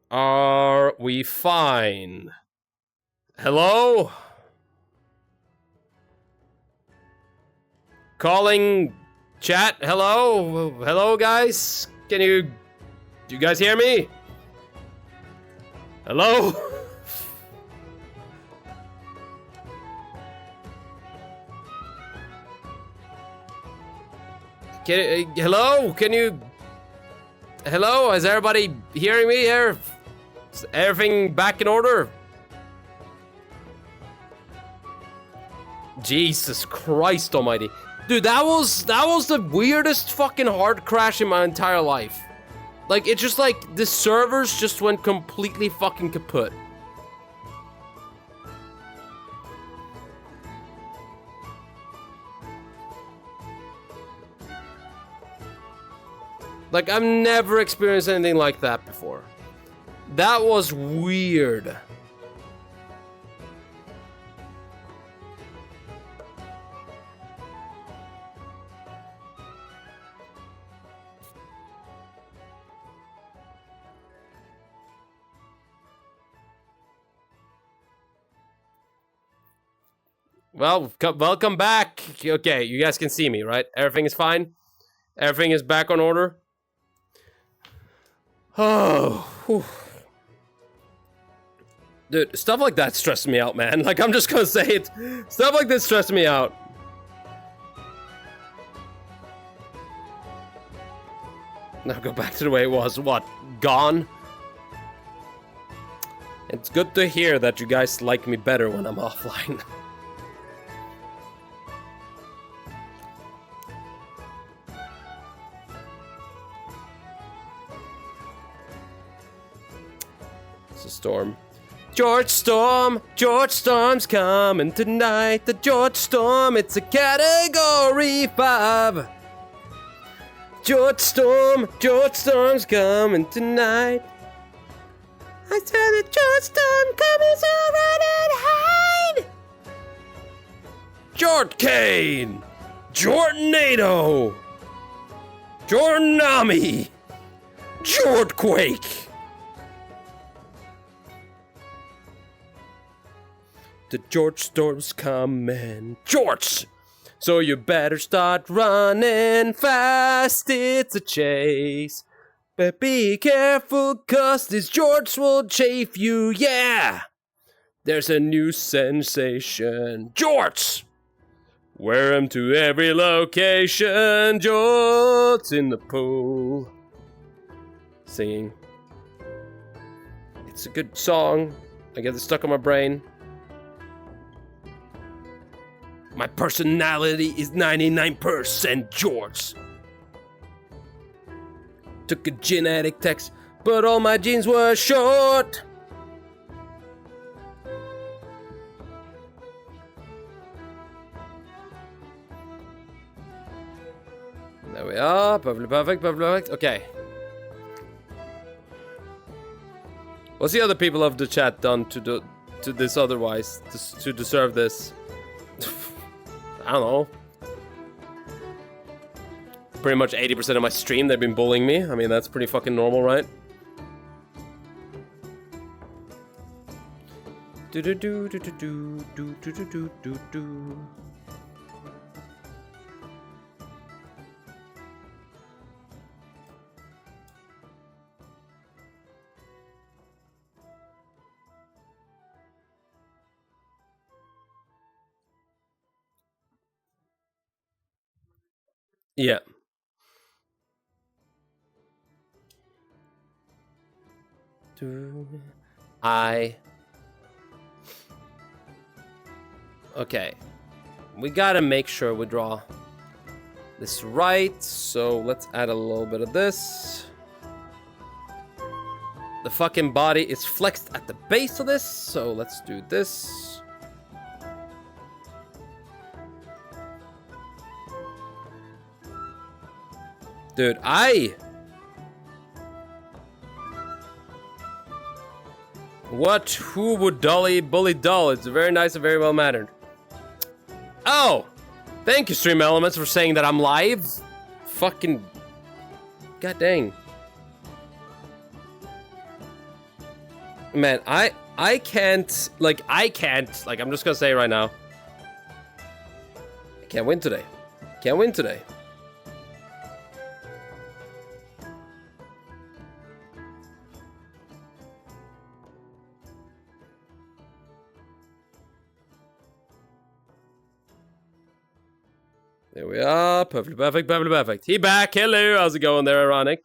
Are we fine? Hello? Calling chat? Hello? Hello, guys? Do you guys hear me? Hello? Hello? Hello? Is everybody hearing me here? Is everything back in order? Jesus Christ almighty. Dude, that was the weirdest fucking hard crash in my entire life. Like, it just like, the servers just went completely fucking kaput. Like, I've never experienced anything like that before. That was weird. Well, welcome back. Okay, you guys can see me, right? Everything is fine? Everything is back on order? Oh, whew. Dude, stuff like that stresses me out, man. Like, I'm just gonna say it. Stuff like this stresses me out. Now go back to the way it was. What? Gone? It's good to hear that you guys like me better when I'm offline. It's a storm. George Storm's coming tonight. The George Storm, it's a category 5. George Storm's coming tonight. I said the George Storm coming, so run and hide. Jort Kane, Jordanado, Jordanami, Jortquake. The George Storm's coming. George! So you better start running fast, it's a chase. But be careful, cause this George will chafe you, yeah! There's a new sensation. George! Wear him to every location. George in the pool. Singing. It's a good song. I get it stuck on my brain. My personality is 99% George. Took a genetic test, but all my genes were short. There we are. Perfect. Okay. What's the other people of the chat done to this otherwise, to deserve this? I don't know. Pretty much 80% of my stream, they've been bullying me. I mean, that's pretty fucking normal, right? Yeah. Okay. We gotta make sure we draw this right, so let's add a little bit of this. The fucking body is flexed at the base of this, so let's do this. Dude, What? Who would bully doll? It's very nice and very well mannered. Oh! Thank you, Stream Elements, for saying that I'm live. Fucking... God dang. Man, I can't, like, I'm just gonna say right now. I can't win today. Can't win today. There we are. Perfectly perfect, perfectly perfect. He back. Hello. How's it going there, Ironic?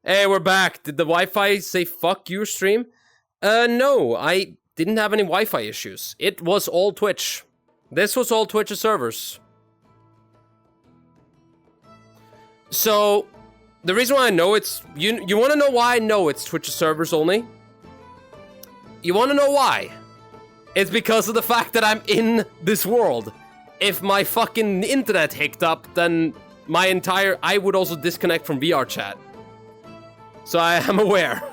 Hey, we're back. Did the Wi-Fi say fuck your stream? No. I didn't have any Wi-Fi issues. It was all Twitch. This was all Twitch's servers. So, the reason why I know it's... You want to know why I know it's Twitch's servers only? You want to know why? It's because of the fact that I'm in this world. If my fucking internet hicked up, then my entire... I would also disconnect from VR chat. So I am aware.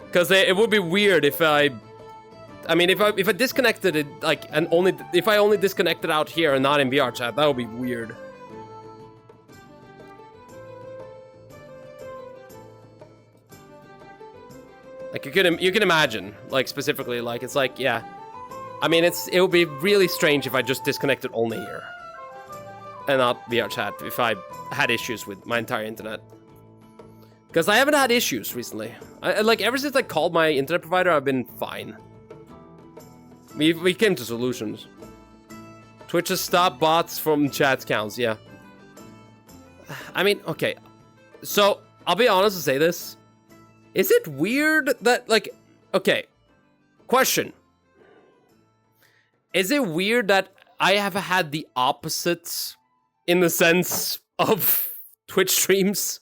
Because it would be weird if I mean, if I disconnected it, like, and only... If I only disconnected out here and not in VR chat, that would be weird. Like, you can imagine, like, specifically, like, it's like, yeah... I mean, it would be really strange if I just disconnected only here. And not VR chat, if I had issues with my entire internet. Because I haven't had issues recently. Like, ever since I called my internet provider, I've been fine. We came to solutions. Twitch has stopped bots from chat counts, yeah. I mean, okay. So, I'll be honest and say this. Is it weird that, like... Okay. Question. Is it weird that I have had the opposite in the sense of Twitch streams?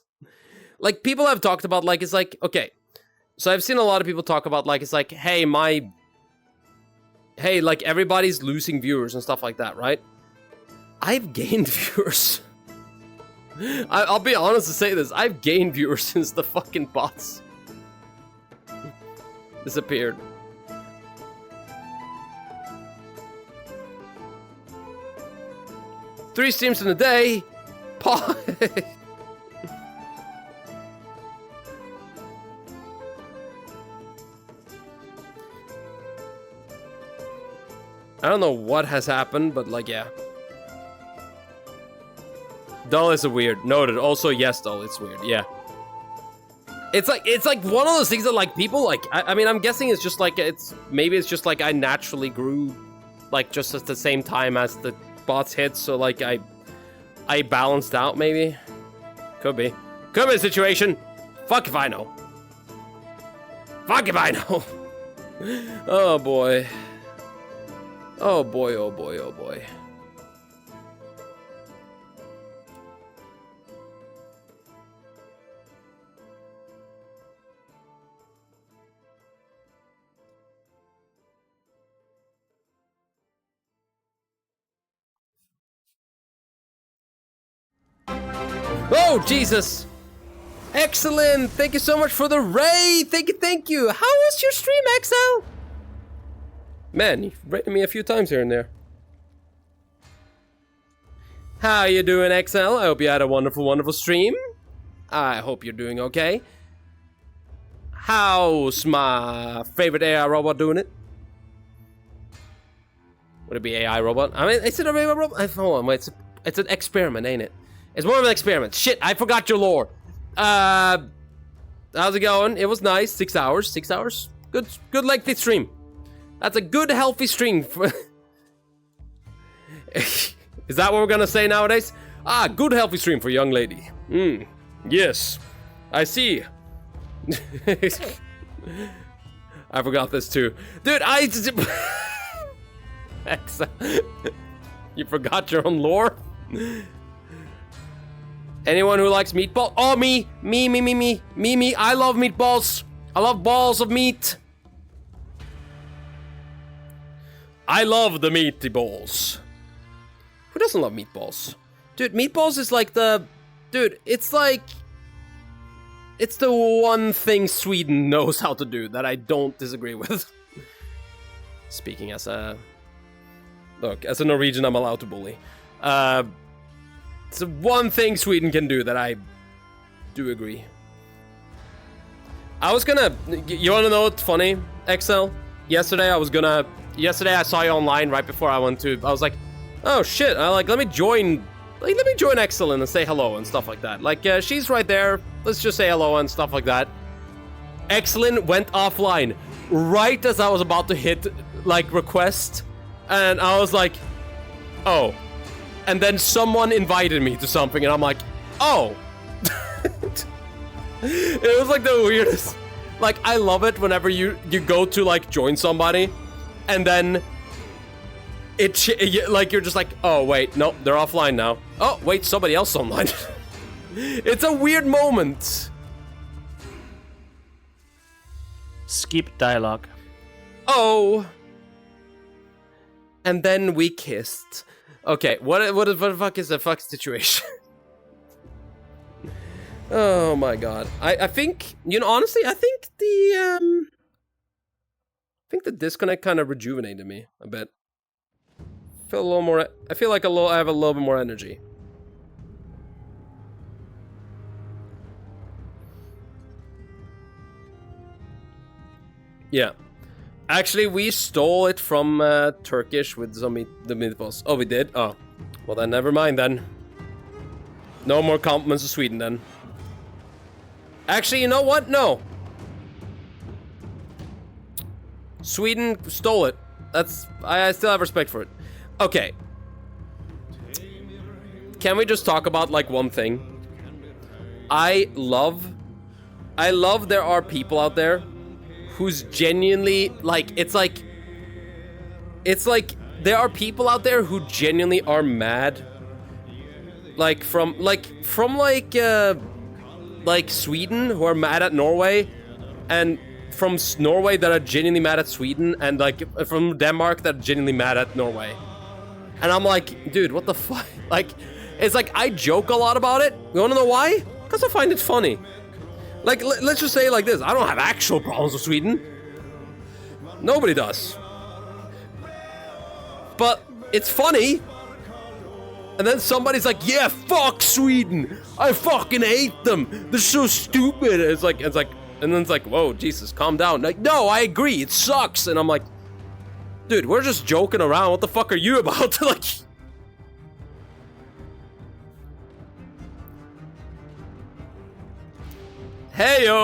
Like, people have talked about, like, it's like, okay. So I've seen a lot of people talk about, like, it's like, hey, like, everybody's losing viewers and stuff like that, right? I've gained viewers. I'll be honest to say this. I've gained viewers since the fucking bots disappeared. Three streams in a day. I don't know what has happened, but like, yeah. Dull is a weird. Noted. Also, yes, Dull, it's weird. Yeah. It's like one of those things that like people like. I mean, I'm guessing it's just like maybe it's just like I naturally grew, like just at the same time as the bots hit, so like I balanced out maybe. Could be a situation. Fuck if I know. Fuck if I know. Oh boy. Oh boy, oh boy, oh boy. Oh, Jesus! Excellent! Thank you so much for the raid! Thank you! How was your stream, XL? Man, you've raided me a few times here and there. How you doing, XL? I hope you had a wonderful, wonderful stream. I hope you're doing okay. How's my favorite AI robot doing it? Would it be AI robot? I mean, is it a AI robot? Hold on, wait, it's an experiment, ain't it? It's more of an experiment. Shit, I forgot your lore. How's it going? It was nice. 6 hours. 6 hours. Good lengthy stream. That's a good, healthy stream. Is that what we're gonna say nowadays? Ah, good, healthy stream for a young lady. Yes. I see. I forgot this too. Dude, you forgot your own lore? Anyone who likes meatball? Oh, me. I love meatballs. I love balls of meat. I love the meaty balls. Who doesn't love meatballs? Dude, meatballs is like the... Dude, it's like... It's the one thing Sweden knows how to do that I don't disagree with. Speaking as a... Look, as a Norwegian, I'm allowed to bully. It's the one thing Sweden can do that I do agree. I was gonna... You wanna know what's funny, XL? Yesterday I saw you online right before I went to... I was like, oh shit, let me join XL and say hello and stuff like that. Like, she's right there. Let's just say hello and stuff like that. Excellent went offline right as I was about to hit, like, request. And I was like, oh. And then someone invited me to something and I'm like, oh. It was like the weirdest. Like, I love it whenever you go to, like, join somebody and then like, you're just like, oh, wait, no, they're offline now. Oh, wait, somebody else online. It's a weird moment. Skip dialogue. Oh. And then we kissed. Okay, what the fuck is the fuck situation? Oh my god. I think, you know, honestly, I think the disconnect kind of rejuvenated me a bit. Feel a little more, I feel like I have a little bit more energy. Yeah. Actually, we stole it from Turkish with the meatballs. Oh, we did? Oh. Well then, never mind then. No more compliments to Sweden then. Actually, you know what? No. Sweden stole it. That's... I still have respect for it. Okay. Can we just talk about, like, one thing? I love there are people out there who's genuinely, like, it's like there are people out there who genuinely are mad, like from Sweden, who are mad at Norway, and from Norway that are genuinely mad at Sweden, and like from Denmark that are genuinely mad at Norway. And I'm like, dude, what the fuck? Like, it's like, I joke a lot about it. You wanna know why? Because I find it funny. Like, let's just say it like this. I don't have actual problems with Sweden. Nobody does. But it's funny. And then somebody's like, yeah, fuck Sweden. I fucking hate them. They're so stupid. It's like, and then it's like, whoa, Jesus, calm down. Like, no, I agree. It sucks. And I'm like, dude, we're just joking around. What the fuck are you about? Like... Heyo!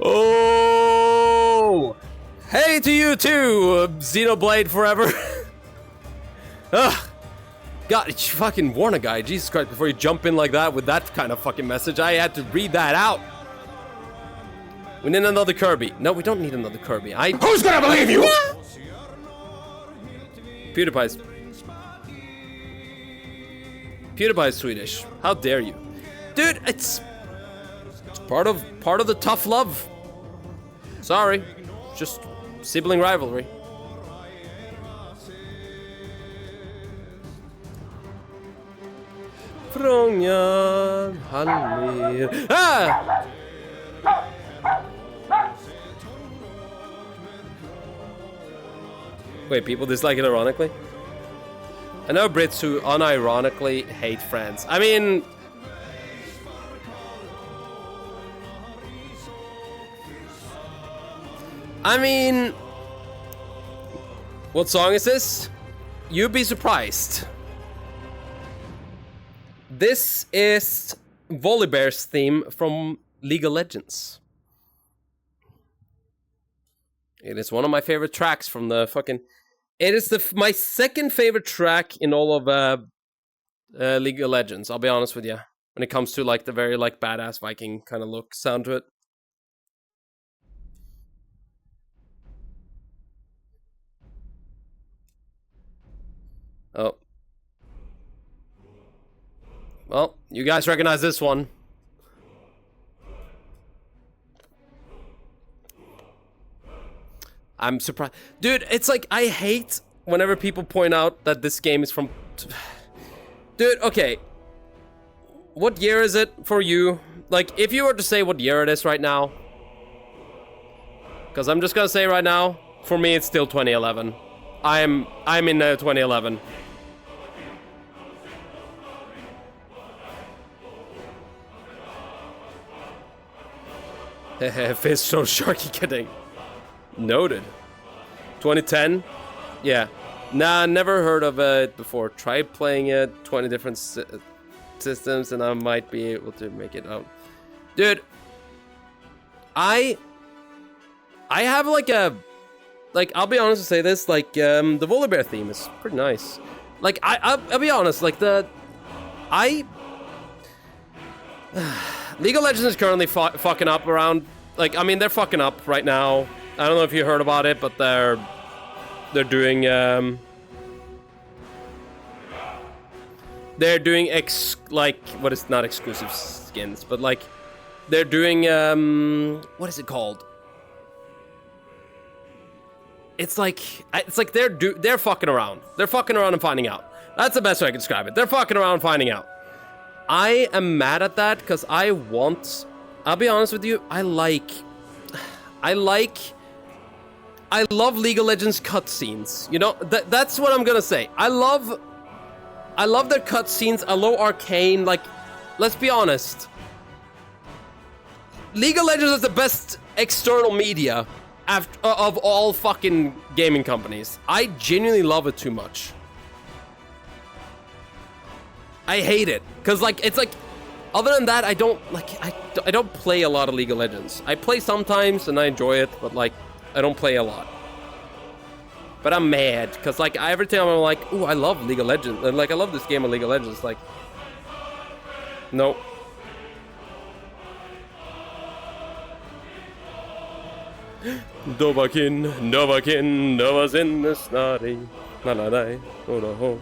Oh! Hey to you too, Xenoblade forever. Ugh. God, you fucking warn a guy, Jesus Christ, before you jump in like that with that kind of fucking message. I had to read that out. We need another Kirby. No, we don't need another Kirby. Who's gonna believe you? PewDiePie's Swedish. How dare you? Dude, it's part of the tough love. Sorry. Just sibling rivalry. Ah! Wait, people dislike it ironically? I know Brits who unironically hate France. I mean... What song is this? You'd be surprised. This is Volibear's theme from League of Legends. It is one of my favorite tracks from the fucking... It is my second favorite track in all of League of Legends, I'll be honest with you. When it comes to like the very like badass Viking kind of look sound to it. Oh. Well, you guys recognize this one. I'm surprised. Dude, it's like, I hate whenever people point out that this game is from... Dude, okay. What year is it for you? Like, if you were to say what year it is right now. Because I'm just gonna say right now, for me it's still 2011. I'm in 2011. Fizz so sharky kidding. Noted. 2010? Yeah. Nah, never heard of it before. Tried playing it, 20 different systems, and I might be able to make it out. Dude, I have like a, like, I'll be honest and say this, like, the Volibear theme is pretty nice. Like, I'll be honest, like, League of Legends is currently fucking up around, like, I mean, they're fucking up right now. I don't know if you heard about it, but they're doing, like, what is not exclusive skins, but like, they're doing, what is it called? It's like they're fucking around. They're fucking around and finding out. That's the best way I can describe it. They're fucking around and finding out. I am mad at that because I'll be honest with you, I love League of Legends cutscenes. You know, that's what I'm gonna say. I love their cutscenes. I love Arcane. Like, let's be honest. League of Legends is the best external media of all fucking gaming companies. I genuinely love it too much. I hate it. Cause like, it's like, other than that, I don't play a lot of League of Legends. I play sometimes and I enjoy it, but like, I don't play a lot. But I'm mad, cause like every time I'm like, ooh, I love League of Legends. Like, I love this game of League of Legends. Like, nope. Novakin, Nova's in the snotty. La la la, oh no ho.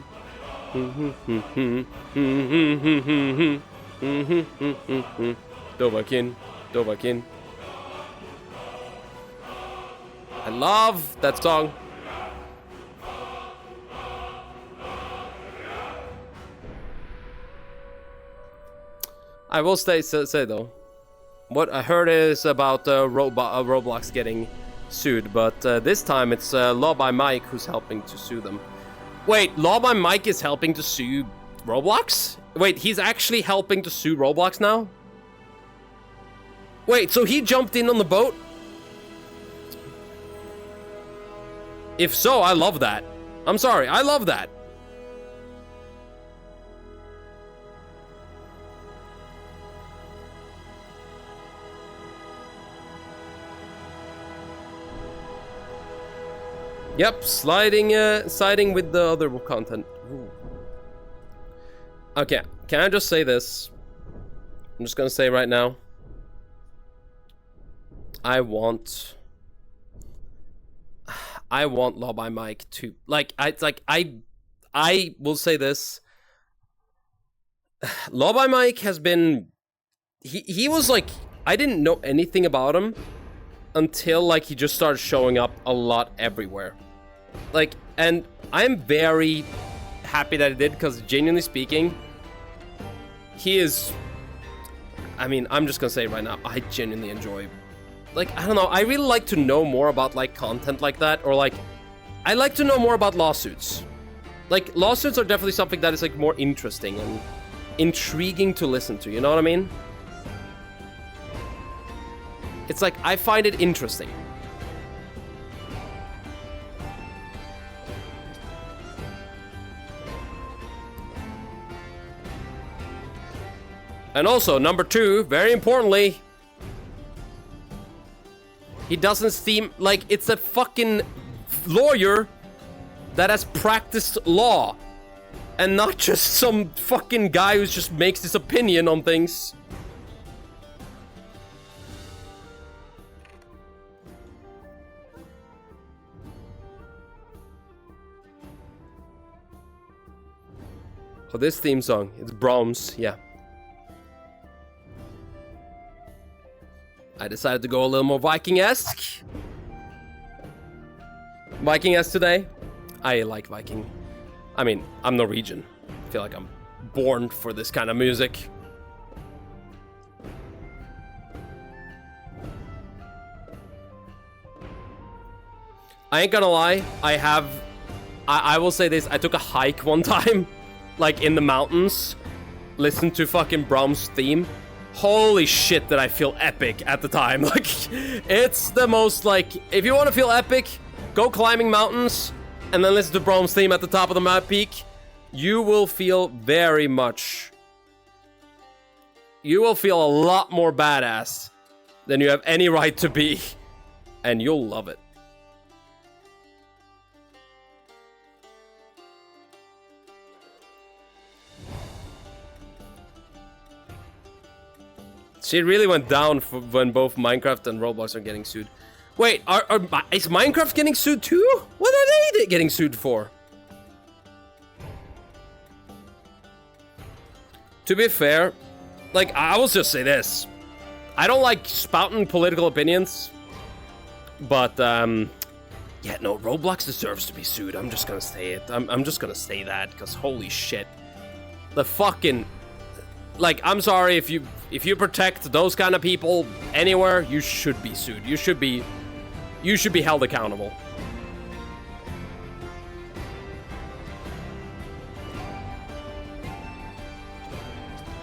Dovakin. I love that song. I will say though, what I heard is about Roblox getting sued, but this time it's Law by Mike who's helping to sue them. Wait, Law by Mike is helping to sue Roblox? Wait, he's actually helping to sue Roblox now? Wait, so he jumped in on the boat? If so, I love that. I'm sorry, I love that. Yep, siding with the other content. Ooh. Okay, can I just say this? I'm just gonna say right now. I want Law by Mike to I will say this. Law by Mike has been he was like, I didn't know anything about him until like he just started showing up a lot everywhere. Like, and I'm very happy that he did, because genuinely speaking, he is, I mean, I'm just gonna say it right now, I genuinely enjoy, like, I don't know, I really like to know more about like content like that, or like, I like to know more about lawsuits. Like, lawsuits are definitely something that is like more interesting and intriguing to listen to, you know what I mean? It's like, I find it interesting. And also, number two, very importantly, he doesn't seem like it's a fucking lawyer that has practiced law, and not just some fucking guy who just makes his opinion on things. Oh, this theme song, it's Brahms, yeah. I decided to go a little more Viking-esque. Viking-esque today. I like Viking. I mean, I'm Norwegian. I feel like I'm born for this kind of music. I ain't gonna lie, I will say this, I took a hike one time, like in the mountains, listened to fucking Brahms' theme. Holy shit, did I feel epic at the time. Like, it's the most, like, if you want to feel epic, go climbing mountains, and then listen to Brahms' theme at the top of the map peak. You will feel very much... You will feel a lot more badass than you have any right to be. And you'll love it. Shit really went down when both Minecraft and Roblox are getting sued. Wait, is Minecraft getting sued too? What are they getting sued for? To be fair, like, I will just say this. I don't like spouting political opinions. But, yeah, no, Roblox deserves to be sued. I'm just gonna say it. I'm just gonna say that, because holy shit. The fucking... Like, I'm sorry, if you protect those kind of people anywhere, you should be sued. You should be held accountable.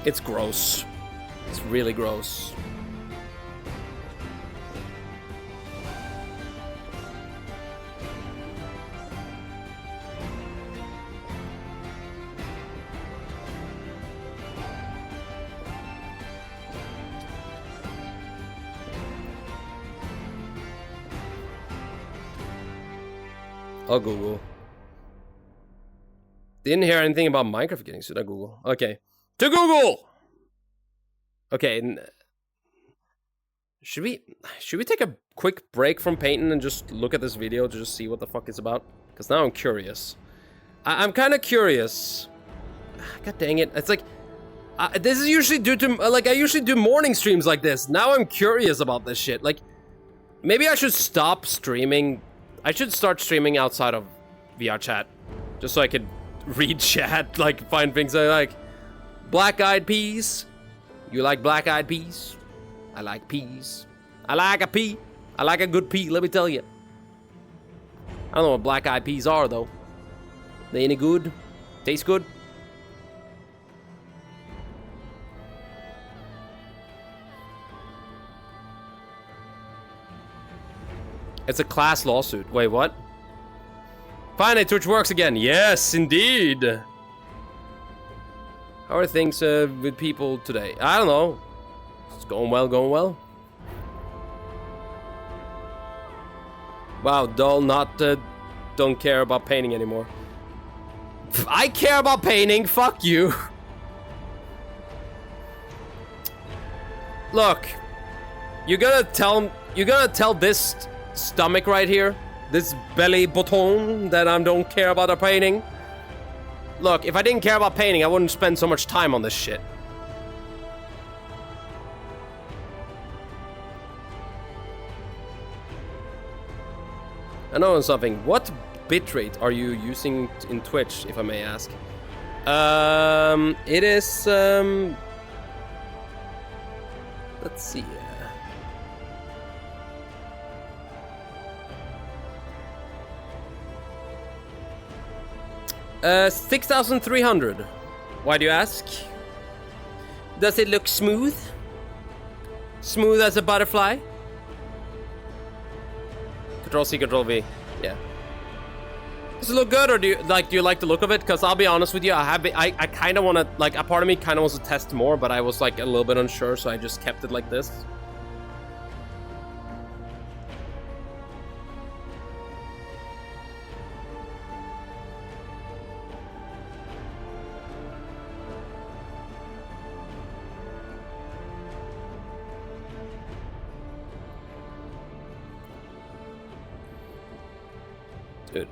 It's gross. It's really gross. I'll Google. Didn't hear anything about Minecraft getting sued. I'll Google. Okay. To Google! Okay. Should we take a quick break from painting and just look at this video to just see what the fuck it's about? Because now I'm curious. I'm kind of curious. God dang it. It's like... this is usually due to... Like, I usually do morning streams like this. Now I'm curious about this shit. Like, maybe I should stop streaming... I should start streaming outside of VR chat. Just so I could read chat, like, find things I like. Black-eyed peas. You like black-eyed peas? I like peas. I like a pea. I like a good pea, let me tell you. I don't know what black-eyed peas are, though. They any good? Taste good? It's a class lawsuit. Wait, what? Finally, Twitch works again. Yes, indeed. How are things with people today? I don't know. It's going well, going well. Wow, dull, don't care about painting anymore. I care about painting, fuck you. Look, you're gonna tell this stomach right here, this belly button, that I don't care about the painting. Look, if I didn't care about painting, I wouldn't spend so much time on this shit. I know something. What bitrate are you using in Twitch, if I may ask? It is, let's see. 6,300. Why do you ask? Does it look smooth? Smooth as a butterfly? Control C, Control V. Yeah. Does it look good, or do you like the look of it? Because I'll be honest with you, I kind of want to, like, a part of me kind of wants to test more, but I was like a little bit unsure, so I just kept it like this. Dude.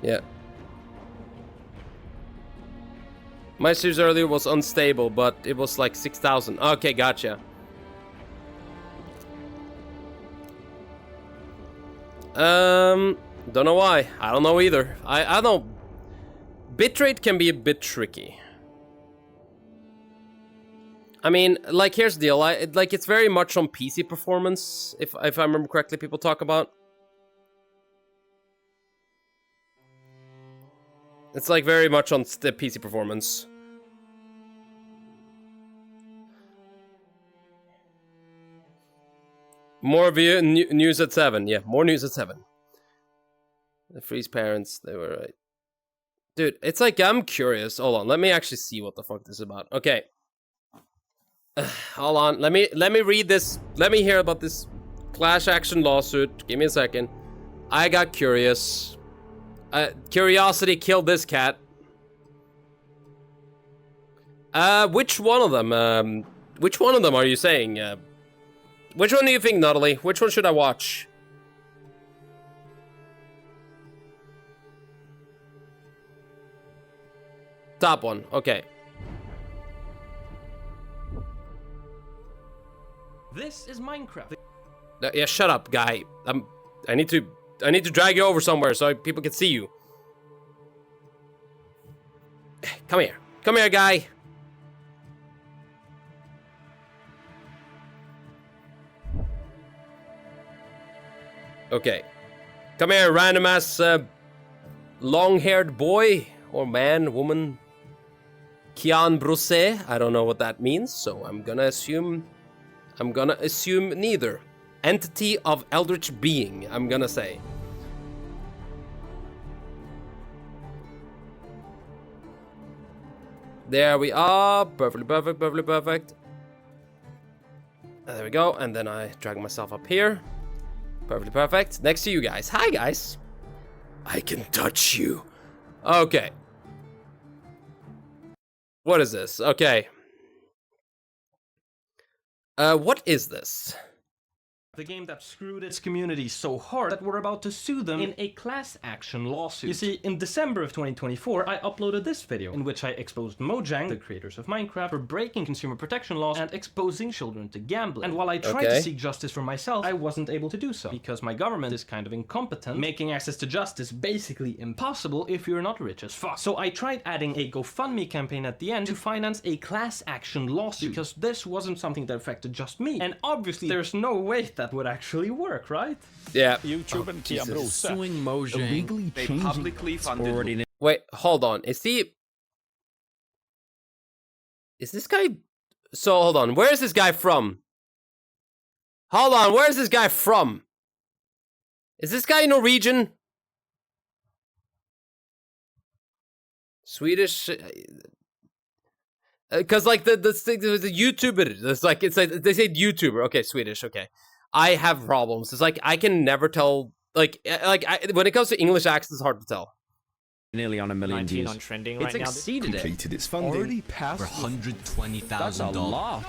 Yeah. My series earlier was unstable, but it was like 6,000. Okay, gotcha. Don't know why. I don't know either. I don't know. Bitrate can be a bit tricky. I mean, like, here's the deal. Like, it's very much on PC performance, if I remember correctly, people talk about. It's, like, very much on the PC performance. More news at 7. Yeah, more news at 7. The Freeze parents, they were right. Dude, it's like, I'm curious. Hold on, let me actually see what the fuck this is about. Okay. Hold on, let me read this. Let me hear about this class action lawsuit. Give me a second. I got curious. Curiosity killed this cat. Which one of them? Which one of them are you saying? Which one do you think, Nuttily? Which one should I watch? Top one, okay. This is Minecraft. Yeah, shut up, guy. I need to drag you over somewhere so people can see you. Come here. Come here, guy. Okay. Come here, random ass long-haired boy or man, woman. Kian Brosset. I don't know what that means, so I'm gonna assume neither. Entity of eldritch being, I'm gonna say. There we are. Perfectly perfect, perfectly perfect. There we go, and then I drag myself up here. Perfectly perfect. Next to you guys. Hi, guys. I can touch you. Okay. What is this? Okay. What is this? The game that screwed its community so hard that we're about to sue them in a class action lawsuit. You see, in December of 2024, I uploaded this video in which I exposed Mojang, the creators of Minecraft, for breaking consumer protection laws and exposing children to gambling. And while I tried to seek justice for myself, I wasn't able to do so because my government is kind of incompetent, making access to justice basically impossible if you're not rich as fuck. So I tried adding a GoFundMe campaign at the end to finance a class action lawsuit because this wasn't something that affected just me. And obviously, there's no way that would actually work, right? Yeah. YouTube and Kian Brosset Suing Mojang. illegally They changing publicly funded. already. Wait, hold on. Is this guy? So hold on. Where is this guy from? Hold on. Where is this guy from? Is this guy Norwegian? Swedish? Because like the YouTuber, it's like they say YouTuber. Okay, Swedish. Okay, I have problems. It's like I can never tell. When it comes to English accents, it's hard to tell. Nearly on 1 million 19 views. on trending It's right now. exceeded it. Completed its funding. Already passed For $120,000. That's a lot.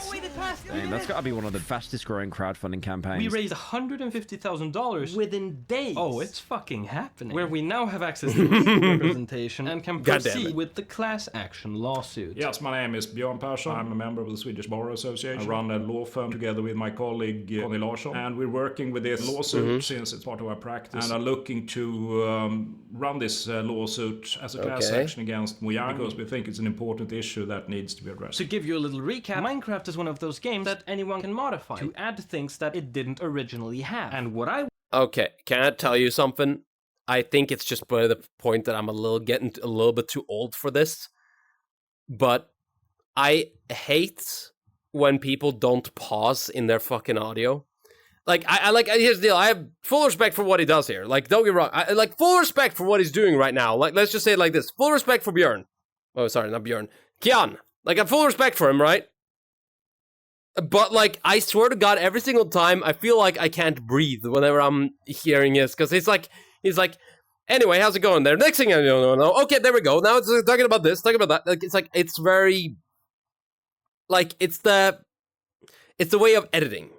Damn, that's got to be one of the fastest growing crowdfunding campaigns. We raised $150,000 within days. Oh, it's fucking happening. Where we now have access to legal representation and can God damn proceed it. with the class action lawsuit. Yes, my name is Björn Persson. I'm a member of the Swedish Bar Association. I run a law firm together with my colleague Conny Larsson. And we're working with this lawsuit since it's part of our practice. And are looking to run this lawsuit as a class action against Mojang because we think it's an important issue that needs to be addressed. To give you a little recap, Minecraft is one of those games that anyone can modify to add things that it didn't originally have. And what I Okay, can I tell you something? I think it's just by the point that I'm getting a little bit too old for this. But I hate when people don't pause in their fucking audio. Like, here's the deal. I have full respect for what he does here. Like, don't get me wrong. I like full respect for what he's doing right now. Like, let's just say it like this. Full respect for Björn. Oh, sorry, not Björn. Kian. Like, I have full respect for him, right? But, like, I swear to God, every single time, I feel like I can't breathe whenever I'm hearing this. Because he's like, anyway, how's it going there? Next thing I know, okay, there we go. Now it's talking about this, talking about that. Like, it's very, like, it's the way of editing.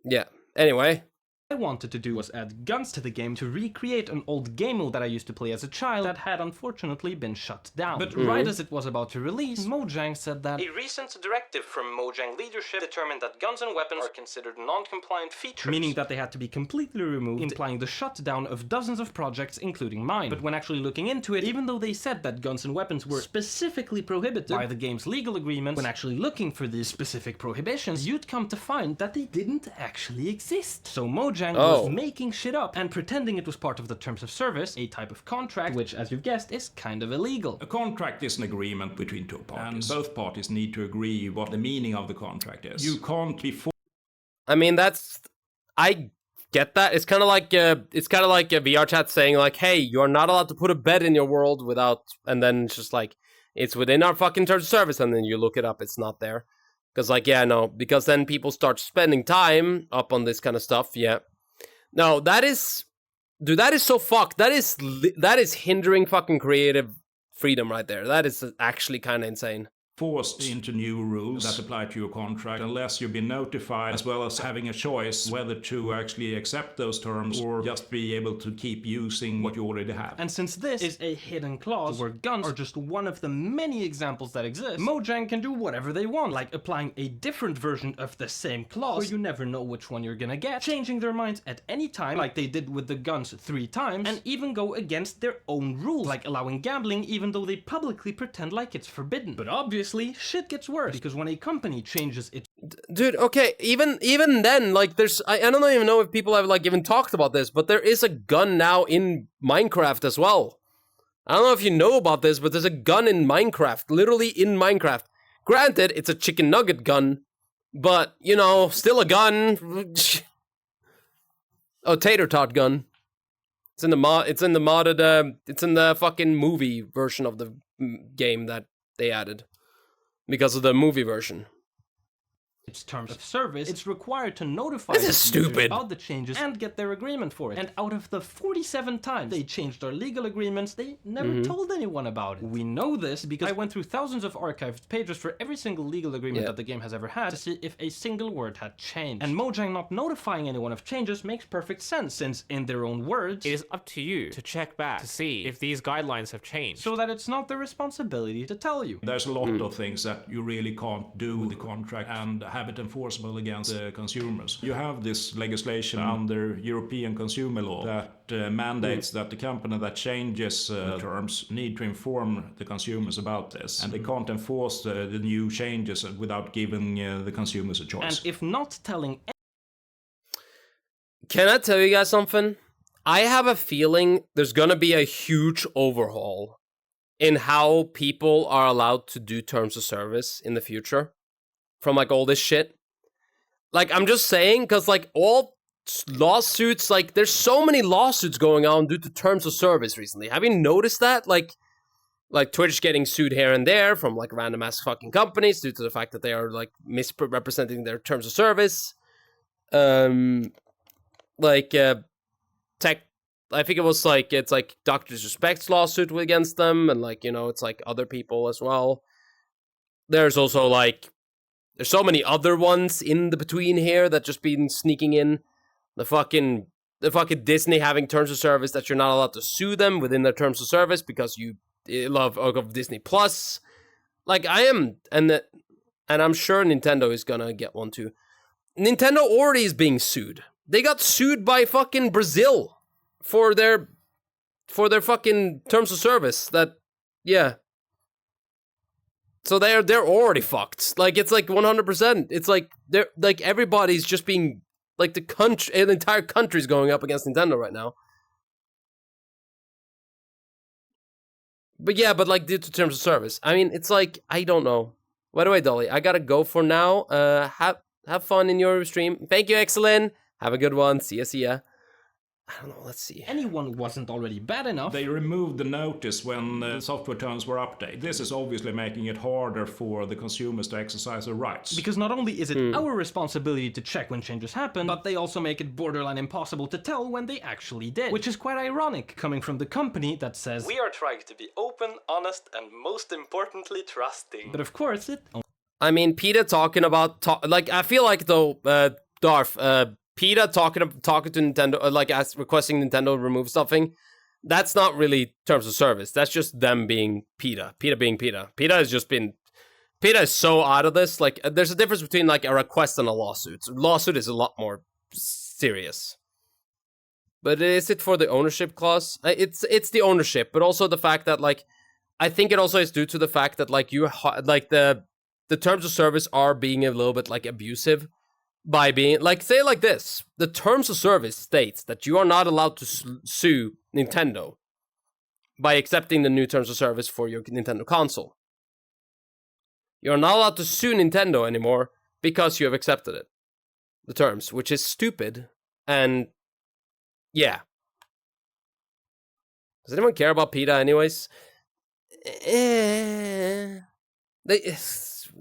Yeah. Anyway, I wanted to do was add guns to the game to recreate an old game mode that I used to play as a child that had unfortunately been shut down. But right as it was about to release, Mojang said that a recent directive from Mojang leadership determined that guns and weapons are considered non-compliant features, meaning that they had to be completely removed, implying the shutdown of dozens of projects, including mine. But when actually looking into it, even though they said that guns and weapons were specifically prohibited by the game's legal agreements, when actually looking for these specific prohibitions, you'd come to find that they didn't actually exist. So Mojang was making shit up and pretending it was part of the terms of service, a type of contract, which, as you've guessed, is kind of illegal. A contract is an agreement between two parties, and both parties need to agree what the meaning of the contract is. You can't be I mean, I get that. It's kind of like a VR chat saying like, "Hey, you're not allowed to put a bed in your world without," and then it's just like, "It's within our fucking terms of service," and then you look it up, it's not there. Because, like, yeah, no, because then people start spending time up on this kind of stuff, yeah. No, that is... Dude, that is so fucked. That is hindering fucking creative freedom right there. That is actually kind of insane. Forced into new rules that apply to your contract unless you've been notified, as well as having a choice whether to actually accept those terms or just be able to keep using what you already have. And since this is a hidden clause where guns are just one of the many examples that exist, Mojang can do whatever they want, like applying a different version of the same clause where you never know which one you're gonna get, changing their minds at any time like they did with the guns 3 times, and even go against their own rules, like allowing gambling even though they publicly pretend like it's forbidden. But obviously, shit gets worse, because when a company changes its... Dude, okay, even then, like, there's... I don't even know if people have, like, even talked about this, but there is a gun now in Minecraft as well. I don't know if you know about this, but there's a gun in Minecraft, literally in Minecraft. Granted, it's a chicken nugget gun, but, you know, still a gun. Oh, tater tot gun. It's in the fucking movie version of the game that they added. Because of the movie version. Its terms of service, it's required to notify this is stupid about the changes and get their agreement for it. And out of the 47 times they changed our legal agreements, they never told anyone about it. We know this because I went through thousands of archived pages for every single legal agreement that the game has ever had to see if a single word had changed. And Mojang not notifying anyone of changes makes perfect sense, since in their own words, it is up to you to check back to see if these guidelines have changed, so that it's not their responsibility to tell you. There's a lot of things that you really can't do with the contract and have it enforceable against the consumers. You have this legislation under European consumer law that mandates that the company that changes terms need to inform the consumers about this, and they can't enforce the new changes without giving the consumers a choice. And if not telling... Can I tell you guys something? I have a feeling there's gonna be a huge overhaul in how people are allowed to do terms of service in the future from, like, all this shit. Like, I'm just saying, because, like, all lawsuits, like, there's so many lawsuits going on due to terms of service recently. Have you noticed that? Like Twitch getting sued here and there from, like, random ass fucking companies due to the fact that they are, like, misrepresenting their terms of service. I think it was, like, it's, like, Dr. Disrespect's lawsuit against them, and, like, you know, it's, like, other people as well. There's also, like, there's so many other ones in the between here that just been sneaking in. The fucking Disney having terms of service that you're not allowed to sue them within their terms of service because you love of Disney Plus. Like, I am, and I'm sure Nintendo is gonna get one too. Nintendo already is being sued. They got sued by fucking Brazil for their fucking terms of service. That, yeah. So they're already fucked. Like, it's like 100%. It's like they're like everybody's just being like the entire country's going up against Nintendo right now. But yeah, but like due to terms of service. I mean, it's like, I don't know. By the way, Dolly, I gotta go for now. Have fun in your stream. Thank you, Excellent. Have a good one. See ya. I don't know, let's see. Anyone wasn't already bad enough. They removed the notice when the software terms were updated. This is obviously making it harder for the consumers to exercise their rights. Because not only is it our responsibility to check when changes happen, but they also make it borderline impossible to tell when they actually did. Which is quite ironic, coming from the company that sass, "We are trying to be open, honest, and most importantly, trusting." But of course, I mean, Peter talking about... like, I feel like, though, Darth... PETA talking to Nintendo, like requesting Nintendo to remove something, that's not really terms of service. That's just them being PETA. PETA being PETA. PETA is so out of this. Like, there's a difference between like a request and a lawsuit. Lawsuit is a lot more serious. But is it for the ownership clause? It's the ownership, but also the fact that like, I think it also is due to the fact that like the terms of service are being a little bit like abusive by being like, say it like this: the terms of service states that you are not allowed to sue Nintendo by accepting the new terms of service for your Nintendo console. You're not allowed to sue Nintendo anymore because you have accepted it, the terms, which is stupid. And yeah, does anyone care about PETA anyways? They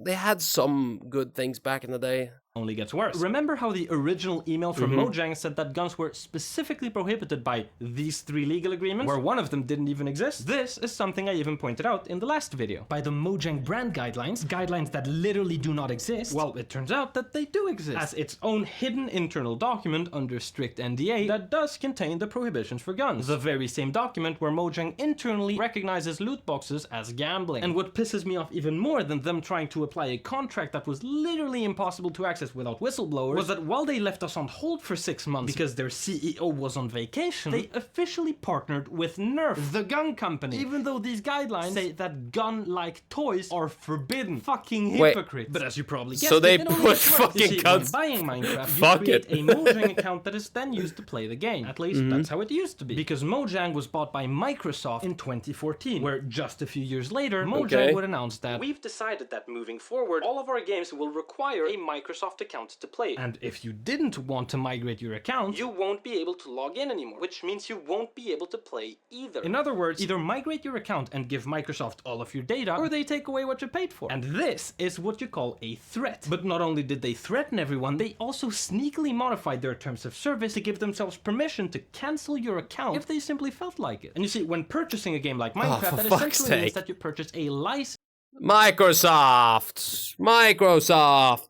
had some good things back in the day. Only gets worse. Remember how the original email from Mojang said that guns were specifically prohibited by these 3 legal agreements, where one of them didn't even exist? This is something I even pointed out in the last video. By the Mojang brand guidelines that literally do not exist, well, it turns out that they do exist, as its own hidden internal document under strict NDA that does contain the prohibitions for guns. The very same document where Mojang internally recognizes loot boxes as gambling. And what pisses me off even more than them trying to apply a contract that was literally impossible to access without whistleblowers was that while they left us on hold for 6 months because their CEO was on vacation, they officially partnered with Nerf, the gun company, even though these guidelines say that gun-like toys are forbidden. Fucking hypocrite. But as you probably guessed, so they it only put gets worse. fucking You see, guns. when buying Minecraft, Fuck you create it. a Mojang account that is then used to play the game. At least that's how it used to be. Because Mojang was bought by Microsoft in 2014, where just a few years later, Mojang would announce that we've decided that moving forward, all of our games will require a Microsoft account to play. And if you didn't want to migrate your account, you won't be able to log in anymore, which means you won't be able to play either. In other words, either migrate your account and give Microsoft all of your data, or they take away what you paid for. And this is what you call a threat. But not only did they threaten everyone, they also sneakily modified their terms of service to give themselves permission to cancel your account if they simply felt like it. And you see, when purchasing a game like Minecraft, that essentially means that you purchase a license. Microsoft!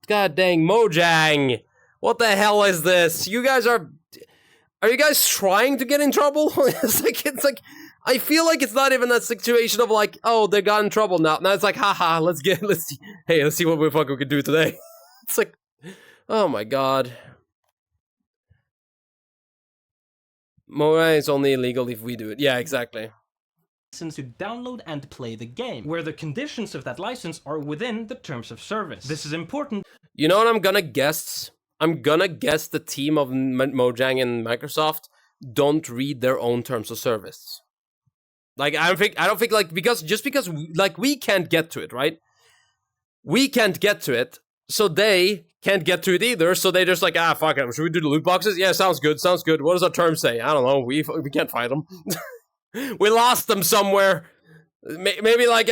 God dang, Mojang! What the hell is this? You guys are you guys trying to get in trouble? it's like, I feel like it's not even that situation of like, oh, they got in trouble now. Now it's like, haha, let's see what we fucking can do today. It's like, oh my god. Mojang is only illegal if we do it. Yeah, exactly. To download and play the game, where the conditions of that license are within the terms of service. This is important. You know what I'm gonna guess? I'm gonna guess the team of Mojang and Microsoft don't read their own terms of service. Like, I don't think like, because we can't get to it, right? We can't get to it, so they can't get to it either, so they just like, fuck it, should we do the loot boxes? Yeah, sounds good. What does our term say? I don't know, we can't find them. We lost them somewhere. Maybe like,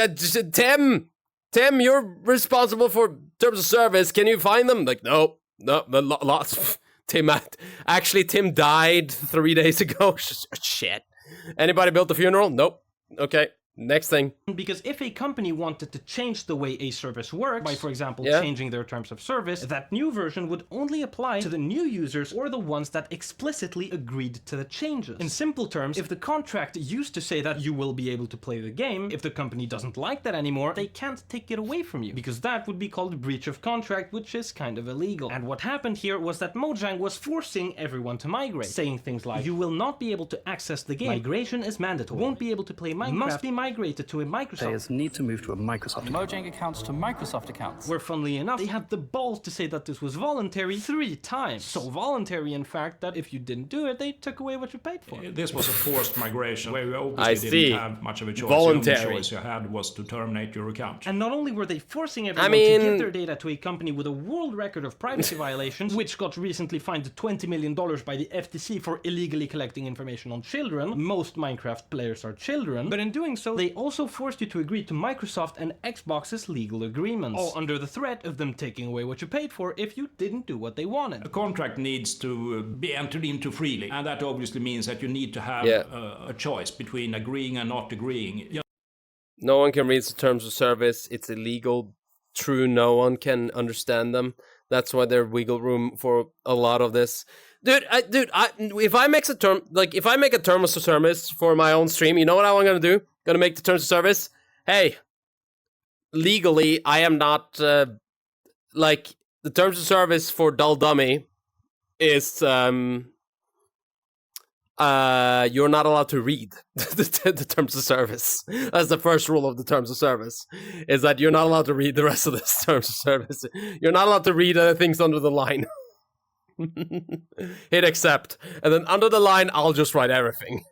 Tim, you're responsible for terms of service, can you find them? Like, no, lost. Tim died 3 days ago. Shit. Anybody built the funeral? Nope. Okay. Next thing. Because if a company wanted to change the way a service works, by for example changing their terms of service, that new version would only apply to the new users or the ones that explicitly agreed to the changes. In simple terms, if the contract used to say that you will be able to play the game, if the company doesn't like that anymore, they can't take it away from you, because that would be called breach of contract, which is kind of illegal. And what happened here was that Mojang was forcing everyone to migrate, saying things like, you will not be able to access the game, migration is mandatory, won't be able to play Minecraft, must be migrated to a Microsoft. Players need to move to a Microsoft account. Mojang accounts to Microsoft accounts. Where, funnily enough, they had the balls to say that this was voluntary 3 times. So voluntary, in fact, that if you didn't do it, they took away what you paid for. This was a forced migration, where you obviously didn't have much of a choice. Voluntary. The only choice you had was to terminate your account. And not only were they forcing everyone to give their data to a company with a world record of privacy violations, which got recently fined $20 million by the FTC for illegally collecting information on children. Most Minecraft players are children. But in doing so, they also forced you to agree to Microsoft and Xbox's legal agreements, all under the threat of them taking away what you paid for if you didn't do what they wanted. A contract needs to be entered into freely, and that obviously means that you need to have a choice between agreeing and not agreeing. No one can read the terms of service. It's illegal. True, no one can understand them. That's why there's wiggle room for a lot of this. If I make a term of service for my own stream, you know what I'm gonna do? Gonna make the terms of service. Hey, legally, I am not like the terms of service for Dull Dummy is you're not allowed to read the terms of service. That's the first rule of the terms of service, is that you're not allowed to read the rest of the terms of service. You're not allowed to read things under the line. Hit accept, and then under the line, I'll just write everything.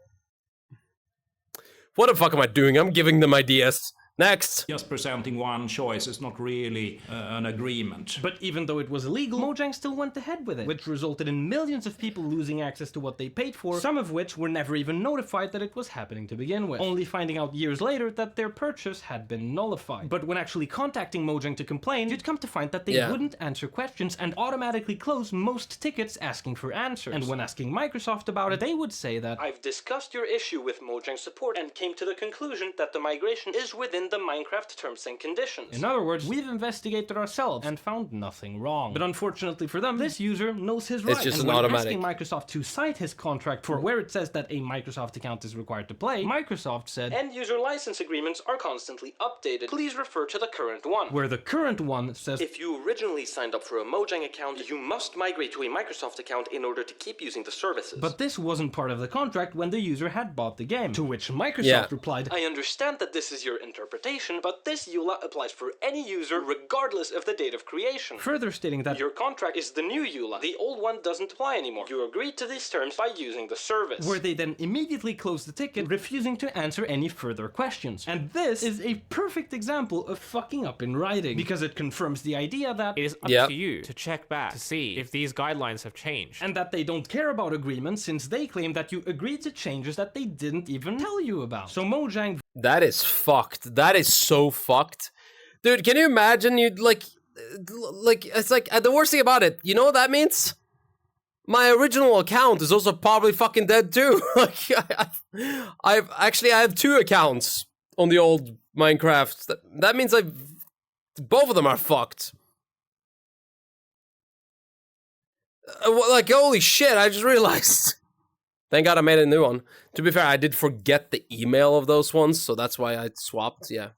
What the fuck am I doing? I'm giving them ideas. Next. Just presenting one choice is not really an agreement. But even though it was illegal, Mojang still went ahead with it, which resulted in millions of people losing access to what they paid for, some of which were never even notified that it was happening to begin with, only finding out years later that their purchase had been nullified. But when actually contacting Mojang to complain, you'd come to find that they wouldn't answer questions and automatically close most tickets asking for answers. And when asking Microsoft about it, they would say that, "I've discussed your issue with Mojang support and came to the conclusion that the migration is within the Minecraft terms and conditions." In other words, we've investigated ourselves and found nothing wrong. But unfortunately for them, this user knows his rights. Just and an when automatic. asking Microsoft to cite his contract for where it says that a Microsoft account is required to play, Microsoft said, "End user license agreements are constantly updated. Please refer to the current one." Where the current one says, "If you originally signed up for a Mojang account, you must migrate to a Microsoft account in order to keep using the services." But this wasn't part of the contract when the user had bought the game. To which Microsoft replied, "I understand that this is your interpretation, but this EULA applies for any user regardless of the date of creation." Further stating that your contract is the new EULA. The old one doesn't apply anymore. You agreed to these terms by using the service. Where they then immediately closed the ticket, refusing to answer any further questions. And this is a perfect example of fucking up in writing, because it confirms the idea that It is up to you to check back to see if these guidelines have changed. and that they don't care about agreements, since they claim that you agreed to changes that they didn't even tell you about. So Mojang That is fucked. That is so fucked. Dude, can you imagine you like it's like the worst thing about it, you know what that means? My original account is also probably fucking dead too. Like I have 2 accounts on the old Minecraft. That means both of them are fucked. Like holy shit, I just realized. Thank God I made a new one. To be fair, I did forget the email of those ones, so that's why I swapped, yeah.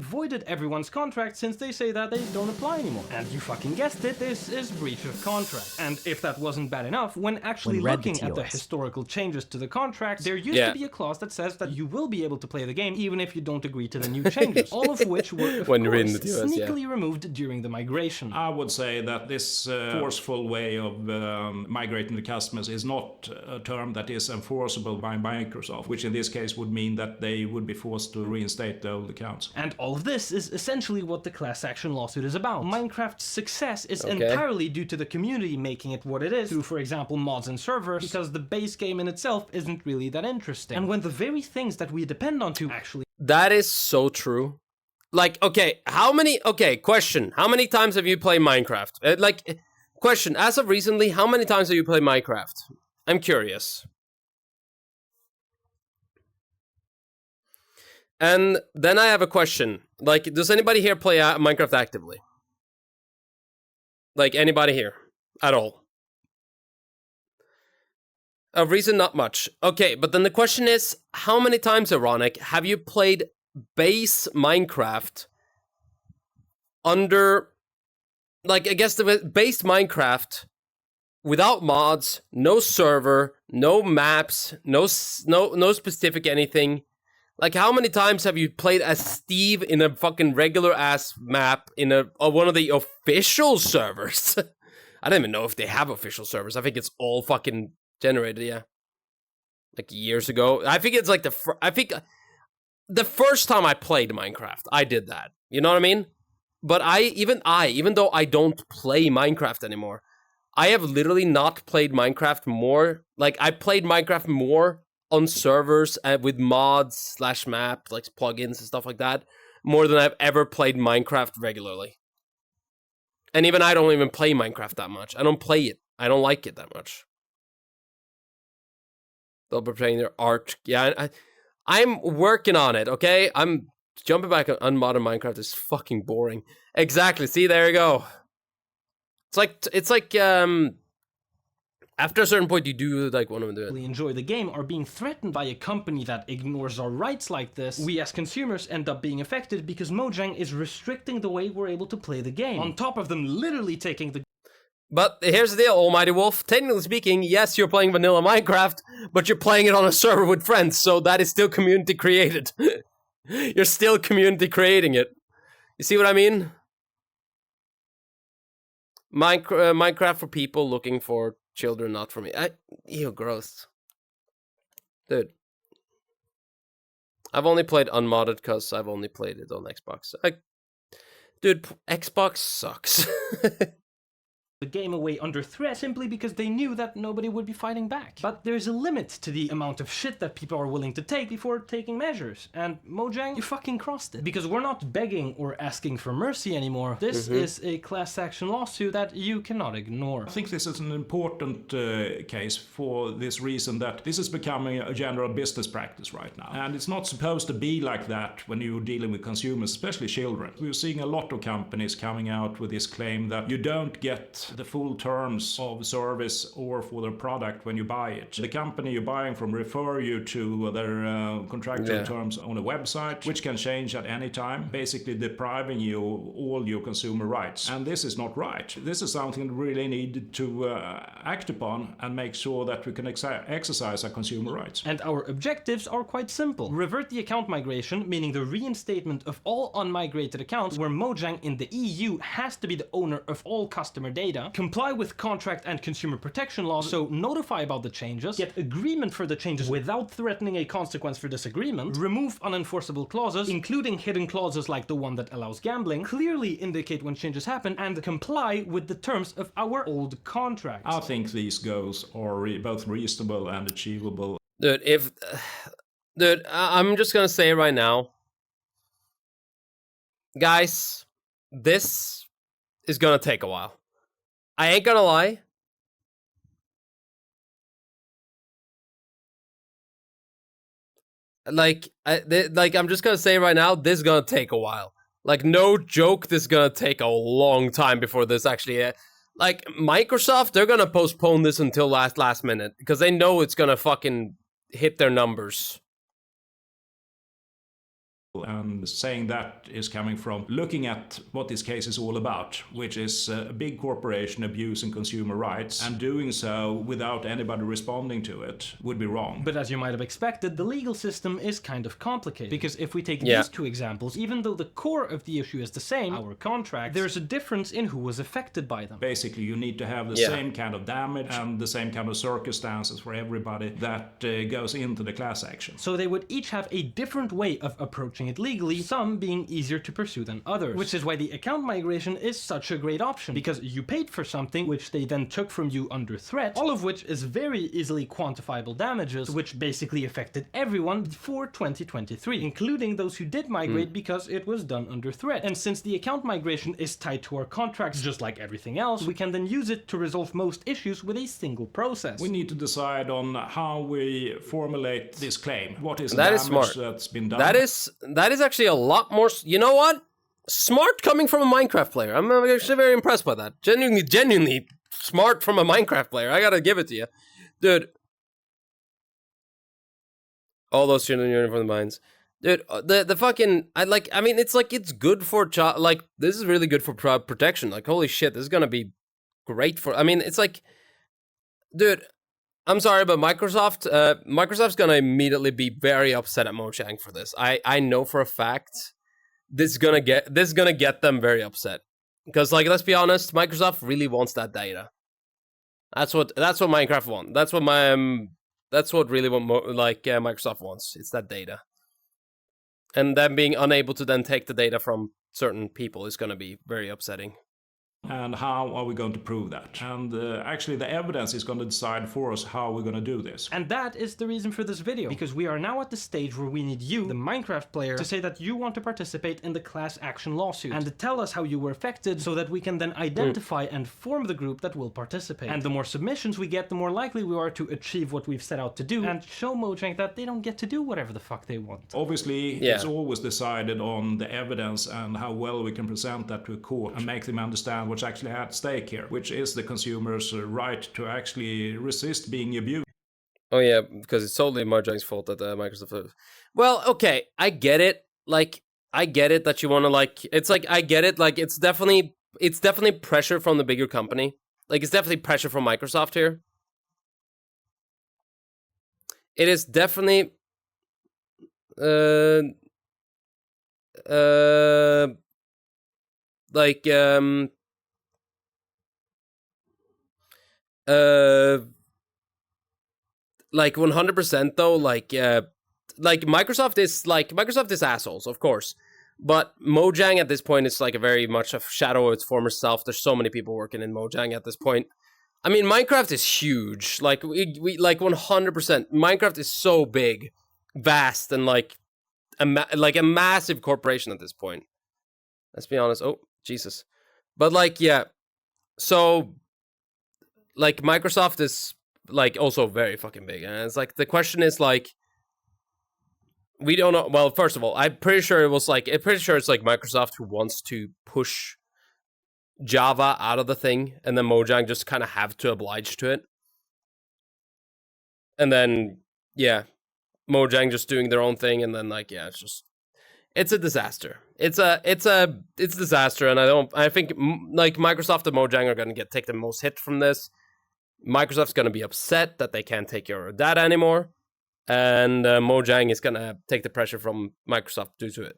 voided everyone's contract since they say that they don't apply anymore. And you fucking guessed it, this is breach of contract. And if that wasn't bad enough, when actually looking at the historical changes to the contract, there used to be a clause that says that you will be able to play the game even if you don't agree to the new changes, all of which were, of course, sneakily removed during the migration. I would say that this forceful way of migrating the customers is not a term that is enforceable by Microsoft, which in this case would mean that they would be forced to reinstate the old accounts. And all of this is essentially what the class action lawsuit is about. Minecraft's success is entirely due to the community making it what it is, through, for example, mods and servers, because the base game in itself isn't really that interesting. And when the very things that we depend on to actually... That is so true. Like, question. How many times have you played Minecraft? Question, as of recently, how many times have you played Minecraft? I'm curious. And then I have a question. Like, does anybody here play Minecraft actively? Like, anybody here? At all? Of reason, not much. Okay, but then the question is, how many times, Ironic, have you played base Minecraft under... Like, I guess the base Minecraft without mods, no server, no maps, no specific anything. Like, how many times have you played as Steve in a fucking regular-ass map in one of the official servers? I don't even know if they have official servers. I think it's all fucking generated, yeah. Like, years ago. I think it's like the first time I played Minecraft, I did that. You know what I mean? But even though I don't play Minecraft anymore, I have literally not played Minecraft more. Like, I played Minecraft more on servers with mods / map, like plugins and stuff like that, more than I've ever played Minecraft regularly. And even I don't even play Minecraft that much. I don't play it. I don't like it that much. They'll be playing their art. Yeah, I'm working on it, okay? I'm jumping back on unmodded Minecraft is fucking boring. Exactly. See, there you go. It's like after a certain point you do like want to do it. Really enjoy the game are being threatened by a company that ignores our rights like this, we as consumers end up being affected because Mojang is restricting the way we're able to play the game. On top of them literally taking the But here's the deal, Almighty Wolf. Technically speaking, yes, you're playing vanilla Minecraft, but you're playing it on a server with friends, so that is still community created. You're still community creating it. You see what I mean? Minecraft for people looking for children, not for me. Ew, gross. Dude. I've only played unmodded because I've only played it on Xbox. Dude, Xbox sucks. the game away under threat simply because they knew that nobody would be fighting back. But there's a limit to the amount of shit that people are willing to take before taking measures. And Mojang, you fucking crossed it. Because we're not begging or asking for mercy anymore. This is a class action lawsuit that you cannot ignore. I think this is an important case for this reason that this is becoming a general business practice right now. And it's not supposed to be like that when you're dealing with consumers, especially children. We're seeing a lot of companies coming out with this claim that you don't get the full terms of service or for their product when you buy it. The company you're buying from refer you to their contractual terms on a website, which can change at any time, basically depriving you all your consumer rights. And this is not right. This is something we really need to act upon and make sure that we can exercise our consumer rights. And our objectives are quite simple. Revert the account migration, meaning the reinstatement of all unmigrated accounts where Mojang in the EU has to be the owner of all customer data, comply with contract and consumer protection laws, so notify about the changes, get agreement for the changes without threatening a consequence for disagreement, remove unenforceable clauses, including hidden clauses like the one that allows gambling, clearly indicate when changes happen, and comply with the terms of our old contract. I think these goals are both reasonable and achievable. Dude, I'm just gonna say right now, guys, this is gonna take a while. I ain't gonna lie. I'm just gonna say right now, this is gonna take a while. Like, no joke, this is gonna take a long time before this actually... like, Microsoft, they're gonna postpone this until last minute, because they know it's gonna fucking hit their numbers. And saying that is coming from looking at what this case is all about, which is a big corporation abusing consumer rights, and doing so without anybody responding to it would be wrong. But as you might have expected, the legal system is kind of complicated. Because if we take these two examples, even though the core of the issue is the same, our contract, there's a difference in who was affected by them. Basically, you need to have the same kind of damage and the same kind of circumstances for everybody that goes into the class action. So they would each have a different way of approaching it legally, some being easier to pursue than others. Which is why the account migration is such a great option, because you paid for something which they then took from you under threat, all of which is very easily quantifiable damages, which basically affected everyone before 2023, including those who did migrate because it was done under threat. And since the account migration is tied to our contracts just like everything else, we can then use it to resolve most issues with a single process. We need to decide on how we formulate this claim. What is the That is damage smart. that's been done? That is actually a lot more... You know what? Smart coming from a Minecraft player. I'm actually very impressed by that. Genuinely smart from a Minecraft player. I gotta give it to you. Dude. All those children from the mines. Dude, the fucking... I mean, it's like, it's good for child... Like, this is really good for protection. Like, holy shit, this is gonna be great for... I mean, it's like... Dude... I'm sorry, but Microsoft's gonna immediately be very upset at Mojang for this. I know for a fact this is gonna get them very upset, because, like, let's be honest, Microsoft really wants that data. That's what Minecraft wants. That's what Microsoft wants. It's that data, and them being unable to then take the data from certain people is gonna be very upsetting. And how are we going to prove that? And actually the evidence is going to decide for us how we're going to do this. And that is the reason for this video, because we are now at the stage where we need you, the Minecraft player, to say that you want to participate in the class action lawsuit, and to tell us how you were affected, so that we can then identify and form the group that will participate. And the more submissions we get, the more likely we are to achieve what we've set out to do, and show Mojang that they don't get to do whatever the fuck they want. Obviously, it's always decided on the evidence and how well we can present that to a court and make them understand understand what's actually at stake here, which is the consumer's right to actually resist being abused. Oh yeah, because it's totally Mojang's fault that Microsoft. Well, okay, I get it. Like, I get it that you want to like. It's like I get it. Like, it's definitely pressure from the bigger company. Like, it's definitely pressure from Microsoft here. It is definitely. Like like 100% though, like Microsoft is assholes, of course, but Mojang at this point is like a very much a shadow of its former self. There's so many people working in Mojang at this point. I mean, Minecraft is huge. Like we like 100%. Minecraft is so big, vast, and like a massive corporation at this point. Let's be honest. Oh, Jesus. But like, yeah. So like Microsoft is like also very fucking big. And it's like the question is like we don't know. Well, first of all, I'm pretty sure it's like Microsoft who wants to push Java out of the thing, and then Mojang just kind of have to oblige to it. And then yeah, Mojang just doing their own thing, and then like yeah, it's a disaster. It's a disaster, and I think like Microsoft and Mojang are gonna take the most hit from this. Microsoft's gonna be upset that they can't take your data anymore, and Mojang is gonna take the pressure from Microsoft due to it.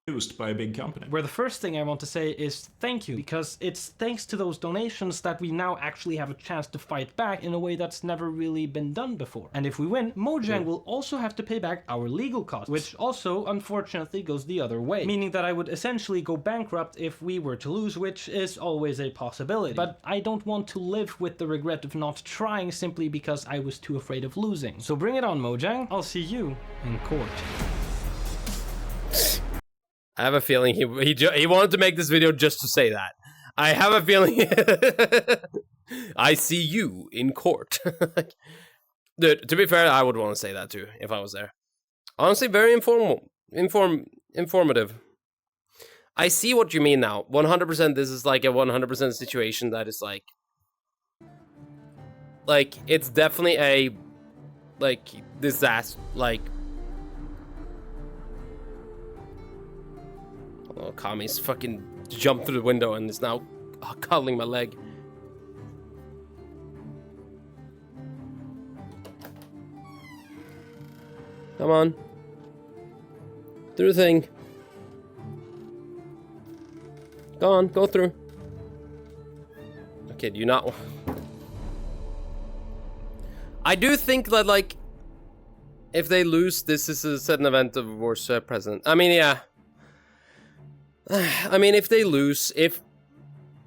Used by a big company. Where the first thing I want to say is thank you, because it's thanks to those donations that we now actually have a chance to fight back in a way that's never really been done before. And if we win, Mojang will also have to pay back our legal costs, which also unfortunately goes the other way, meaning that I would essentially go bankrupt if we were to lose, which is always a possibility. But I don't want to live with the regret of not trying simply because I was too afraid of losing. So bring it on, Mojang. I'll see you in court. I have a feeling he wanted to make this video just to say that. I have a feeling I see you in court. Dude, to be fair, I would want to say that too if I was there. Honestly, very informative. I see what you mean now. 100% this is like a 100% situation that is like it's definitely a like disaster, like oh, Kami's fucking jumped through the window and is now cuddling my leg. Come on. Do the thing. Go on, go through. Okay, do you not... I do think that, like, if they lose, this is a certain event of worst president. I mean, yeah. I mean, if they lose, if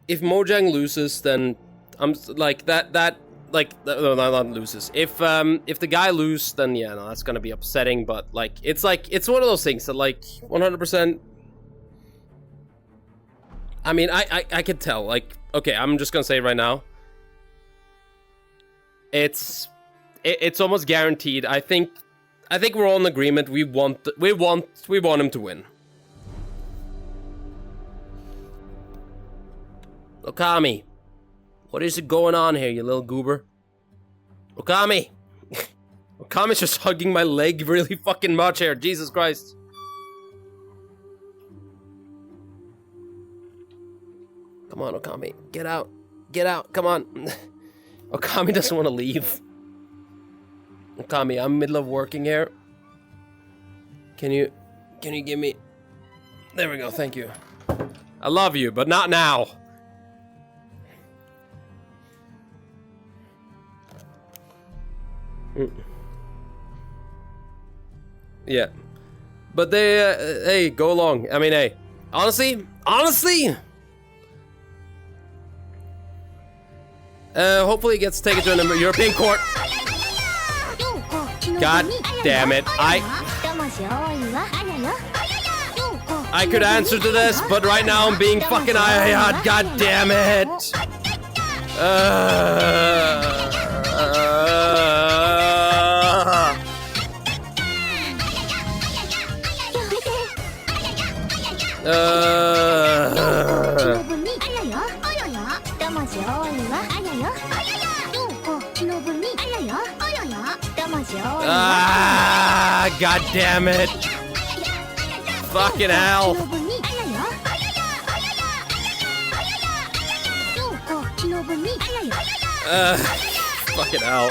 Mojang loses, then I'm like that no, not loses. If the guy loses, then yeah, no, that's gonna be upsetting. But like it's one of those things that like 100%. I mean, I could tell. Like, okay, I'm just gonna say right now. It's almost guaranteed. I think we're all in agreement. We want him to win. Okami, what is it going on here, you little goober? Okami! Okami's just hugging my leg really fucking much here, Jesus Christ. Come on, Okami, get out. Get out, come on. Okami doesn't want to leave. Okami, I'm in the middle of working here. Can you give me... There we go, thank you. I love you, but not now. Yeah, but they hey, go along. I mean, hey, honestly, hopefully it gets taken to a European court. God damn it, I could answer to this, but right now I'm being fucking God damn it. Ah, god damn it. Fucking hell. Fucking hell.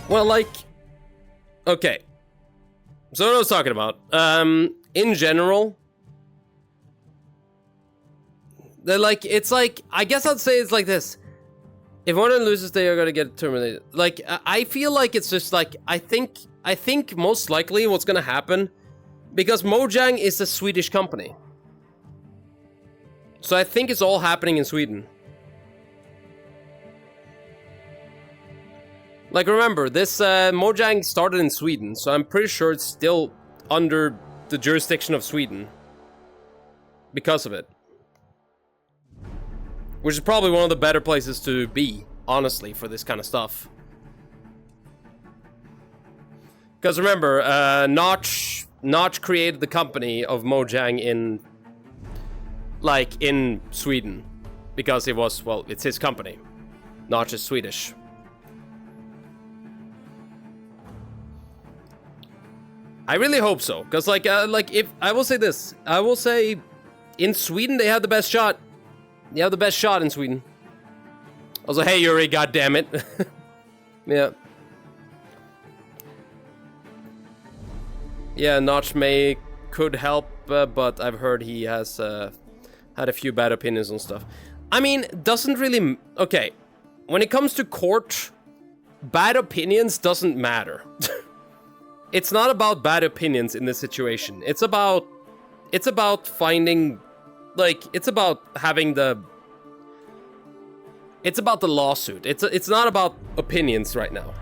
Well, like, okay. So what I was talking about, in general, they're like, it's like, I guess I'd say it's like this. If one of them loses, they are gonna get terminated. Like, I feel like it's just like, I think most likely what's gonna happen, because Mojang is a Swedish company. So I think it's all happening in Sweden. Like, remember, this Mojang started in Sweden, so I'm pretty sure it's still under the jurisdiction of Sweden. Because of it. Which is probably one of the better places to be, honestly, for this kind of stuff. Because remember, Notch created the company of Mojang in Sweden. Because it was, well, it's his company. Notch is Swedish. I really hope so, because like if I will say this, I will say, in Sweden they have the best shot. They have the best shot in Sweden. Also, hey Yuri, goddammit. Yeah. Yeah, Notch could help, but I've heard he has had a few bad opinions on stuff. I mean, doesn't really... Okay, when it comes to court, bad opinions doesn't matter. It's not about bad opinions in this situation. It's about finding, like, it's about having the... It's about the lawsuit. It's not about opinions right now.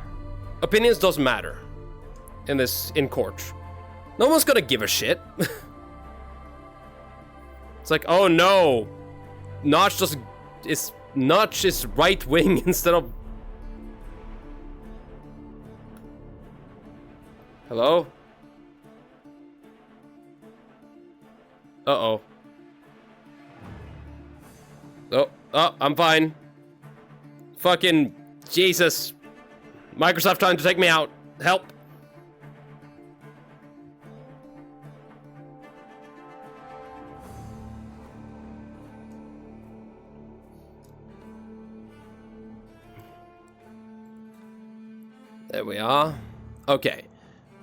Opinions doesn't matter in court. No one's gonna give a shit. It's like, oh no, Notch is right wing instead of... Hello? Uh-oh. Oh, I'm fine. Fucking Jesus. Microsoft trying to take me out. Help. There we are. Okay.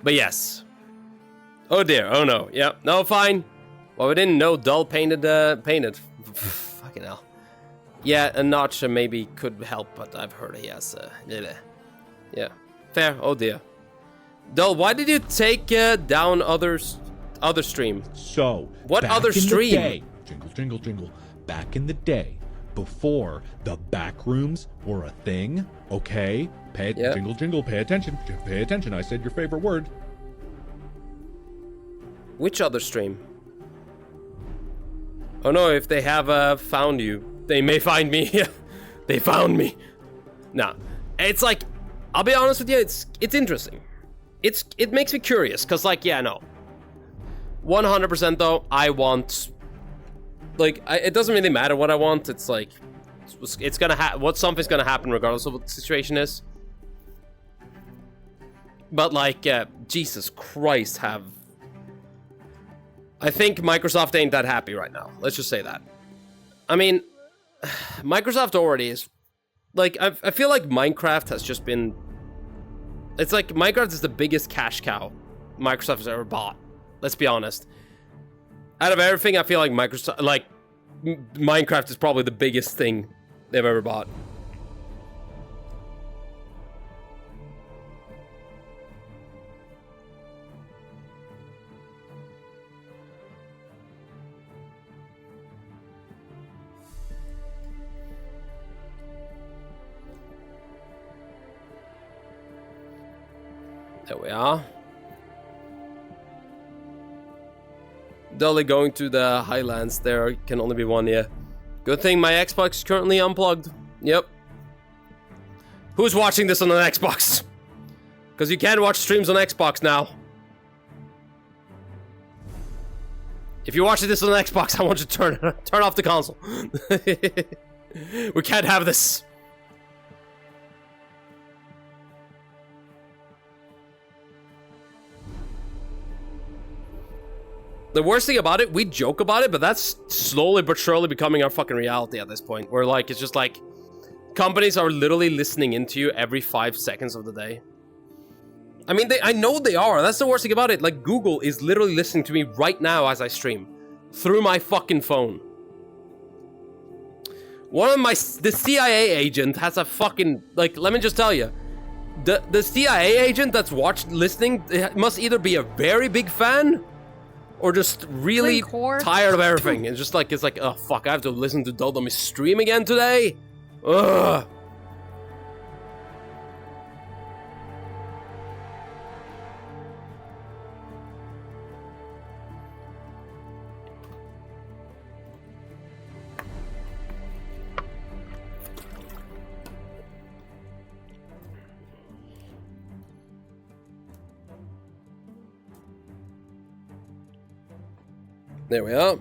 But yes. Oh dear, oh no. Yep, no, fine. Well, we didn't know Dull painted. Fucking hell. Yeah, a Notch maybe could help, but I've heard he has, yeah. Fair, oh dear. Dull, why did you take down other stream? So, what other stream? Day, jingle, jingle, jingle. Back in the day, before the back rooms were a thing, okay? Jingle, jingle, pay attention. Pay attention, I said your favorite word. Which other stream? Oh no, if they have found you, they may find me. They found me. Nah, it's like, I'll be honest with you, it's interesting. It makes me curious, cause like, yeah, no. 100% though, I want, like, it doesn't really matter what I want. It's like, it's gonna something's gonna happen regardless of what the situation is. But like, Jesus Christ, I think Microsoft ain't that happy right now. Let's just say that. I mean, Microsoft already is, like, I feel like Minecraft has just been, it's like Minecraft is the biggest cash cow Microsoft has ever bought. Let's be honest. Out of everything, I feel like Minecraft is probably the biggest thing they've ever bought. There we are. Dully going to the Highlands. There can only be one, yeah. Good thing my Xbox is currently unplugged. Yep. Who's watching this on an Xbox? Because you can't watch streams on Xbox now. If you're watching this on the Xbox, I want you to turn off the console. We can't have this. The worst thing about it, we joke about it, but that's slowly but surely becoming our fucking reality at this point. Where like, it's just like, companies are literally listening into you every 5 seconds of the day. I mean, I know they are. That's the worst thing about it. Like, Google is literally listening to me right now as I stream. Through my fucking phone. The CIA agent has a fucking, like, let me just tell you. The CIA agent that's listening must either be a very big fan or just really tired of everything. It's like, oh fuck, I have to listen to Dummy stream again today? Ugh. There we are.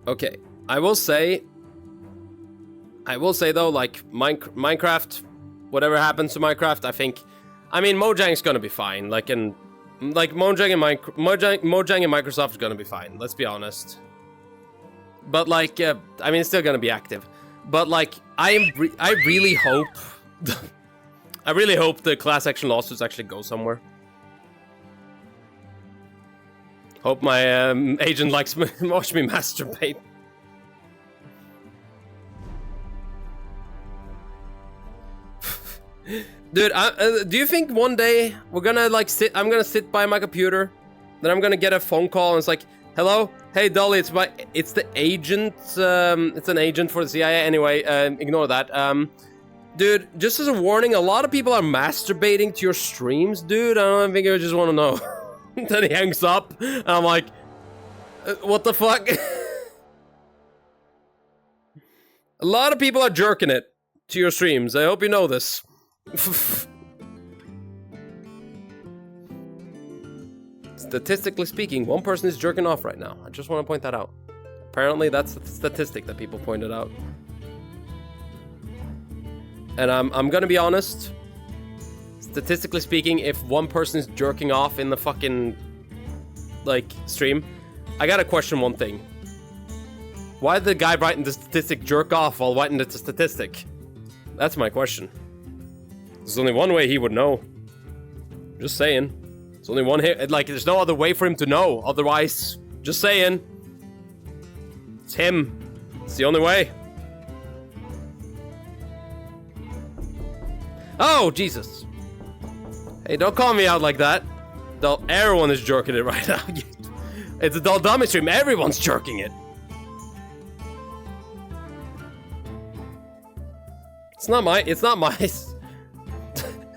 Okay, I will say though, like, Minecraft, whatever happens to Minecraft, I mean, Mojang's gonna be fine. Mojang and Microsoft is gonna be fine. Let's be honest. But like, I mean, it's still gonna be active. But like, I really hope. I really hope the class action lawsuits actually go somewhere. Hope my agent likes watch me masturbate. Dude, do you think one day we're gonna like I'm gonna sit by my computer, then I'm gonna get a phone call and it's like, hello, hey Dolly, it's the agent, it's an agent for the CIA. Anyway, ignore that. Dude, just as a warning, a lot of people are masturbating to your streams, dude. I don't think I just want to know. Then he hangs up, and I'm like, what the fuck? A lot of people are jerking it to your streams. I hope you know this. Statistically speaking, one person is jerking off right now. I just want to point that out. Apparently, that's the statistic that people pointed out. And I'm gonna be honest. Statistically speaking, if one person is jerking off in the fucking, like, stream, I gotta question one thing. Why did the guy writing the statistic jerk off while writing the statistic? That's my question. There's only one way he would know. Just saying. There's only one like, there's no other way for him to know. Otherwise, just saying. It's him. It's the only way. Oh, Jesus. Hey, don't call me out like that. Everyone is jerking it right now. It's a Dummy stream. Everyone's jerking it. It's not my...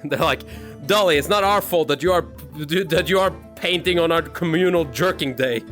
They're like, Dolly, it's not our fault that you are painting on our communal jerking day.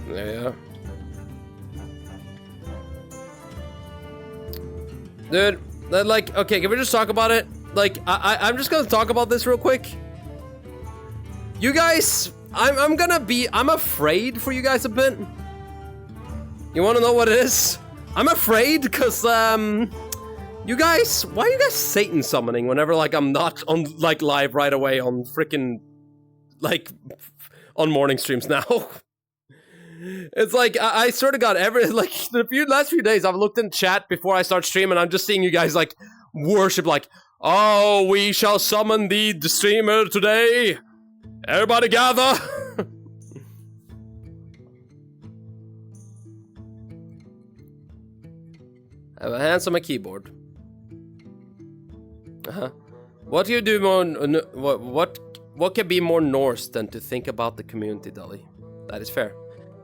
Yeah. Dude, like, okay, can we just talk about it? Like, I'm just gonna talk about this real quick. You guys, I'm afraid for you guys a bit. You wanna know what it is? I'm afraid because, you guys, why are you guys Satan summoning whenever, like, I'm not on, like, live right away on freaking, like, on morning streams now? It's like, I swear to God, like, the last few days, I've looked in chat before I start streaming, I'm just seeing you guys, like, worship, like, oh, we shall summon the streamer today. Everybody gather. I have a hands on my keyboard. What do you do more? What can be more Norse than to think about the community, Dolly? That is fair.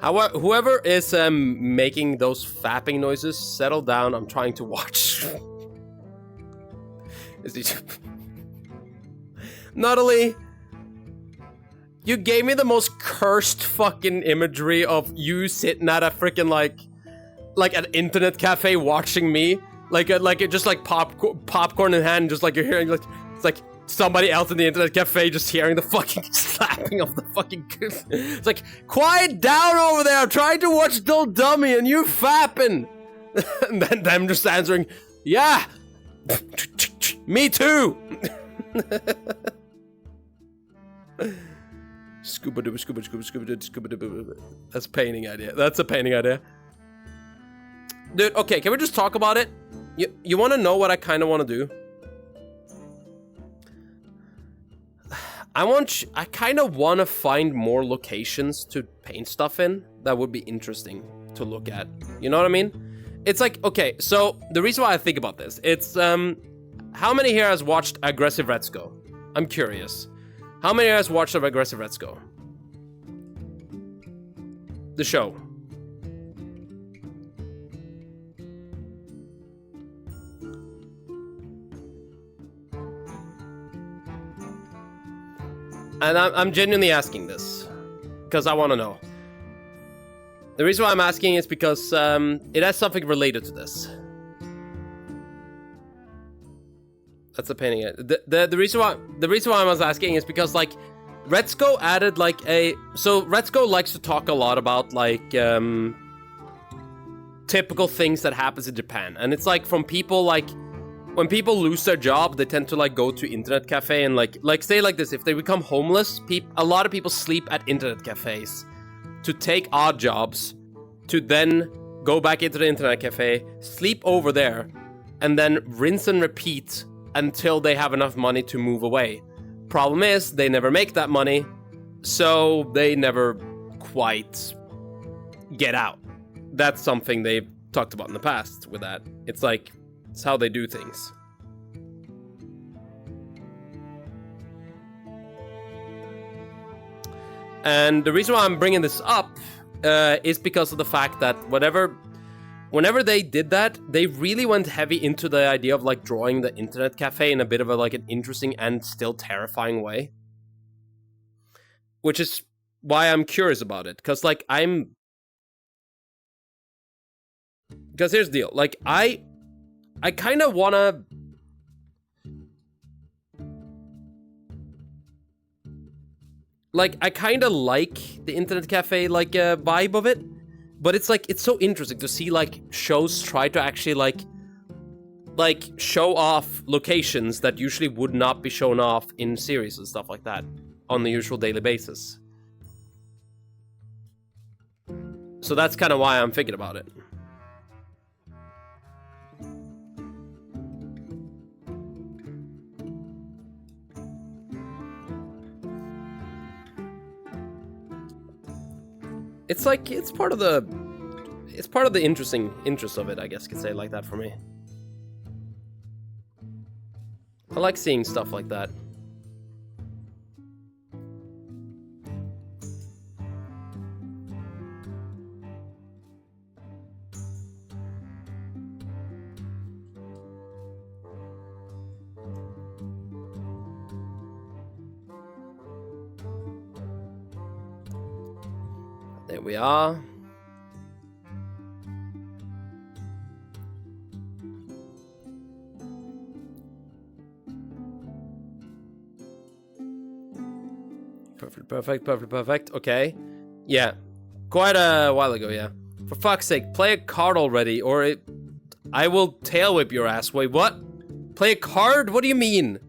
However, whoever is making those fapping noises, settle down. I'm trying to watch. Nuttily, you gave me the most cursed fucking imagery of you sitting at a freaking like an internet cafe watching me, just like popcorn in hand, just like you're hearing like it's like somebody else in the internet cafe just hearing the fucking slapping of the fucking. It's like, quiet down over there. I'm trying to watch Dull Dummy and you fapping. And then them just answering, yeah, me too. Scuba doo, scuba scuba scuba doo, scuba doo. That's a painting idea. That's a painting idea. Dude, okay, can we just talk about it? You want to know what I kind of want to do? I kind of want to find more locations to paint stuff in that would be interesting to look at. You know what I mean? It's like, okay, so the reason why I think about this, it's, how many here has watched Aggressive Let's Go? I'm curious. How many here has watched Aggressive Let's Go? The show. And I'm genuinely asking this, because I want to know. The reason why I'm asking is because it has something related to this. That's a painting. The reason why I was asking is because like Retsuko added like so Retsuko likes to talk a lot about like typical things that happens in Japan, and it's like from people like. When people lose their job, they tend to like go to internet cafe and like say like this, if they become homeless, a lot of people sleep at internet cafes to take odd jobs, to then go back into the internet cafe, sleep over there, and then rinse and repeat until they have enough money to move away. Problem is, they never make that money, so they never quite get out. That's something they've talked about in the past with that. It's like, it's how they do things. And the reason why I'm bringing this up is because of the fact that whenever they did that, they really went heavy into the idea of like drawing the internet cafe in a bit of a like an interesting and still terrifying way. Which is why I'm curious about it, because like because here's the deal, like I kind of wanna like I kind of like the internet cafe like vibe of it, but it's like it's so interesting to see like shows try to actually like show off locations that usually would not be shown off in series and stuff like that on the usual daily basis. So that's kind of why I'm thinking about it. It's like, it's part of the interesting interest of it, I guess you could say it like that for me. I like seeing stuff like that. There we are. Perfect. Okay. Yeah. Quite a while ago, yeah. For fuck's sake, play a card already, or I will tail whip your ass. Wait, what? Play a card? What do you mean?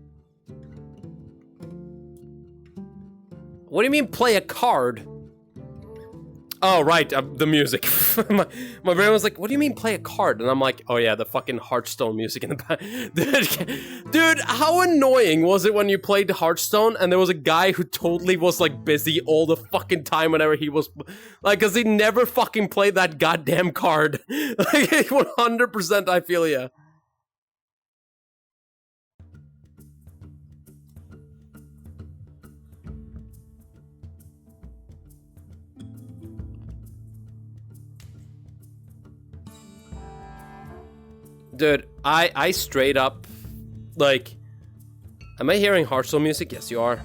What do you mean play a card? Oh, right, the music. my brain was like, what do you mean play a card? And I'm like, oh yeah, the fucking Hearthstone music in the back. Dude, how annoying was it when you played Hearthstone and there was a guy who totally was like busy all the fucking time whenever he was, like, cause he never fucking played that goddamn card. Like, 100% I feel ya. Dude, I straight up, like, am I hearing Hearthstone music? Yes, you are.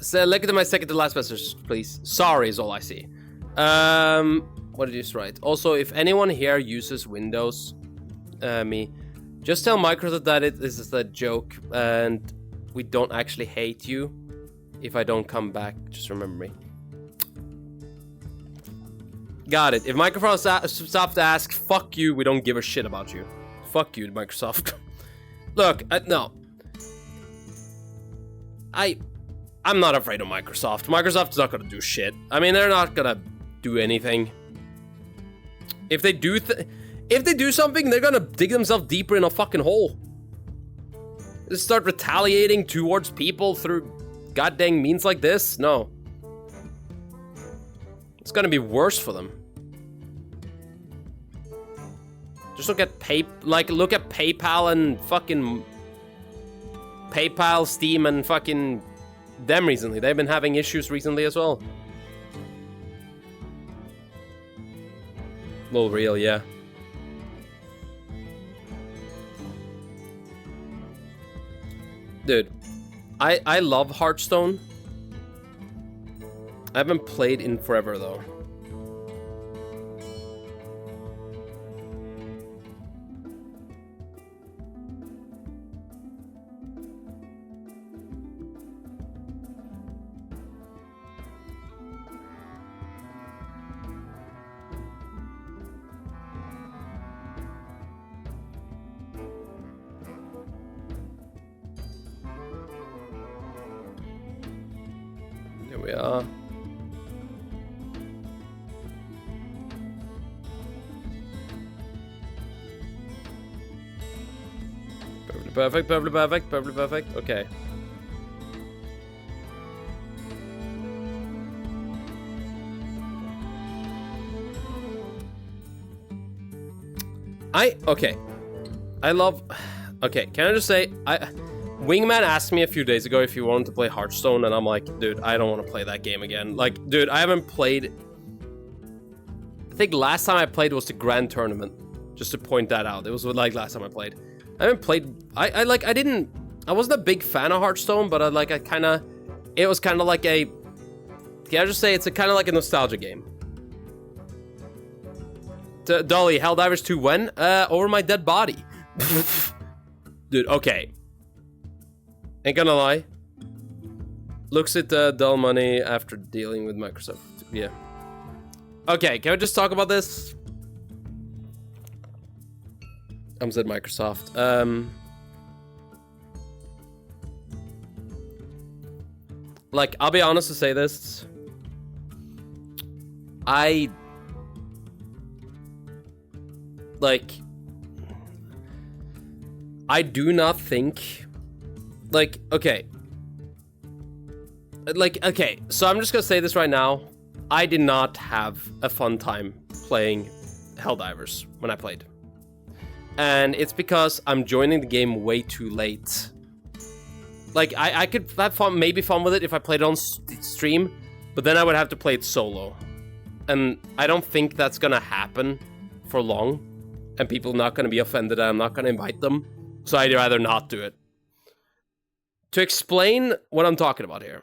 So look at my second to last message, please. Sorry is all I see. What did you just write? Also, if anyone here uses Windows, me, just tell Microsoft that this is a joke and we don't actually hate you. If I don't come back, just remember me. Got it. If Microsoft stops to ask, fuck you, we don't give a shit about you. Fuck you, Microsoft. Look, no. I'm not afraid of Microsoft. Microsoft's not gonna do shit. I mean, they're not gonna do anything. If they do something, they're gonna dig themselves deeper in a fucking hole. Just start retaliating towards people through goddamn means like this? No. It's gonna be worse for them. Just look at look at PayPal and fucking PayPal, Steam, and fucking them recently. They've been having issues recently as well. Lol, real, yeah. Dude, I love Hearthstone. I haven't played in forever though. There we are. Perfect, perfect, perfect, perfect, perfect. Okay. Okay. I love... Okay, can I just say, Wingman asked me a few days ago if he wanted to play Hearthstone, and I'm like, dude, I don't want to play that game again. Like, dude, I haven't played... I think last time I played was the Grand Tournament. Just to point that out. It was like last time I played. I haven't played... I wasn't a big fan of Hearthstone, but it was kind of like a... Can I just say it's kind of like a nostalgia game. Dolly, Helldivers 2 when? Over my dead body. Dude, okay. Ain't gonna lie. Looks at dull money after dealing with Microsoft. Yeah. Okay, can we just talk about this? Said Microsoft. Like, I'll be honest to say this. I do not think... Like, okay. Okay, so I'm just gonna say this right now. I did not have a fun time playing Helldivers when I played. And it's because I'm joining the game way too late. Like, I could have fun, maybe fun with it if I played it on stream, but then I would have to play it solo. And I don't think that's gonna happen for long. And people are not gonna be offended and I'm not gonna invite them. So I'd rather not do it. To explain what I'm talking about here.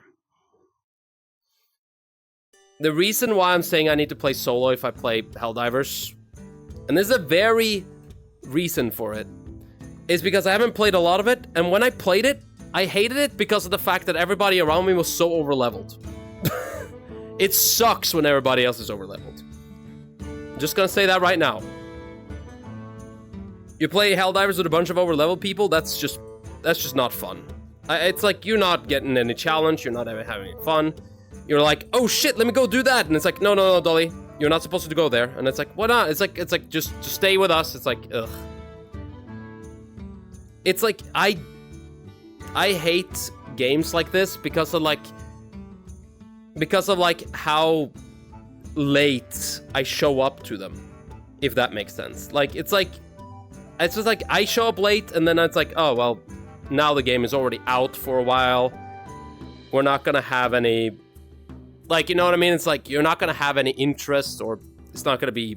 The reason why I'm saying I need to play solo if I play Helldivers, and there's a very reason for it, is because I haven't played a lot of it, and when I played it, I hated it because of the fact that everybody around me was so overleveled. It sucks when everybody else is overleveled. I'm just gonna say that right now. You play Helldivers with a bunch of overleveled people, that's just not fun. It's like you're not getting any challenge, you're not having any fun. You're like, oh shit, let me go do that. And it's like, no, Dolly, you're not supposed to go there. And it's like, why not? It's like, just stay with us. It's like, ugh. It's like, I hate games like this because of how late I show up to them, if that makes sense. Like, it's just like, I show up late and then it's like, oh, well, now the game is already out for a while. We're not gonna have any Like, you know what I mean? It's like, you're not gonna have any interest, or it's not gonna be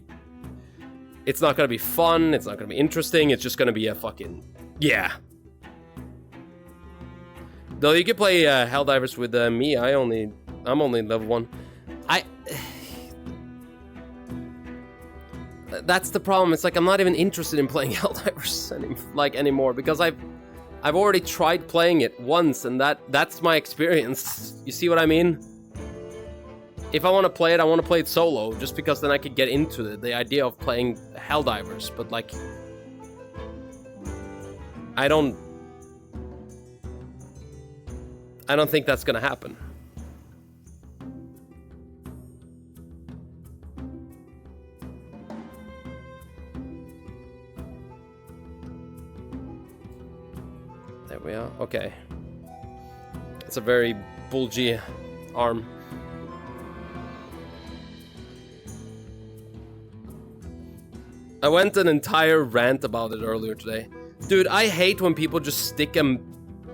fun, it's not gonna be interesting, it's just gonna be a fucking, yeah. Though you can play Helldivers with me, I'm only level 1. That's the problem, it's like I'm not even interested in playing Helldivers anymore, because I've already tried playing it once, and that's my experience. You see what I mean? If I want to play it, I want to play it solo, just because then I could get into the idea of playing Helldivers, but like... I don't think that's gonna happen. There we are, okay. It's a very bulgy arm. I went an entire rant about it earlier today. Dude, I hate when people just stick them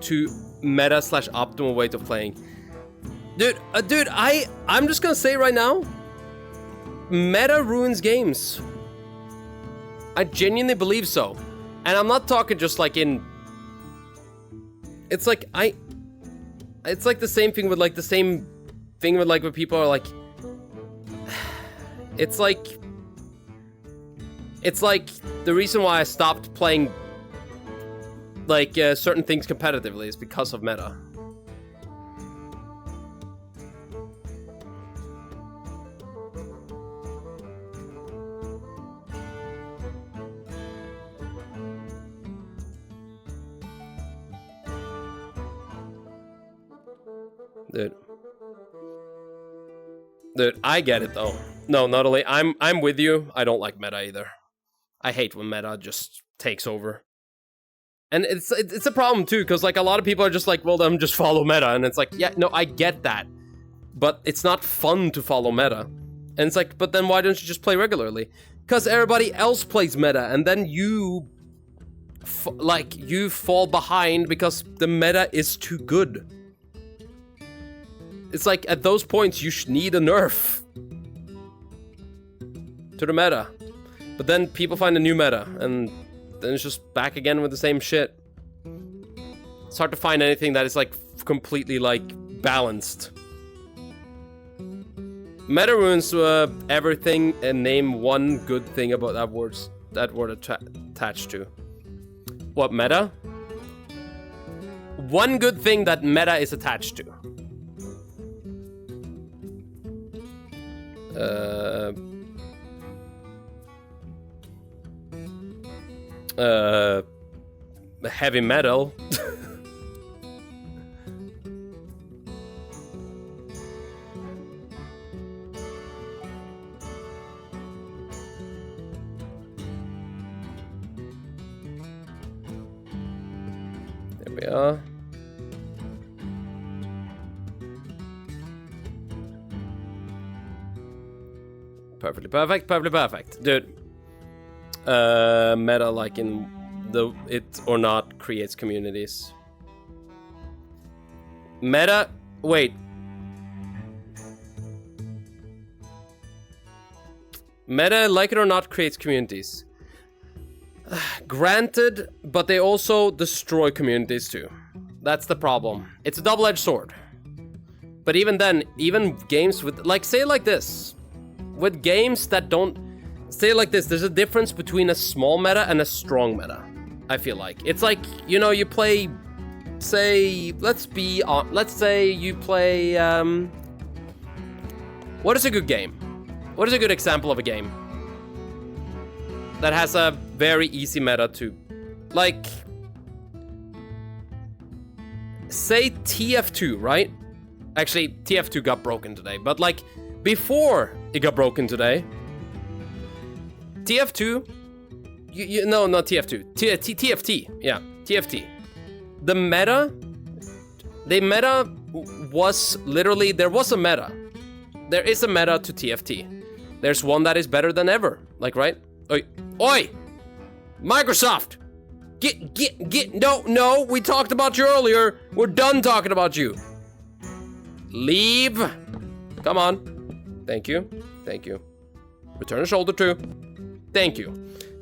to meta/optimal way of playing. Dude, I'm just gonna say right now, meta ruins games. I genuinely believe so. And I'm not talking just like in... It's like, it's like the same thing with like, when people are like... It's like the reason why I stopped playing like certain things competitively is because of meta. Dude, I get it though. No, not only I'm with you. I don't like meta either. I hate when meta just takes over. And it's a problem too, because like a lot of people are just like, well, then just follow meta, and it's like, yeah, no, I get that, but it's not fun to follow meta. And it's like, but then why don't you just play regularly? Because everybody else plays meta, and then you fall behind because the meta is too good. It's like at those points you need a nerf to the meta. But then people find a new meta, and then it's just back again with the same shit. It's hard to find anything that is like completely like balanced. Meta ruins everything, and name one good thing about that word attached to. What, meta? One good thing that meta is attached to. Heavy metal. There we are. Perfectly perfect, dude. Meta, like in the it or not, creates communities. Meta, wait. Meta, like it or not, creates communities. Granted, but they also destroy communities too. That's the problem. It's a double-edged sword. But even then, even games with, like, say it like this. With games that don't, say it like this, there's a difference between a small meta and a strong meta, I feel like. It's like, you know, you play, say, let's say you play, what is a good game? What is a good example of a game that has a very easy meta to, like, say TF2, right? Actually, TF2 got broken today, but like, before it got broken today, TF2, no, not TF2, TFT, yeah, TFT. The meta was literally, there was a meta. There is a meta to TFT. There's one that is better than ever, like, right? Oi! Microsoft! No, we talked about you earlier. We're done talking about you. Leave Come on. Thank you. Thank you. Return a shoulder too. Thank you.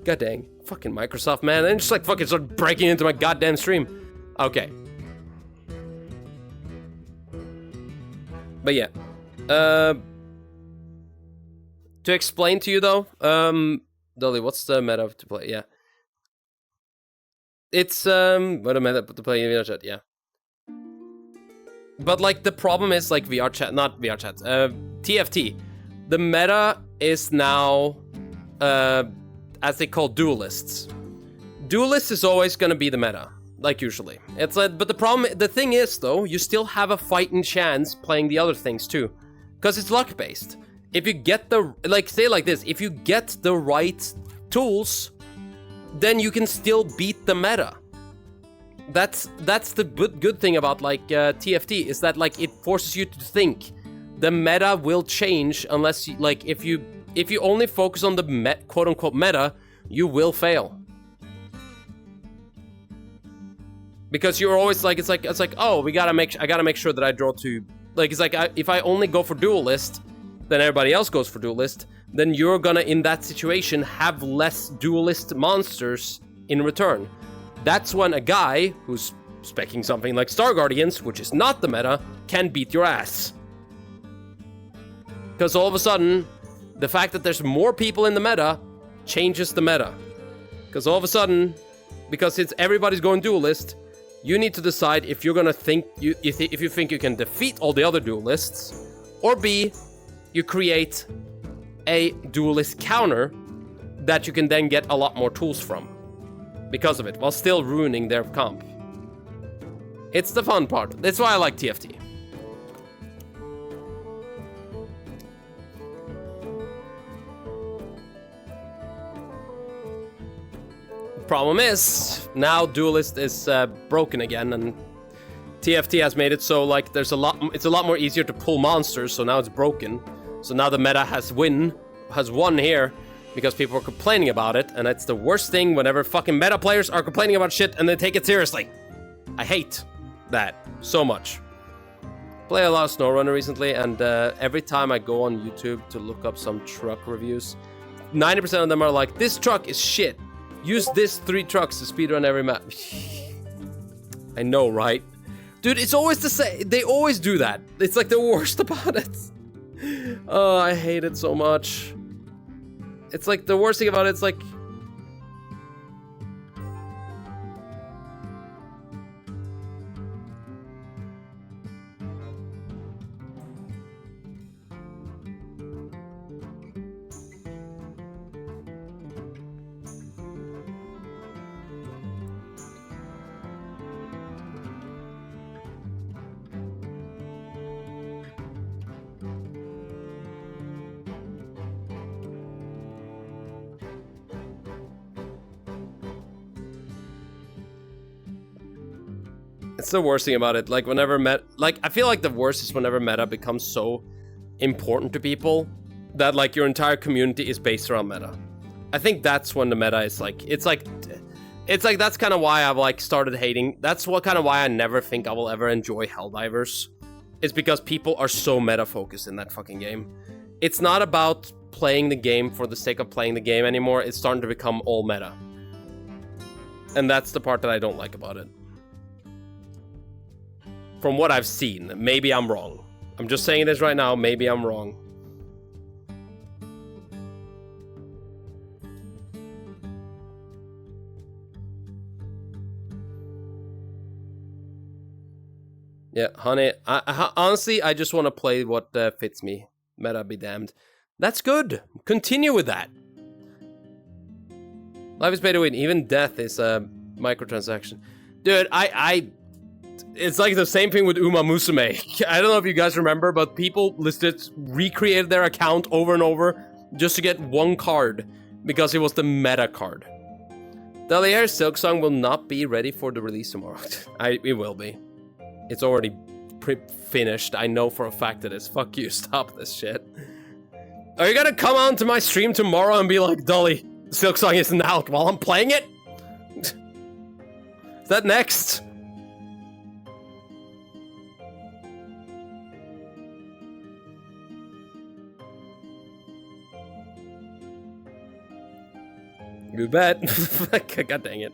God dang. Fucking Microsoft, man. And just like fucking start breaking into my goddamn stream. Okay. But yeah. To explain to you though, Dolly, what's the meta to play? Yeah. It's what a meta to play in VR chat, yeah. But like the problem is like VR chat, not VR chat, TFT. The meta is now as they call duelists. Duelist is always gonna be the meta, like usually. It's like, but the thing is though, you still have a fighting chance playing the other things too, because it's luck based. If you get the, like say like this, if you get the right tools, then you can still beat the meta. That's the good thing about like TFT, is that like it forces you to think. The meta will change unless you, like if you only focus on the quote unquote meta, you will fail. Because you're always like it's like oh, I gotta make sure that I draw two. Like it's like if I only go for duelist, then everybody else goes for duelist, then you're gonna in that situation have less duelist monsters in return. That's when a guy who's speccing something like Star Guardians, which is not the meta, can beat your ass. Because all of a sudden, the fact that there's more people in the meta changes the meta. Because all of a sudden, because it's everybody's going duelist, you need to decide if you're gonna think if you think you can defeat all the other duelists, or B, you create a duelist counter that you can then get a lot more tools from because of it, while still ruining their comp. It's the fun part. That's why I like TFT. Problem is, now Duelist is broken again, and TFT has made it so like it's a lot more easier to pull monsters, so now it's broken. So now the meta has won here, because people are complaining about it, and it's the worst thing whenever fucking meta players are complaining about shit and they take it seriously. I hate that so much. Play a lot of SnowRunner recently, and every time I go on YouTube to look up some truck reviews, 90% of them are like, this truck is shit. Use this 3 trucks to speedrun every map. I know, right? Dude, it's always the same. They always do that. It's like the worst about it. Oh, I hate it so much. It's like the worst thing about it, it's like... It's the worst thing about it. Like whenever I feel like the worst is whenever meta becomes so important to people that like your entire community is based around meta. I think that's when the meta is like, it's like that's kind of why I've like started hating. That's what kind of why I never think I will ever enjoy Helldivers. It's because people are so meta focused in that fucking game. It's not about playing the game for the sake of playing the game anymore. It's starting to become all meta. And that's the part that I don't like about it. From what I've seen, maybe I'm wrong. I'm just saying this right now, maybe I'm wrong. Yeah, honey, honestly, I just want to play what fits me. Meta be damned. That's good. Continue with that. Life is pay to win. Even death is a microtransaction. Dude, it's like the same thing with Uma Musume. I don't know if you guys remember, but people recreated their account over and over just to get one card because it was the meta card. The Air Silksong will not be ready for the release tomorrow. It will be. It's already finished. I know for a fact it is. Fuck you, stop this shit. Are you gonna come on to my stream tomorrow and be like, Dolly, Silksong isn't out while I'm playing it? Is that next? You bet. God dang it.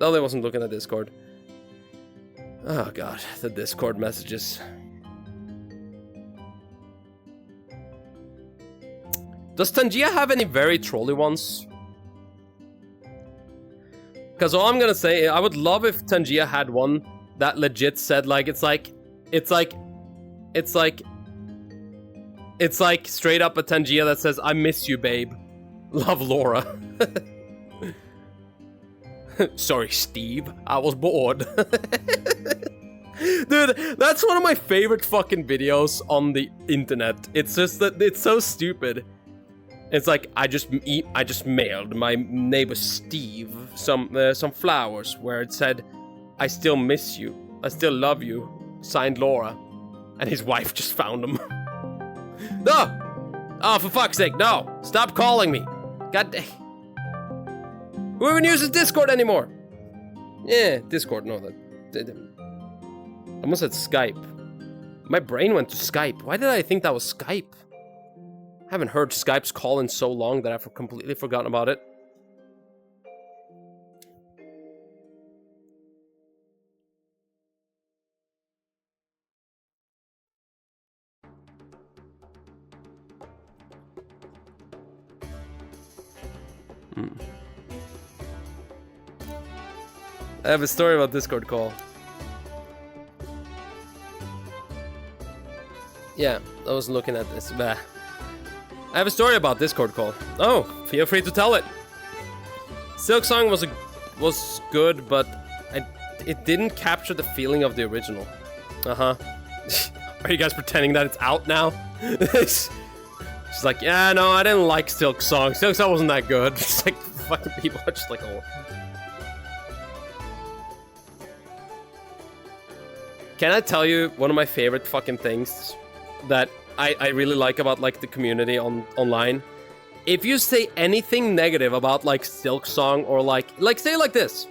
No, they wasn't looking at Discord. Oh god, the Discord messages. Does Tangia have any very trolly ones? Because all I'm gonna say, I would love if Tangia had one that legit said like, it's like straight up a Tangia that says, I miss you, babe. Love, Laura. Sorry, Steve. I was bored. Dude, that's one of my favorite fucking videos on the internet. It's just that it's so stupid. It's like, I just mailed my neighbor Steve some flowers where it said, I still miss you. I still love you. Signed, Laura. And his wife just found him. No! Oh, for fuck's sake, no! Stop calling me! God dang. Who even uses Discord anymore? Yeah, Discord, no, that... I almost said Skype. My brain went to Skype. Why did I think that was Skype? I haven't heard Skype's call in so long that I've completely forgotten about it. I have a story about Discord call. Yeah, I was looking at this. Bah. I have a story about Discord call. Oh, feel free to tell it. Silk Song was good, but it didn't capture the feeling of the original. Uh-huh. Are you guys pretending that it's out now? She's like, yeah, no, I didn't like Silk Song. Silk Song wasn't that good. It's like, fucking people are just like, oh. Can I tell you one of my favorite fucking things that I really like about like the community online? If you say anything negative about like Silk Song or like say like this,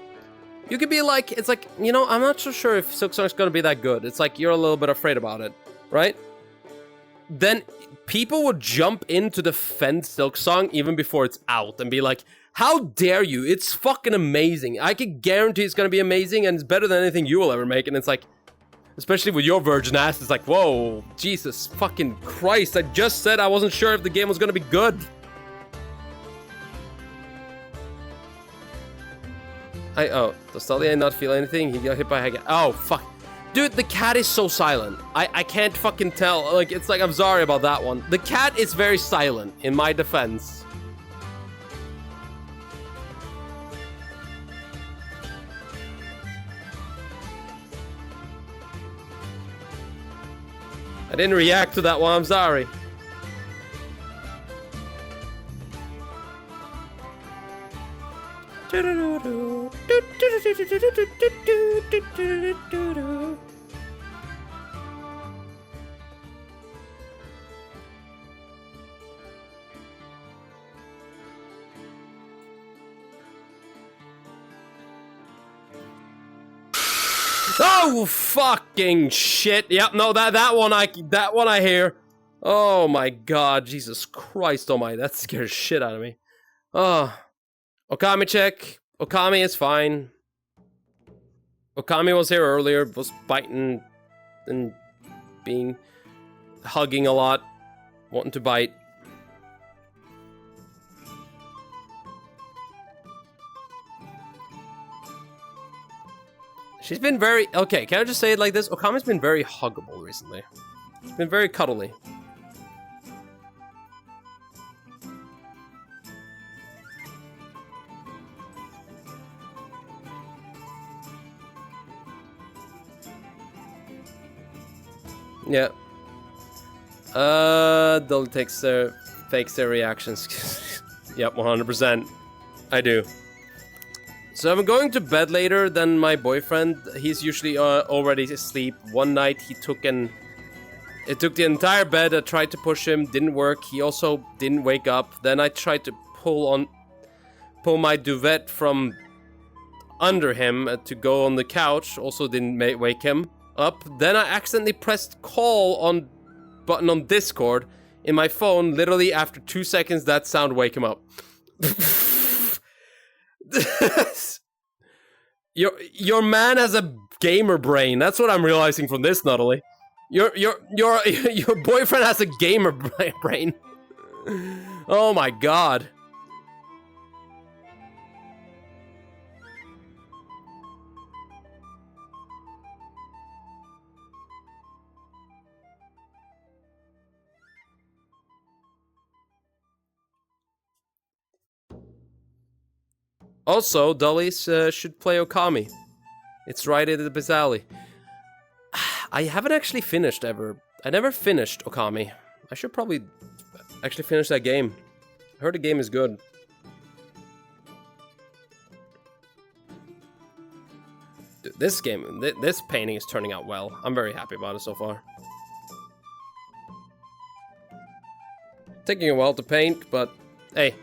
you could be like, it's like, you know, I'm not so sure if Silk Song's gonna be that good. It's like you're a little bit afraid about it, right? Then people would jump in to defend Silk Song even before it's out and be like, how dare you? It's fucking amazing. I can guarantee it's gonna be amazing and it's better than anything you will ever make. And it's like, especially with your virgin ass, it's like, whoa, Jesus fucking Christ, I just said I wasn't sure if the game was gonna be good. Does Sully not feel anything? He got hit by a cat. Oh, fuck. Dude, the cat is so silent. I can't fucking tell. Like, it's like, I'm sorry about that one. The cat is very silent, in my defense. I didn't react to that one, I'm sorry. Oh fucking shit! Yep, no, that one I hear. Oh my god, Jesus Christ almighty, that scares shit out of me. Oh, Okami check. Okami is fine. Okami was here earlier, was biting and hugging a lot, wanting to bite. She's been very... Okay, can I just say it like this? Okami's been very huggable recently. It's been very cuddly. Yeah. They'll fakes their reactions. Yep, 100%. I do. So I'm going to bed later than my boyfriend. He's usually already asleep. One night he took the entire bed. I tried to push him, didn't work. He also didn't wake up. Then I tried to pull my duvet from under him to go on the couch. Also didn't wake him up. Then I accidentally pressed call button on Discord in my phone. Literally after 2 seconds, that sound wake him up. Your man has a gamer brain. That's what I'm realizing from this, Nuttily. Your boyfriend has a gamer brain. Oh my god. Also, Dullies should play Okami. It's right in the alley. I haven't actually finished ever. I never finished Okami. I should probably actually finish that game. I heard the game is good. Dude, this game, this painting is turning out well. I'm very happy about it so far. Taking a while to paint, but hey,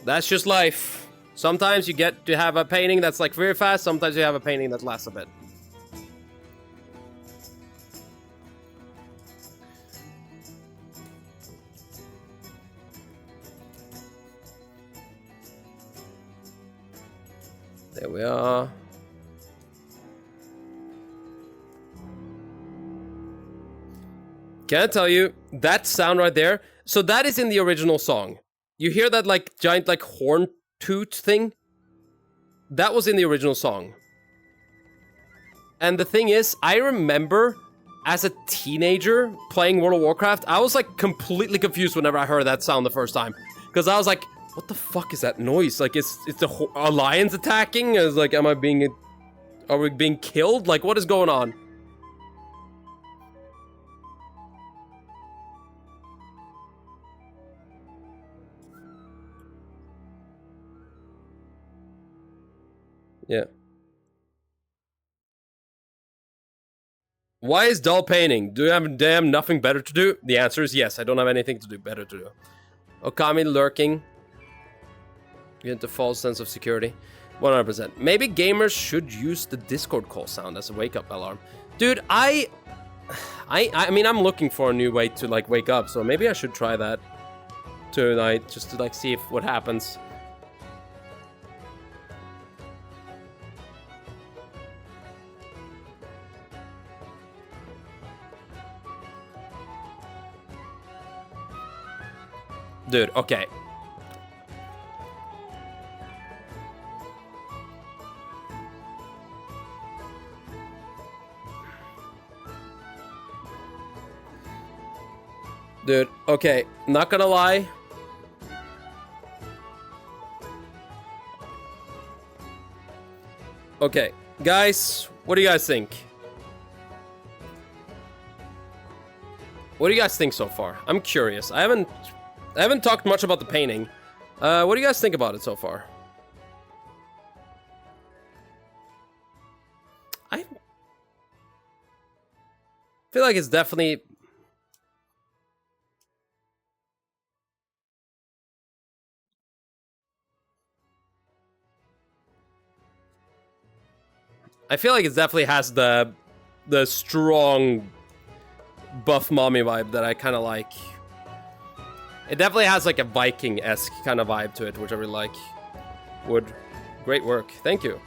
that's just life. Sometimes you get to have a painting that's like very fast, sometimes you have a painting that lasts a bit. There we are. Can I tell you, that sound right there, so that is in the original song. You hear that like giant like horn toot thing? That was in the original song. And the thing is, I remember as a teenager playing World of Warcraft, I was like completely confused whenever I heard that sound the first time. Because I was like, what the fuck is that noise? Like, it's the Alliance attacking? Is like, are we being killed? Like, what is going on? Yeah. Why is dull painting? Do you have damn nothing better to do? The answer is yes, I don't have anything to do better to do. Okami lurking. Get into false sense of security. 100%. Maybe gamers should use the Discord call sound as a wake-up alarm. Dude, I mean, I'm looking for a new way to, like, wake up, so maybe I should try that tonight, just to, like, see if what happens. Dude, okay. Dude, okay, not gonna lie. Okay, guys, what do you guys think? What do you guys think so far? I'm curious. I haven't talked much about the painting. What do you guys think about it so far? I feel like it's definitely... I feel like it definitely has the strong buff mommy vibe that I kind of like. It definitely has like a Viking-esque kind of vibe to it, which I really like. Wood, great work. Thank you.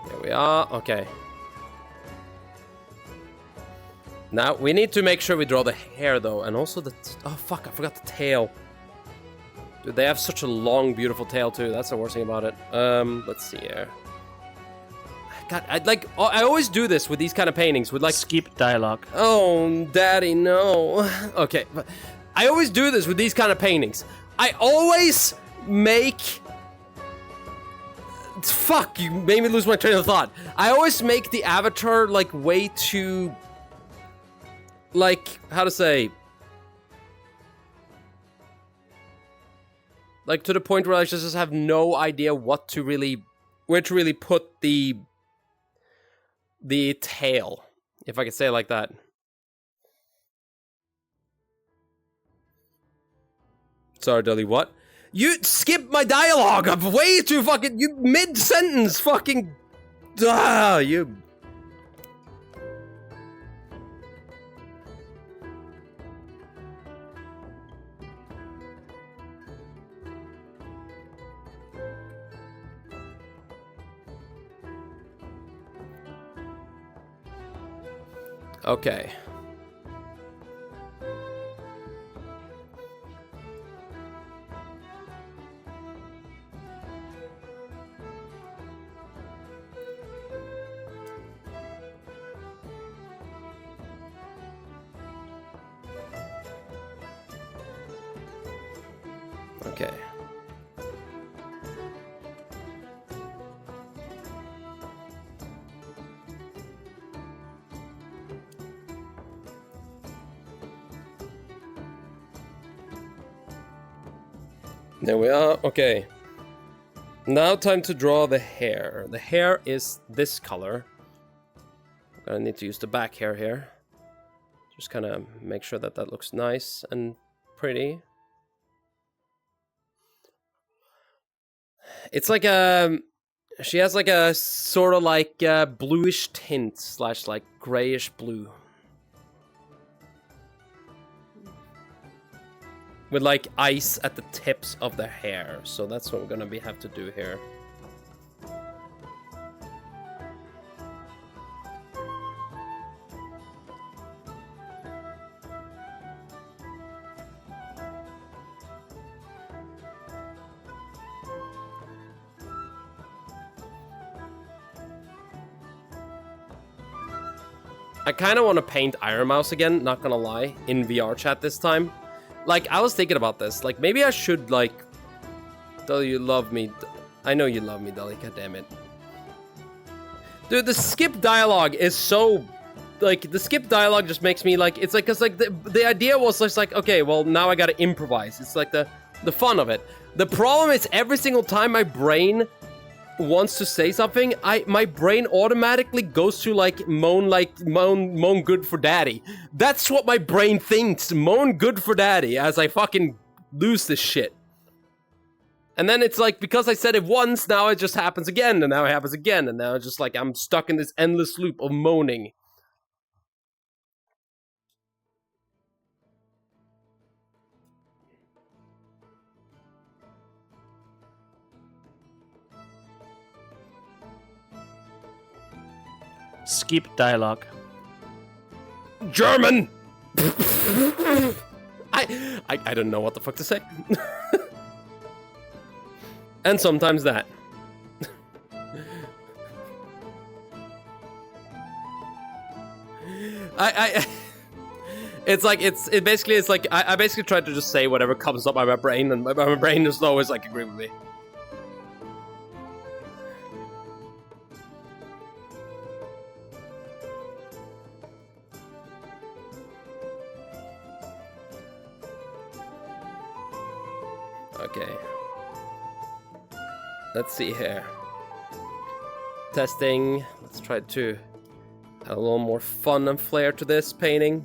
There we are. Okay. Now, we need to make sure we draw the hair, though, and also the... oh, fuck, I forgot the tail. Dude, they have such a long, beautiful tail, too. That's the worst thing about it. Let's see here. God, I always do this with these kind of paintings, with, like... Skip dialogue. Oh, daddy, no. Okay, but I always do this with these kind of paintings. I always make... fuck, you made me lose my train of thought. I always make the avatar, like, way too... like, how to say... like, to the point where I just have no idea what to really... where to really put the tail, if I could say it like that. Sorry, Dully, what? You skip my dialogue. I'm way too fucking... You mid-sentence fucking... Ah, you... Okay. Okay. There we are. Okay. Now time to draw the hair. The hair is this color. I'm gonna need to use the back hair here. Just kind of make sure that that looks nice and pretty. It's like a... She has like a sort of like bluish tint slash like grayish blue. With like ice at the tips of the hair. So that's what we're gonna have to do here. I kind of want to paint Iron Mouse again, not gonna lie, in VR chat this time. Like, I was thinking about this. Like, maybe I should, like... Dolly, you love me. I know you love me, Dolly, goddammit. Dude, the skip dialogue is so... Like, the skip dialogue just makes me, like... It's like, cause, like, the idea was just like, okay, well, now I gotta improvise. It's like the fun of it. The problem is, every single time my brain wants to say something, my brain automatically goes to moan good for daddy. That's what my brain thinks, moan good for daddy, as I fucking lose this shit. And then it's like, because I said it once, now it just happens again, and now it happens again, and now it's just like I'm stuck in this endless loop of moaning. Skip dialogue. German! I don't know what the fuck to say. And sometimes that. It's like, it basically, it's like, I basically try to just say whatever comes up by my brain, and my brain is always like, agree with me. Okay. Let's see here. Testing. Let's try to add a little more fun and flair to this painting.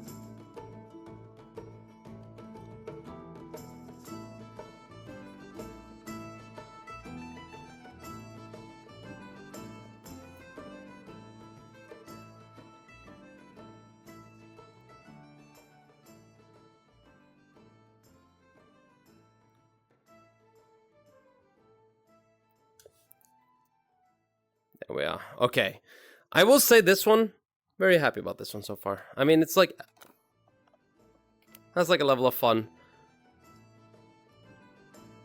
There we are. Okay. I will say this one, very happy about this one so far. I mean, it's like, has like a level of fun.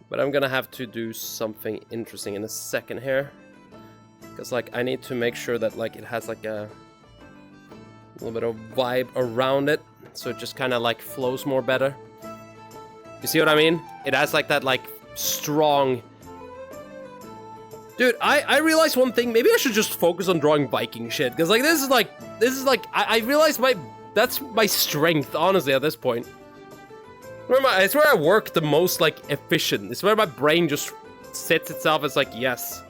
But I'm gonna have to do something interesting in a second here. Because like, I need to make sure that like, it has like a little bit of vibe around it. So it just kind of like flows more better. You see what I mean? It has like that like strong... Dude, I realized one thing. Maybe I should just focus on drawing Viking shit. Because, like, this is like, I realized that's my strength, honestly, at this point. It's where I work the most, like, efficient. It's where my brain just sets itself as, like, yes,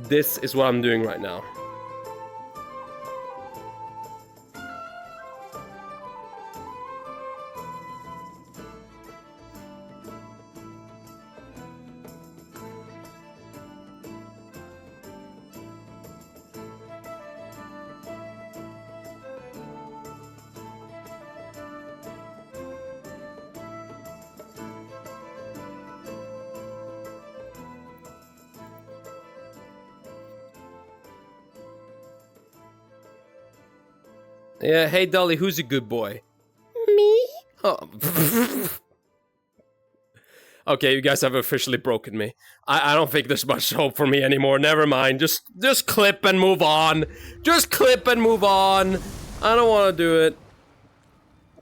this is what I'm doing right now. Yeah, hey Dolly, who's a good boy? Me? Oh. Okay, you guys have officially broken me. I don't think there's much hope for me anymore. Never mind. Just clip and move on. Just clip and move on. I don't want to do it.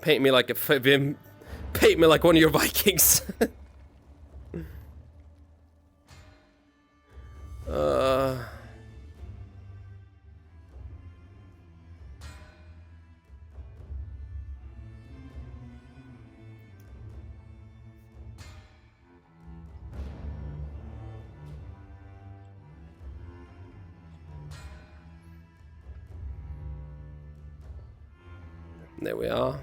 Paint me like paint me like one of your Vikings. There we are.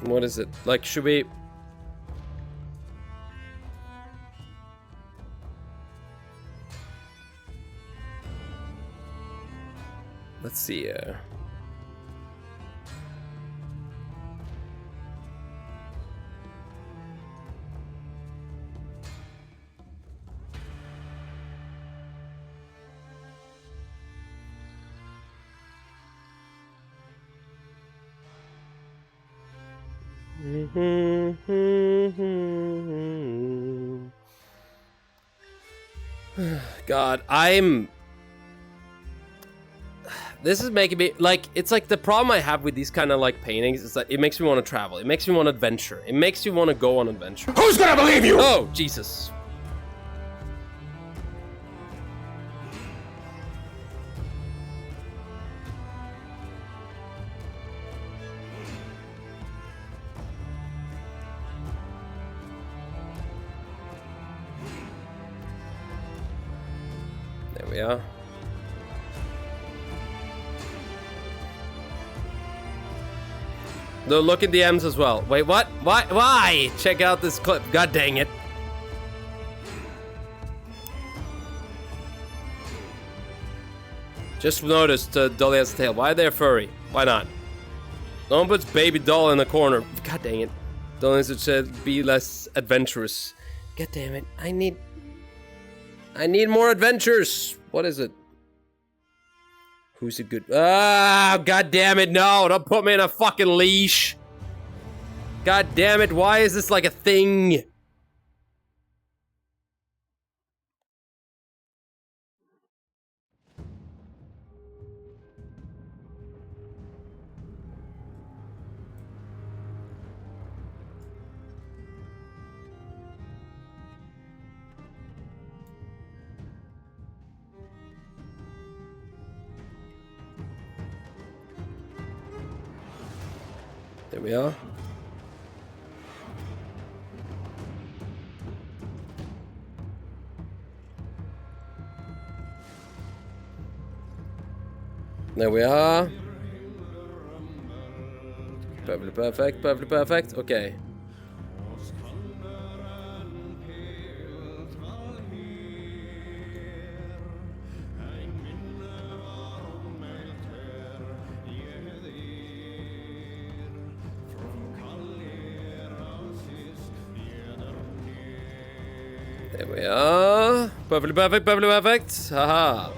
What is it? Like, should we... Let's see. God, this is making me, like, it's like the problem I have with these kind of, like, paintings is that it makes me want to travel. It makes me want to adventure. It makes you want to go on adventure. Who's gonna believe you? Oh, Jesus. There we are. No, look at the M's as well. Wait, what? Why? Check out this clip. God dang it. Just noticed Dolly has a tail. Why are they furry? Why not? No one puts baby doll in the corner. God dang it. Dolly should be less adventurous. God damn it. I need more adventures. What is it? Who's a good... Ah, god damn it, no! Don't put me in a fucking leash! God damn it, why is this like a thing? There we are. There we are. Perfectly perfect, perfectly perfect. Okay. There we are. Perfectly perfect, perfectly perfect. Haha.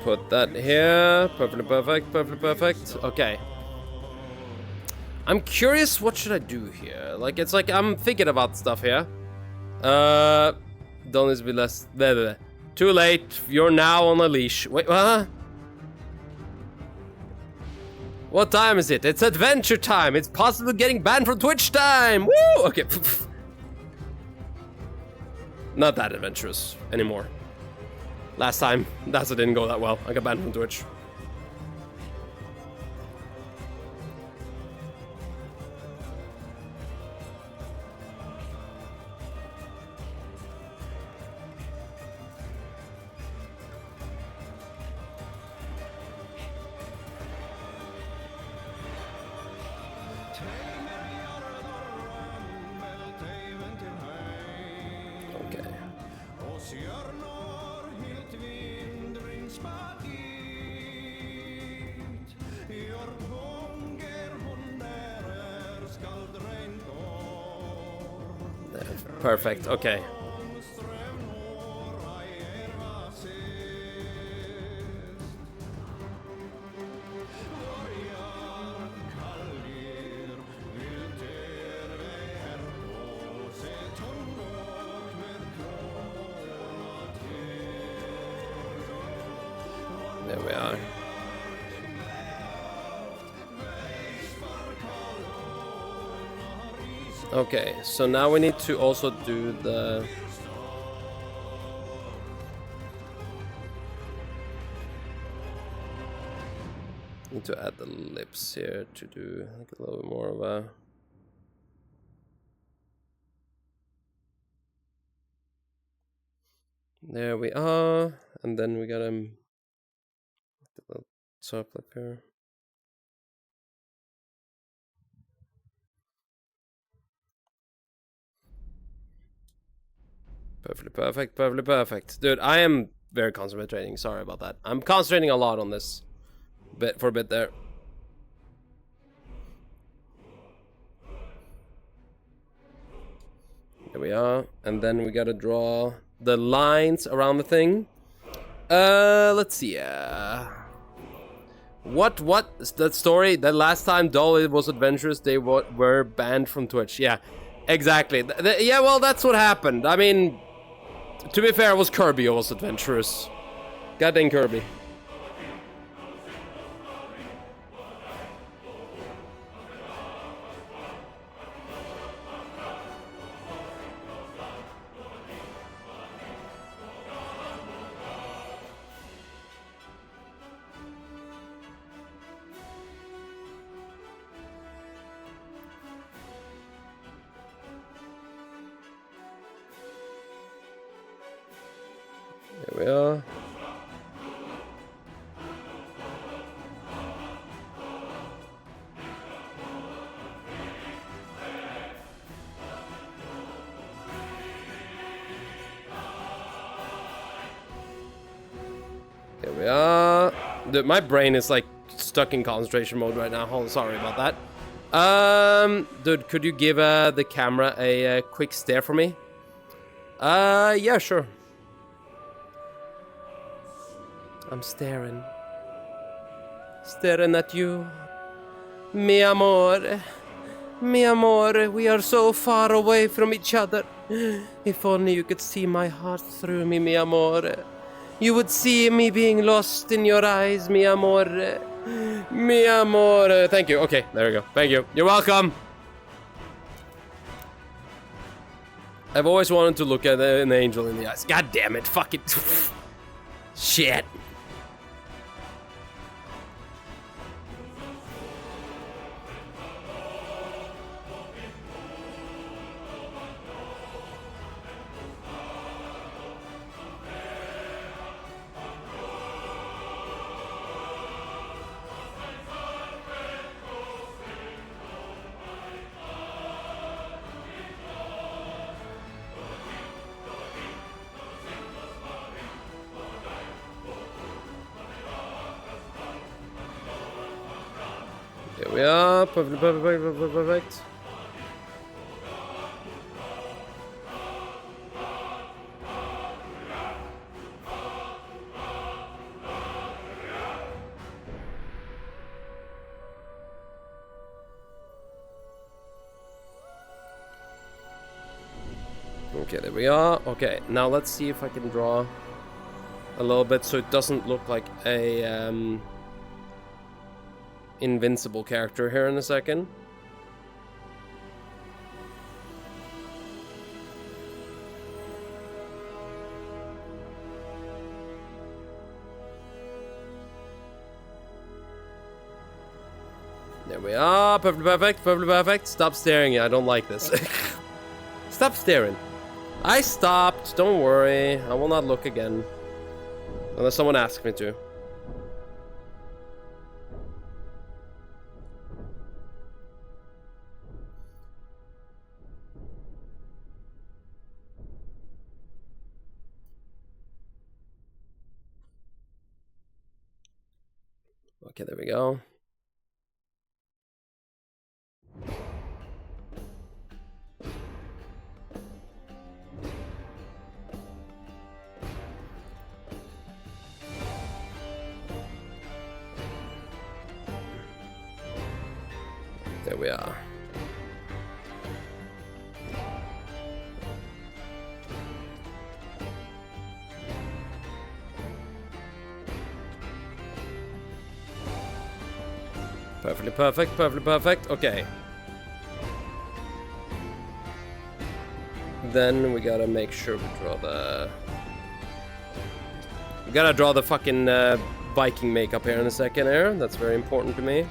Put that here. Perfectly perfect, perfectly perfect. Okay. I'm curious, what should I do here? Like, it's like I'm thinking about stuff here. Don't need to be less... There. Too late. You're now on a leash. Wait, what? What time is it? It's adventure time. It's possible getting banned from Twitch time. Woo! Okay. Not that adventurous anymore. Last time, that didn't go that well. I got banned from Twitch. Perfect, okay. There we are. Okay, so now we need to also do the... Need to add the lips here to do like a little bit more of a... There we are, and then we got a little top up here. Perfectly perfect, perfectly perfect. Dude, I am very concentrating, sorry about that. I'm concentrating a lot on this bit for a bit there. There we are, and then we gotta draw the lines around the thing. Let's see, What, that story, that last time Dolly was adventurous, they were banned from Twitch. Yeah, exactly. Yeah, well, that's what happened. I mean, to be fair, it was Kirby who was adventurous. Goddamn Kirby. There we are. There we are. Dude, my brain is like stuck in concentration mode right now. Oh, sorry about that. Dude, could you give the camera a quick stare for me? Yeah, sure. I'm staring. Staring at you. Mi amore. Mi amore, we are so far away from each other. If only you could see my heart through me, mi amore. You would see me being lost in your eyes, mi amore. Mi amore. Thank you. Okay, there we go. Thank you. You're welcome. I've always wanted to look at an angel in the eyes. God damn it. Fuck it. Shit. Here we are. Perfect, perfect, perfect, perfect. Okay, there we are. Okay, now let's see if I can draw a little bit so it doesn't look like a invincible character here in a second. There we are. Perfectly perfect. Perfectly perfect. Stop staring. I don't like this. Stop staring. I stopped. Don't worry. I will not look again. Unless someone asks me to. Okay, there we go. There we are. Perfectly perfect, perfectly perfect. Okay. Then we gotta make sure we draw the... We gotta draw the fucking Viking makeup here in a second here. That's very important to me.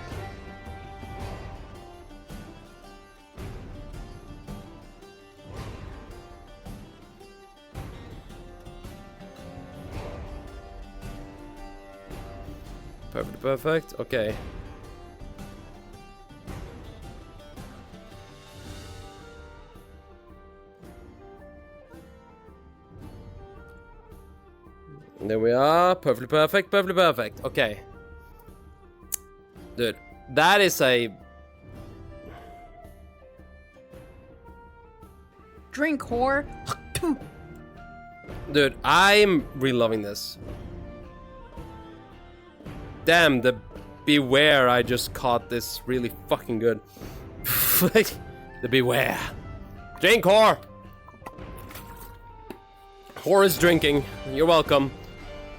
Perfect, perfect. Okay. There we are. Perfectly perfect, perfectly perfect. Okay. Dude, that is a... Drink, whore. Dude, I'm really loving this. Damn, the beware I just caught this really fucking good. The beware. Drink, whore! Whore is drinking. You're welcome.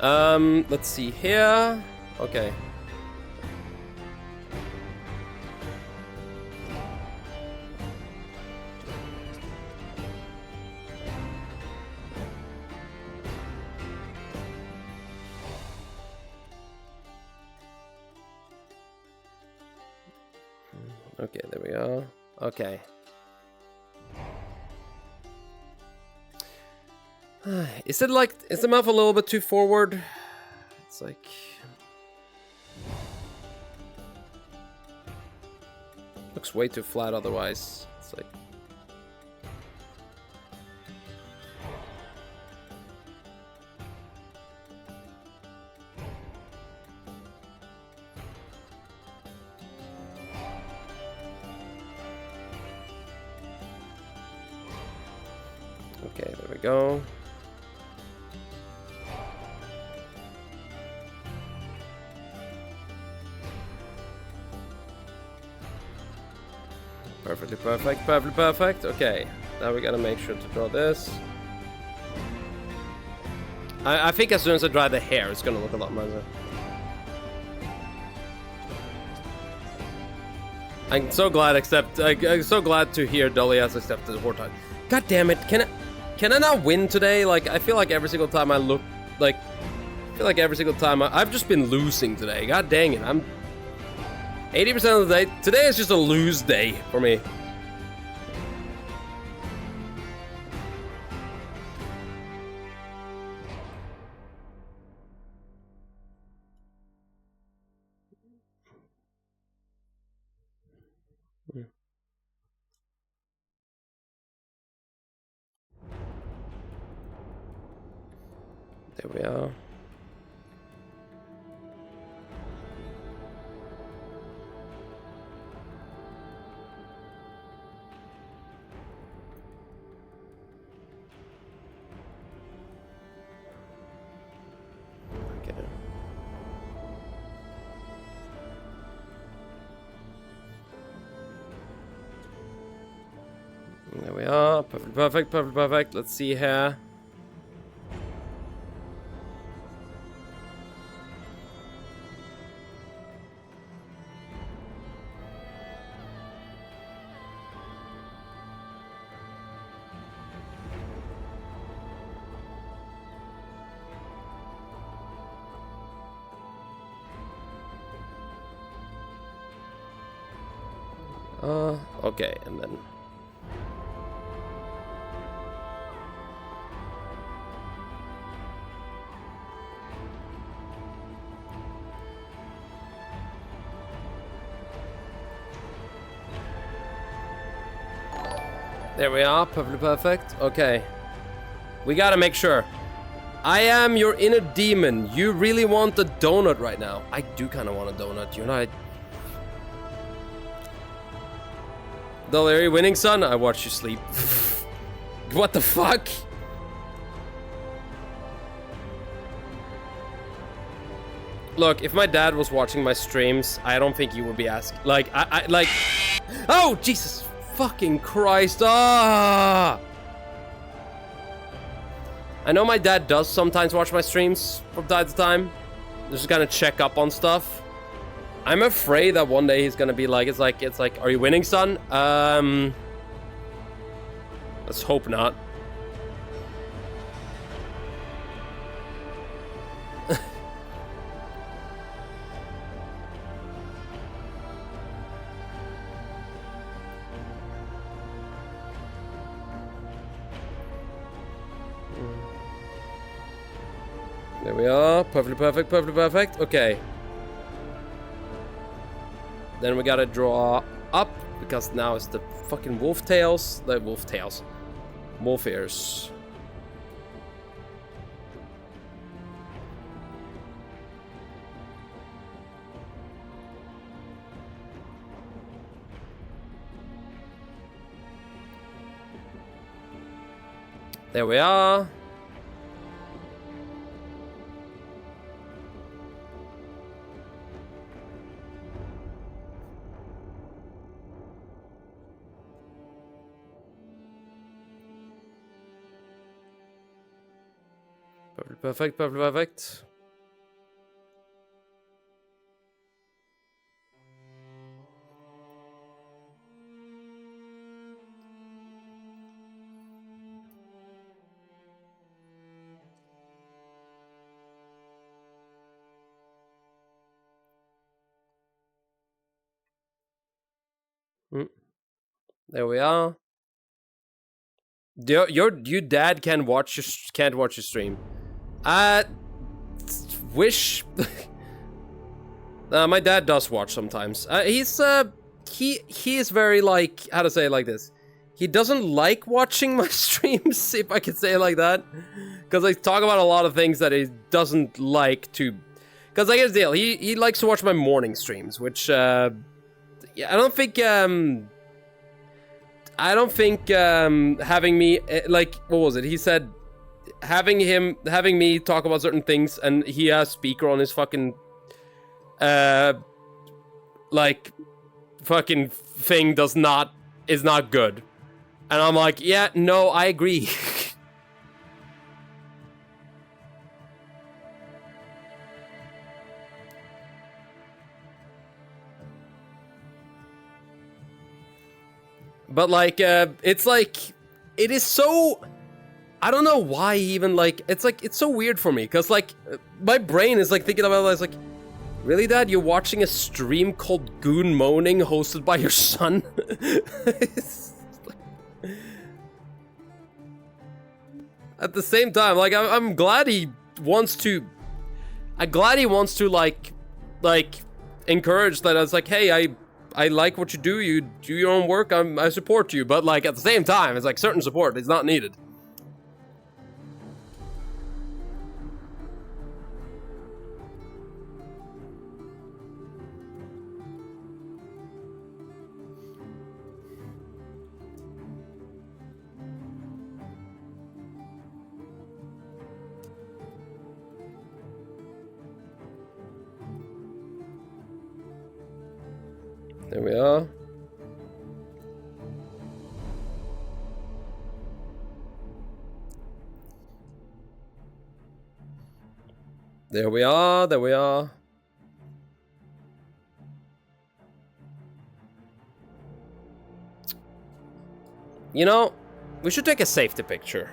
Let's see here. Okay. Okay, there we are. Okay. Is it like, is the mouth a little bit too forward? It's like... Looks way too flat otherwise. It's like... Okay, there we go. Perfectly perfect, perfectly perfect. Okay, now we gotta make sure to draw this. I think as soon as I dry the hair, it's gonna look a lot nicer. I'm so glad I'm so glad to hear Dolly has accepted the wartime. God damn it, can I not win today? Like, I feel like every single time I look, like, I feel like every single time I've just been losing today. God dang it, I'm 80% of the day. Today is just a lose day for me. There we are. Okay. There we are. Perfect, perfect, perfect, perfect. Let's see here. Okay, and then... There we are, perfectly perfect. Okay. We gotta make sure. I am your inner demon. You really want a donut right now. I do kind of want a donut, you know. Dolly, are you winning, son? I watch you sleep. What the fuck? Look, if my dad was watching my streams, I don't think he would be asking. Like, Oh, Jesus fucking Christ. Ah! I know my dad does sometimes watch my streams from time to time. Just gonna check up on stuff. I'm afraid that one day he's gonna be like, it's like, are you winning, son? Let's hope not. There we are. Perfectly perfect, perfectly perfect. Okay. Then we gotta draw up, because now it's the fucking wolf tails. The wolf tails. Wolf ears. There we are. Perfect, perfect, perfect. There we are. Your dad can't watch your stream. Wish. My dad does watch sometimes. He is very, like, how to say it like this. He doesn't like watching my streams, if I could say it like that, because I talk about a lot of things that he doesn't like to. Because like, here's the deal. He likes to watch my morning streams, which yeah, I don't think having me, like, what was it? He said having me talk about certain things, and he has speaker on his fucking like fucking thing is not good. And I'm like, yeah, no, I agree. But like, it's like, it is so, I don't know why even, like, it's like, it's so weird for me, because like, my brain is like thinking about it, it's like, really, Dad, you're watching a stream called Goon Moaning hosted by your son? At the same time, like, I'm glad he wants to, like encourage that. It's like, hey, I like what you do your own work, I support you, but like, at the same time, it's like, certain support is not needed. There we are. There we are, there we are. You know, we should take a safety picture.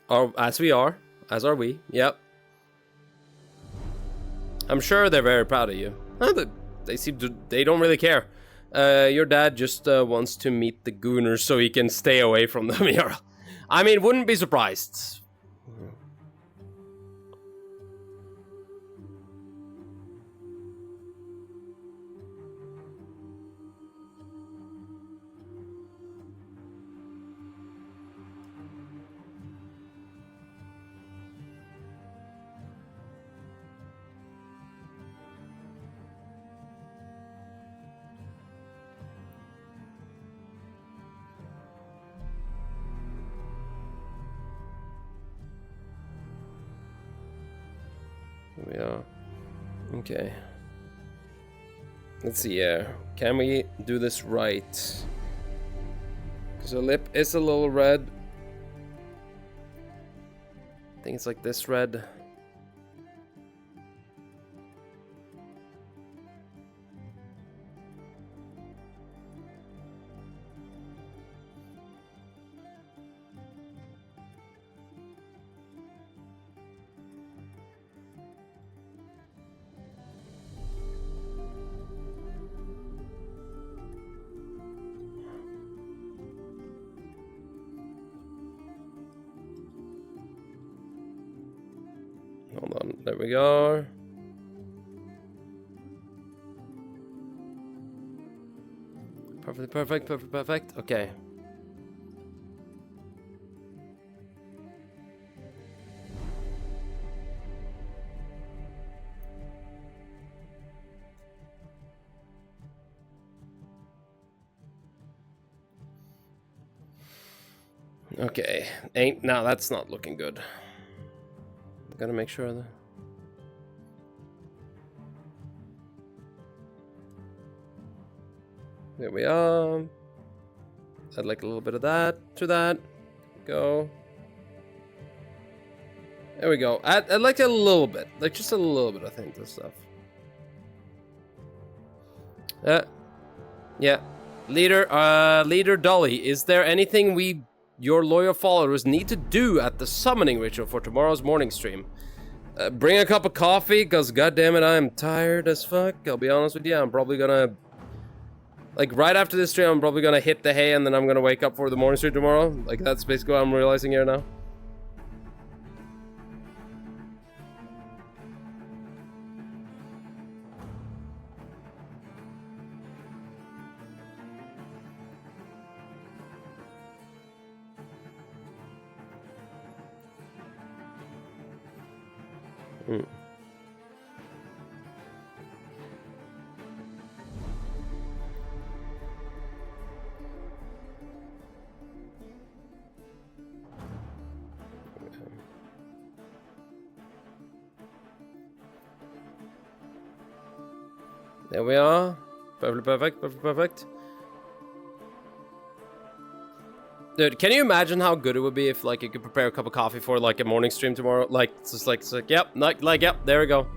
Or as we are, as are we. Yep. I'm sure they're very proud of you. They don't really care. Your dad just wants to meet the gooners so he can stay away from them. I mean, wouldn't be surprised. we are. Okay. Let's see here. Can we do this right? Because her lip is a little red. I think it's like this red. Hold on, there we go. Perfect. Okay. Okay. No, that's not looking good. Gotta make sure that. There we are. Add like a little bit of that to that. Go. There we go. Add like a little bit. Like just a little bit, I think, this stuff. Yeah. Leader Dolly, is there anything your loyal followers need to do at the summoning ritual for tomorrow's morning stream? Bring a cup of coffee, because goddammit, I'm tired as fuck. I'll be honest with you, I'm probably gonna... Like, right after this stream, I'm probably gonna hit the hay, and then I'm gonna wake up for the morning stream tomorrow. Like, that's basically what I'm realizing here now. There we are. Perfect. Dude, can you imagine how good it would be if, like, you could prepare a cup of coffee for, like, a morning stream tomorrow? Like, it's just like, yep, yep, there we go.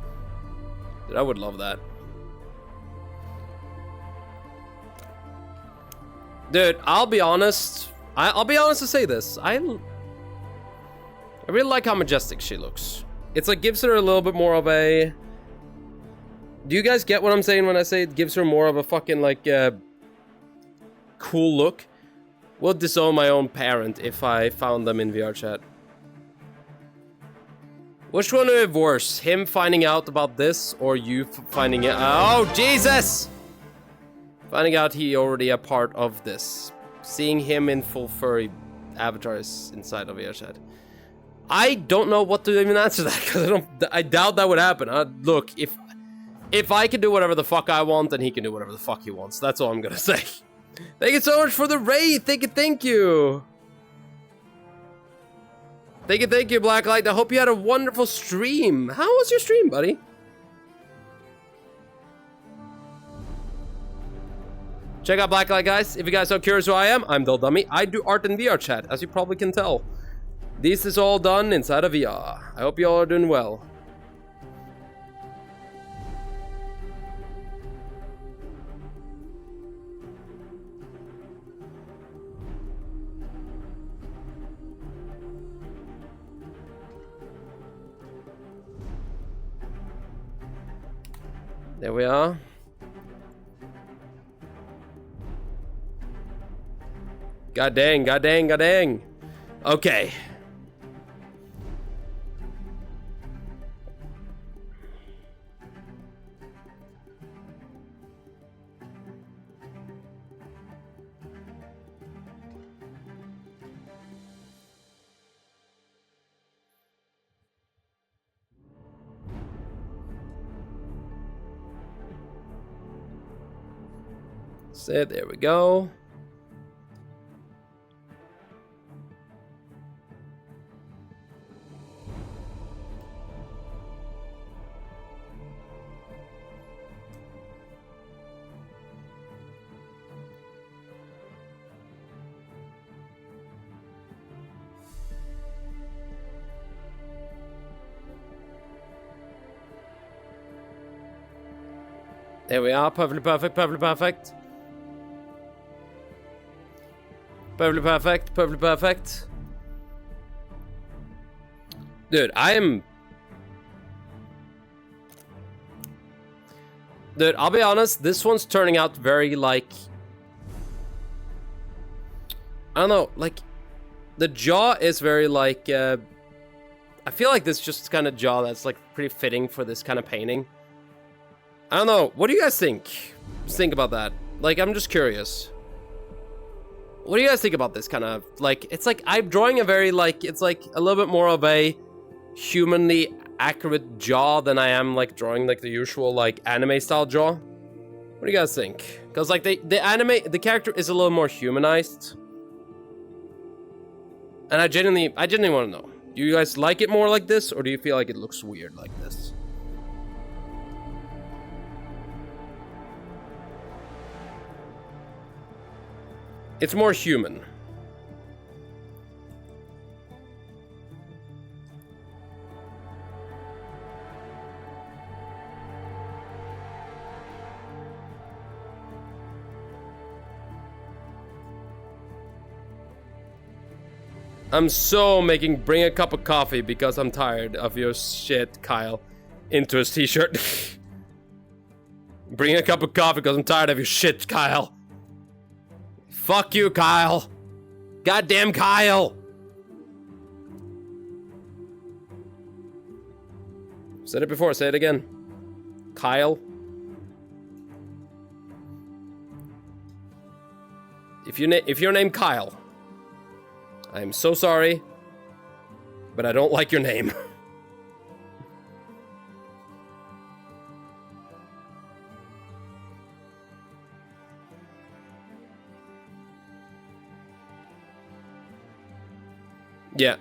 Dude, I would love that. Dude, I'll be honest. I'll be honest to say this. I really like how majestic she looks. It's like, gives her a little bit more of a... Do you guys get what I'm saying when I say it gives her more of a fucking, like, cool look? Would disown my own parent if I found them in VR chat. Which one would be worse? Him finding out about this, or you finding it? Oh, Jesus! Finding out he already a part of this. Seeing him in full furry avatars inside of VR chat. I don't know what to even answer that, because I doubt that would happen. Look, if I can do whatever the fuck I want, then he can do whatever the fuck he wants. That's all I'm gonna say. Thank you so much for the raid. Thank you. Thank you, Blacklight. I hope you had a wonderful stream. How was your stream, buddy? Check out Blacklight, guys. If you guys are curious who I am, I'm Dummy. I do art in VR chat, as you probably can tell. This is all done inside of VR. I hope you all are doing well. There we are. God dang. Okay. So there we go. There we are. Perfectly perfect. Perfectly perfect. Perfectly perfect. Perfectly perfect. Dude, Dude, I'll be honest, this one's turning out very, like... I don't know, like... The jaw is very, like, I feel like this is just kind of jaw that's, like, pretty fitting for this kind of painting. I don't know, what do you guys think? Just think about that. Like, I'm just curious. What do you guys think about this kind of, like... It's like, I'm drawing a very, like, it's like a little bit more of a humanly accurate jaw than I am like drawing like the usual like anime style jaw. What do you guys think? Because like the character is a little more humanized, and I genuinely want to know, do you guys like it more like this, or do you feel like it looks weird like this? It's more human. I'm so making bring a cup of coffee because I'm tired of your shit, Kyle, into his t-shirt. Bring a cup of coffee because I'm tired of your shit, Kyle. Fuck you, Kyle. Goddamn Kyle. Said it before, say it again. Kyle. If you're named Kyle, I'm so sorry, but I don't like your name. Yeah.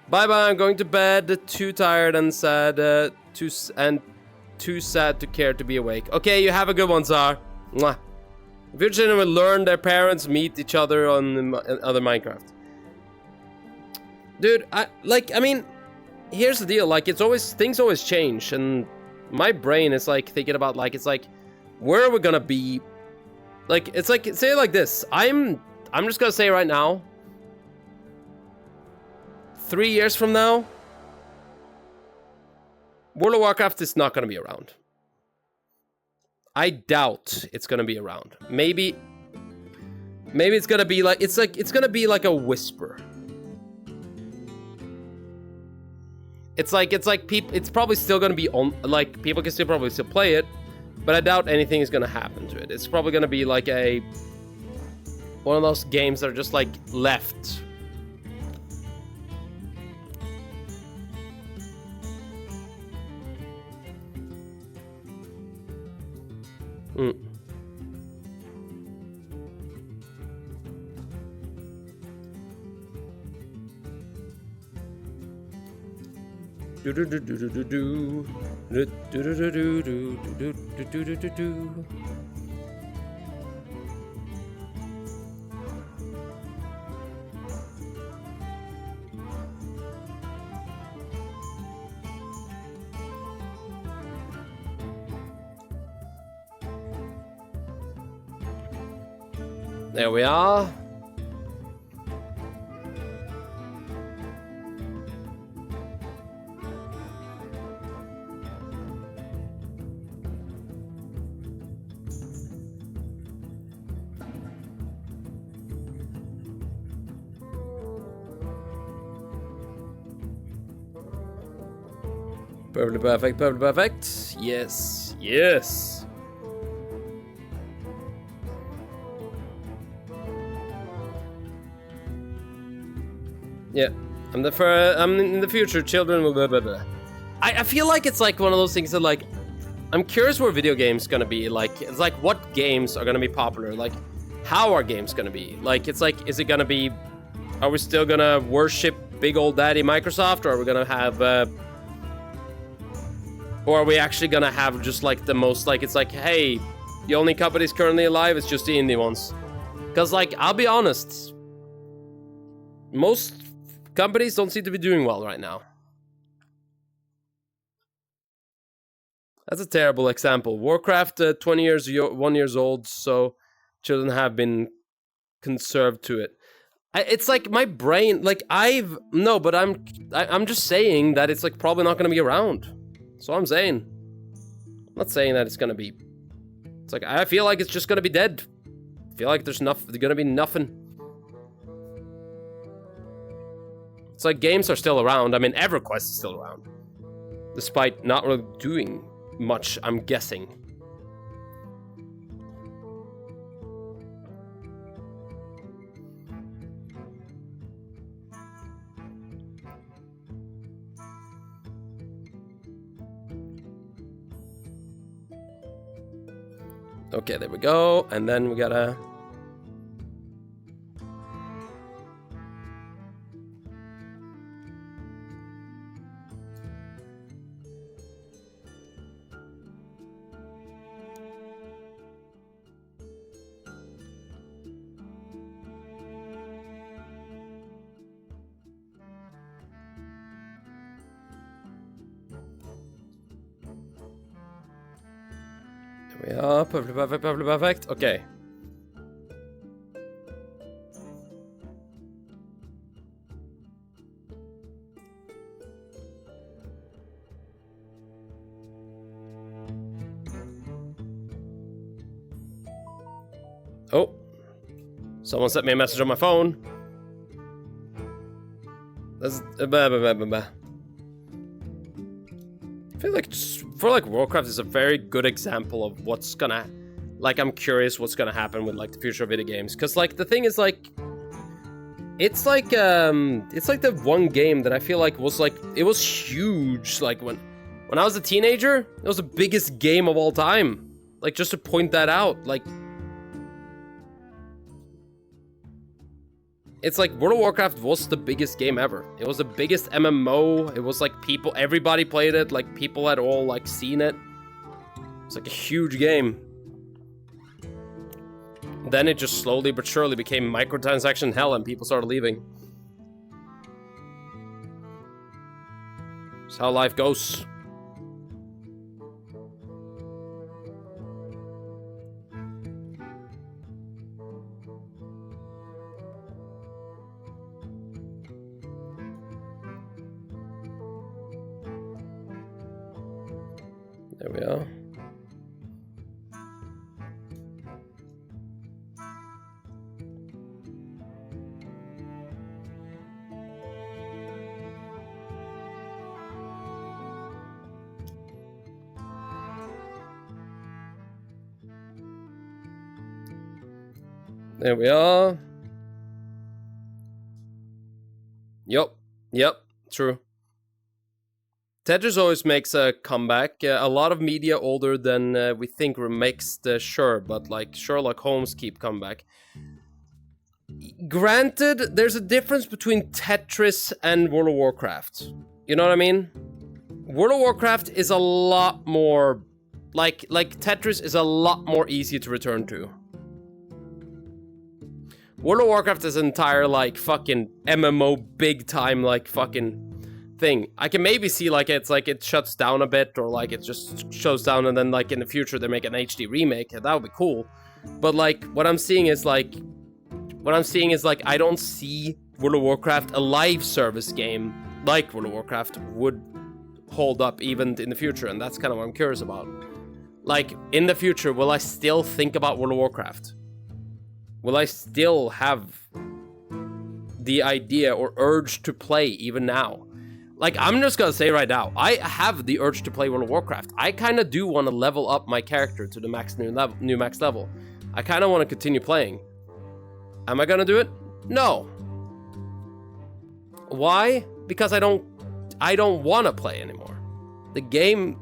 Bye-bye, I'm going to bed. Too tired and sad, too sad to care to be awake. Okay, you have a good one, Tsar. Mwah. If your children will learn their parents meet each other on other Minecraft. Dude, I mean, here's the deal, like, things always change, and my brain is, like, thinking about, like, it's like, where are we gonna be? Like, it's like, say it like this, I'm just gonna say right now, 3 years from now, World of Warcraft is not gonna be around. I doubt it's gonna be around. Maybe it's gonna be like, it's gonna be like a whisper. It's probably still gonna be on, like, people can still probably still play it, but I doubt anything is gonna happen to it. It's probably gonna be like one of those games that are just like left. There we are. Perfectly perfect, perfectly perfect. Yes, yes. Yeah, I'm in the future, children will blah blah blah. I feel like it's like one of those things that, like, I'm curious where video games gonna be. Like, it's like, what games are gonna be popular? Like, how are games gonna be? Like, it's like, is it gonna be, are we still gonna worship big old daddy Microsoft, or are we gonna have, or are we actually gonna have just like the most, like, it's like, hey, the only companies currently alive is just the indie ones? Because, like, I'll be honest, most companies don't seem to be doing well right now. That's a terrible example. Warcraft, 20 years, 1 years old, so children have been conserved to it. It's like my brain, like but I'm just saying that it's like probably not gonna be around. That's all I'm saying. I'm not saying that it's gonna be. It's like I feel like it's just gonna be dead. I feel like there's gonna be nothing. It's like games are still around. I mean, EverQuest is still around, despite not really doing much, I'm guessing. Okay, there we go. And then we gotta... Ja, perfect. Okay. Oh. Someone sent me a message on my phone. That's... I feel like for like Warcraft is a very good example of what's gonna, like, I'm curious what's gonna happen with like the future of video games, because like the thing is like it's like the one game that I feel like was like, it was huge, like when I was a teenager, it was the biggest game of all time. Like, just to point that out, like, it's like World of Warcraft was the biggest game ever. It was the biggest MMO. It was like everybody played it. Like, people had all like seen it. It's like a huge game. Then it just slowly but surely became microtransaction hell and people started leaving. That's how life goes. There we are. There we are. Yep, true. Tetris always makes a comeback. A lot of media older than we think remakes the sure, but like Sherlock Holmes keep coming back. Granted, there's a difference between Tetris and World of Warcraft. You know what I mean? World of Warcraft is a lot more... Like Tetris is a lot more easy to return to. World of Warcraft is an entire, like, fucking MMO big time, like, fucking thing. I can maybe see, like, it's like it shuts down a bit, or like it just shuts down and then, like, in the future they make an HD remake. That would be cool. But, like, what I'm seeing is, like, I don't see World of Warcraft, a live service game like World of Warcraft, would hold up even in the future, and that's kind of what I'm curious about. Like, in the future, will I still think about World of Warcraft? Will I still have the idea or urge to play even now? Like, I'm just gonna say right now, I have the urge to play World of Warcraft. I kind of do want to level up my character to the new max level. I kind of want to continue playing. Am I gonna do it? No. Why? Because I don't want to play anymore. The game,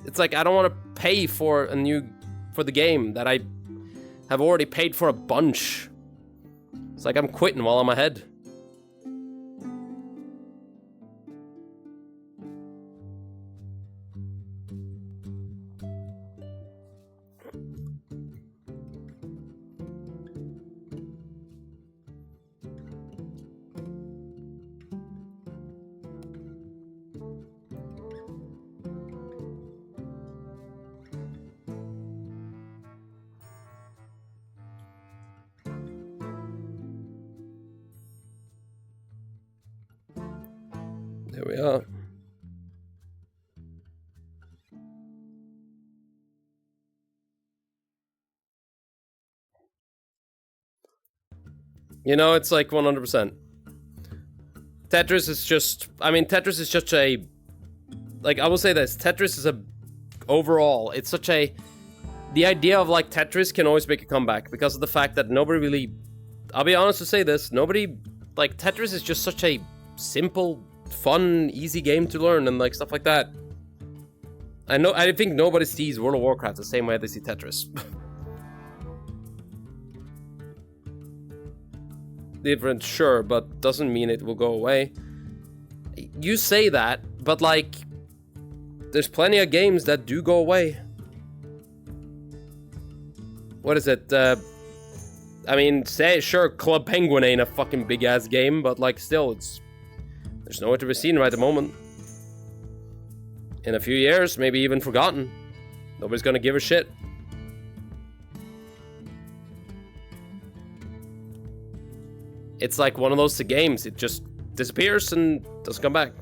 it's like I don't want to pay for the game that I have already paid for a bunch. It's like I'm quitting while I'm ahead. There we are. You know, it's like 100%. Tetris is just... I mean, Tetris is such a... Like, I will say this. Tetris is a... Overall, it's such a... The idea of, like, Tetris can always make a comeback because of the fact that nobody really... I'll be honest to say this. Nobody... Like, Tetris is just such a simple, fun, easy game to learn and, like, stuff like that. I think nobody sees World of Warcraft the same way they see Tetris. Different, sure, but doesn't mean it will go away. You say that, but like, there's plenty of games that do go away. What is it? I mean, say, sure, Club Penguin ain't a fucking big-ass game, but like, still, there's nowhere to be seen right at the moment. In a few years, maybe even forgotten. Nobody's gonna give a shit. It's like one of those games, it just disappears and doesn't come back.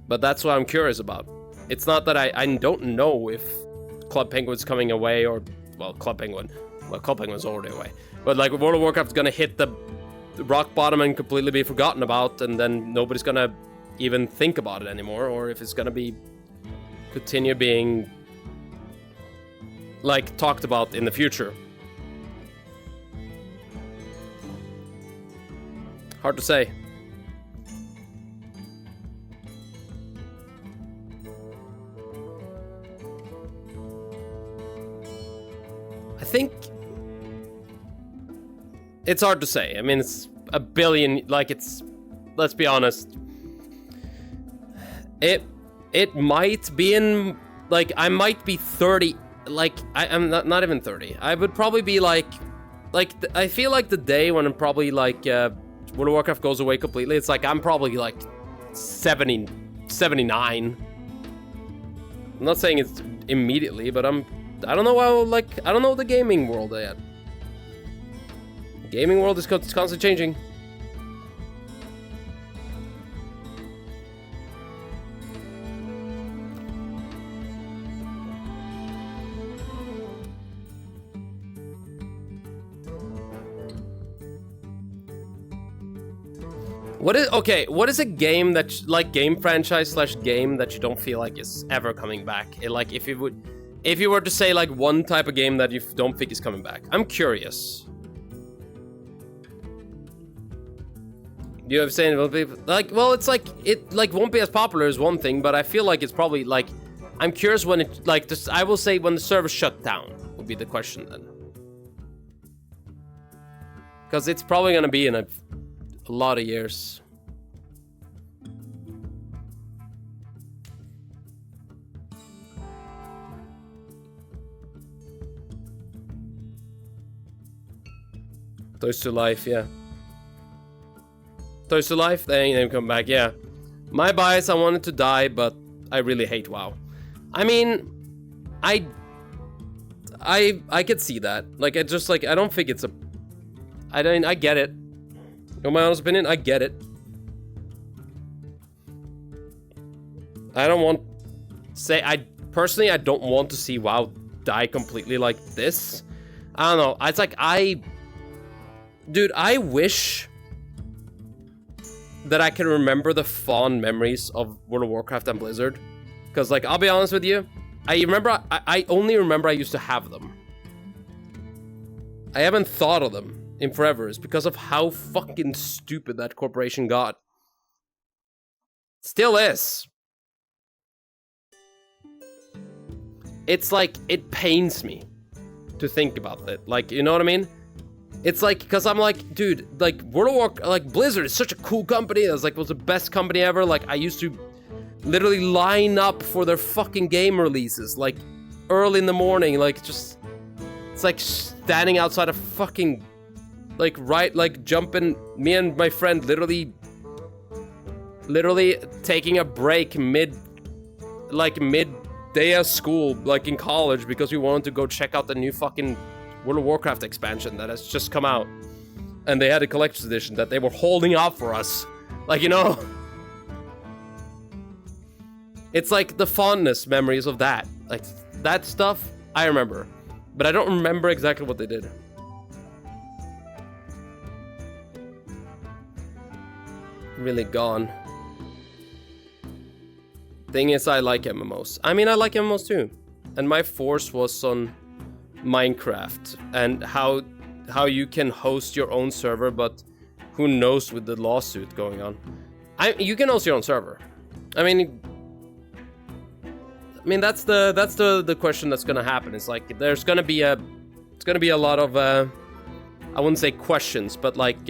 But that's what I'm curious about. It's not that I don't know if Club Penguin's coming away or... Well, Club Penguin's already away. But like, World of Warcraft's gonna hit the rock bottom and completely be forgotten about, and then nobody's gonna even think about it anymore, or if it's gonna be... continue being... like, talked about in the future. Hard to say. I think it's hard to say. I mean, it's a billion, like it's, let's be honest. It might be in, like, I might be 30, like, I'm not even 30. I would probably be like, I feel like the day when I'm probably like, World of Warcraft goes away completely, it's like I'm probably like 70, 79. I'm not saying it's immediately, but I don't know how, like, I don't know the gaming world yet. The gaming world is constantly changing. What is a game that, like, game franchise / game that you don't feel like is ever coming back? Like, if you were to say, like, one type of game that you don't think is coming back. I'm curious. You have saying, like, well, it's like, it, like, won't be as popular as one thing, but I feel like it's probably, like, I'm curious when it, like, this, I will say when the server shut down, would be the question then. Because it's probably gonna be in a lot of years. Toys to Life, yeah. Toys to Life, they ain't even come back, yeah. My bias, I wanted to die, but I really hate WoW. I mean, I could see that. Like, I just, like, I don't think it's a... I get it. In my honest opinion, I get it. I don't want... Personally, I don't want to see WoW die completely like this. I don't know. It's like, Dude, I wish that I can remember the fond memories of World of Warcraft and Blizzard. Because, like, I'll be honest with you. I only remember I used to have them. I haven't thought of them in forever. It's because of how fucking stupid that corporation got. Still is. It's like, it pains me to think about it. Like, you know what I mean? It's like, because I'm like, dude, like, World of Warcraft, like, Blizzard is such a cool company. It was like, was the best company ever. Like, I used to literally line up for their fucking game releases, like, early in the morning, like, just, it's like standing outside a fucking, like, like, jumping, me and my friend literally taking a break mid-day of school, like, in college, because we wanted to go check out the new fucking World of Warcraft expansion that has just come out. and they had a collector's edition that they were holding out for us. Like, you know, it's like the fondness memories of that. Like, that stuff, I remember. But I don't remember exactly what they did. Really gone. Thing is, I like MMOs. I mean, I like MMOs too. And my force was on Minecraft and how you can host your own server, but who knows with the lawsuit going on. You can host your own server. I mean that's the question that's gonna happen. It's like there's gonna be a lot of I wouldn't say questions, but like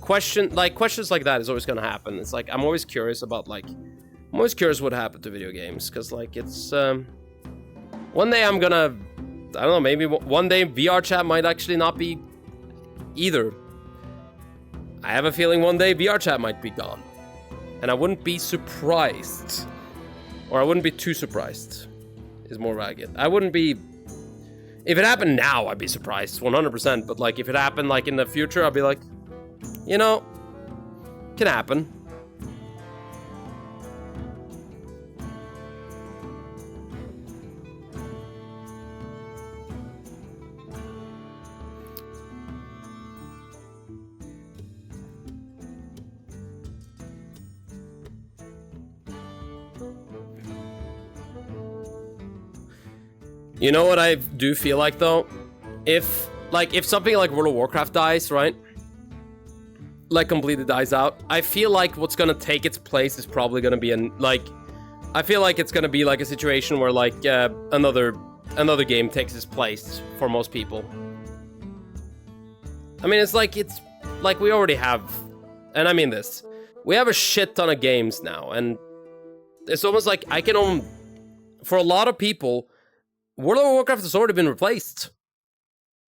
questions like that is always gonna happen. It's like I'm always curious about what happened to video games, because like it's one day I'm gonna, I don't know, maybe one day VR chat might actually not be either. I have a feeling one day VR chat might be gone, and I wouldn't be surprised, or I wouldn't be too surprised. Is more ragged. I wouldn't be. If it happened now, I'd be surprised, 100%. But like, if it happened like in the future, I'd be like, you know, can happen. You know what I do feel like though? If something like World of Warcraft dies, right? Like completely dies out, I feel like what's gonna take its place is probably gonna be I feel like it's gonna be like a situation where like another game takes its place for most people. I mean, it's like we already have, and I mean this, we have a shit ton of games now, and it's almost like for a lot of people, World of Warcraft has already been replaced.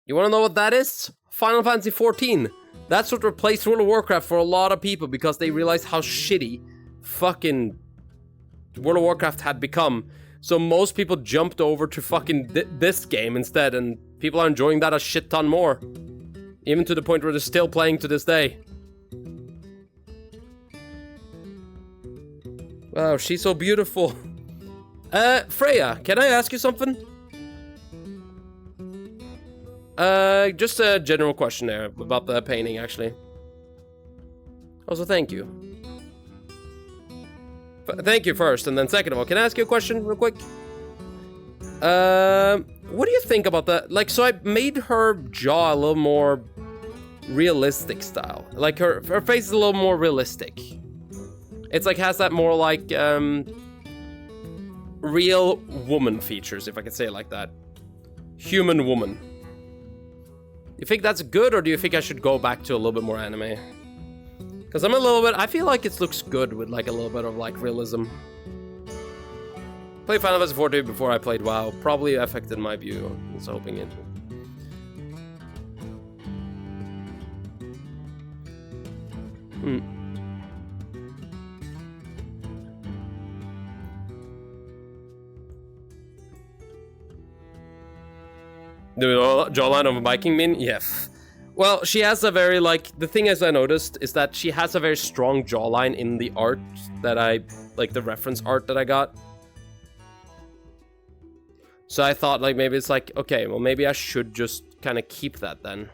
You wanna know what that is? Final Fantasy XIV. That's what replaced World of Warcraft for a lot of people, because they realized how shitty fucking World of Warcraft had become. So most people jumped over to fucking this game instead, and people are enjoying that a shit ton more. Even to the point where they're still playing to this day. Wow, she's so beautiful. Freya, can I ask you something? Just a general question there about the painting, actually. Also, thank you. Thank you first, and then second of all, can I ask you a question real quick? What do you think about that? Like, so I made her jaw a little more realistic style. Like, her face is a little more realistic. It's like, has that more like, real woman features, if I can say it like that. Human woman. You think that's good, or do you think I should go back to a little bit more anime? Because I feel like it looks good with like a little bit of like realism. Played Final Fantasy XIV before I played WoW. Probably affected my view. I was hoping it. The jawline of a Viking mean? Yeah. Well, she has a very, like, the thing as I noticed is that she has a very strong jawline in the art that like the reference art that I got. So I thought, like, maybe it's like, okay, well, maybe I should just kind of keep that then.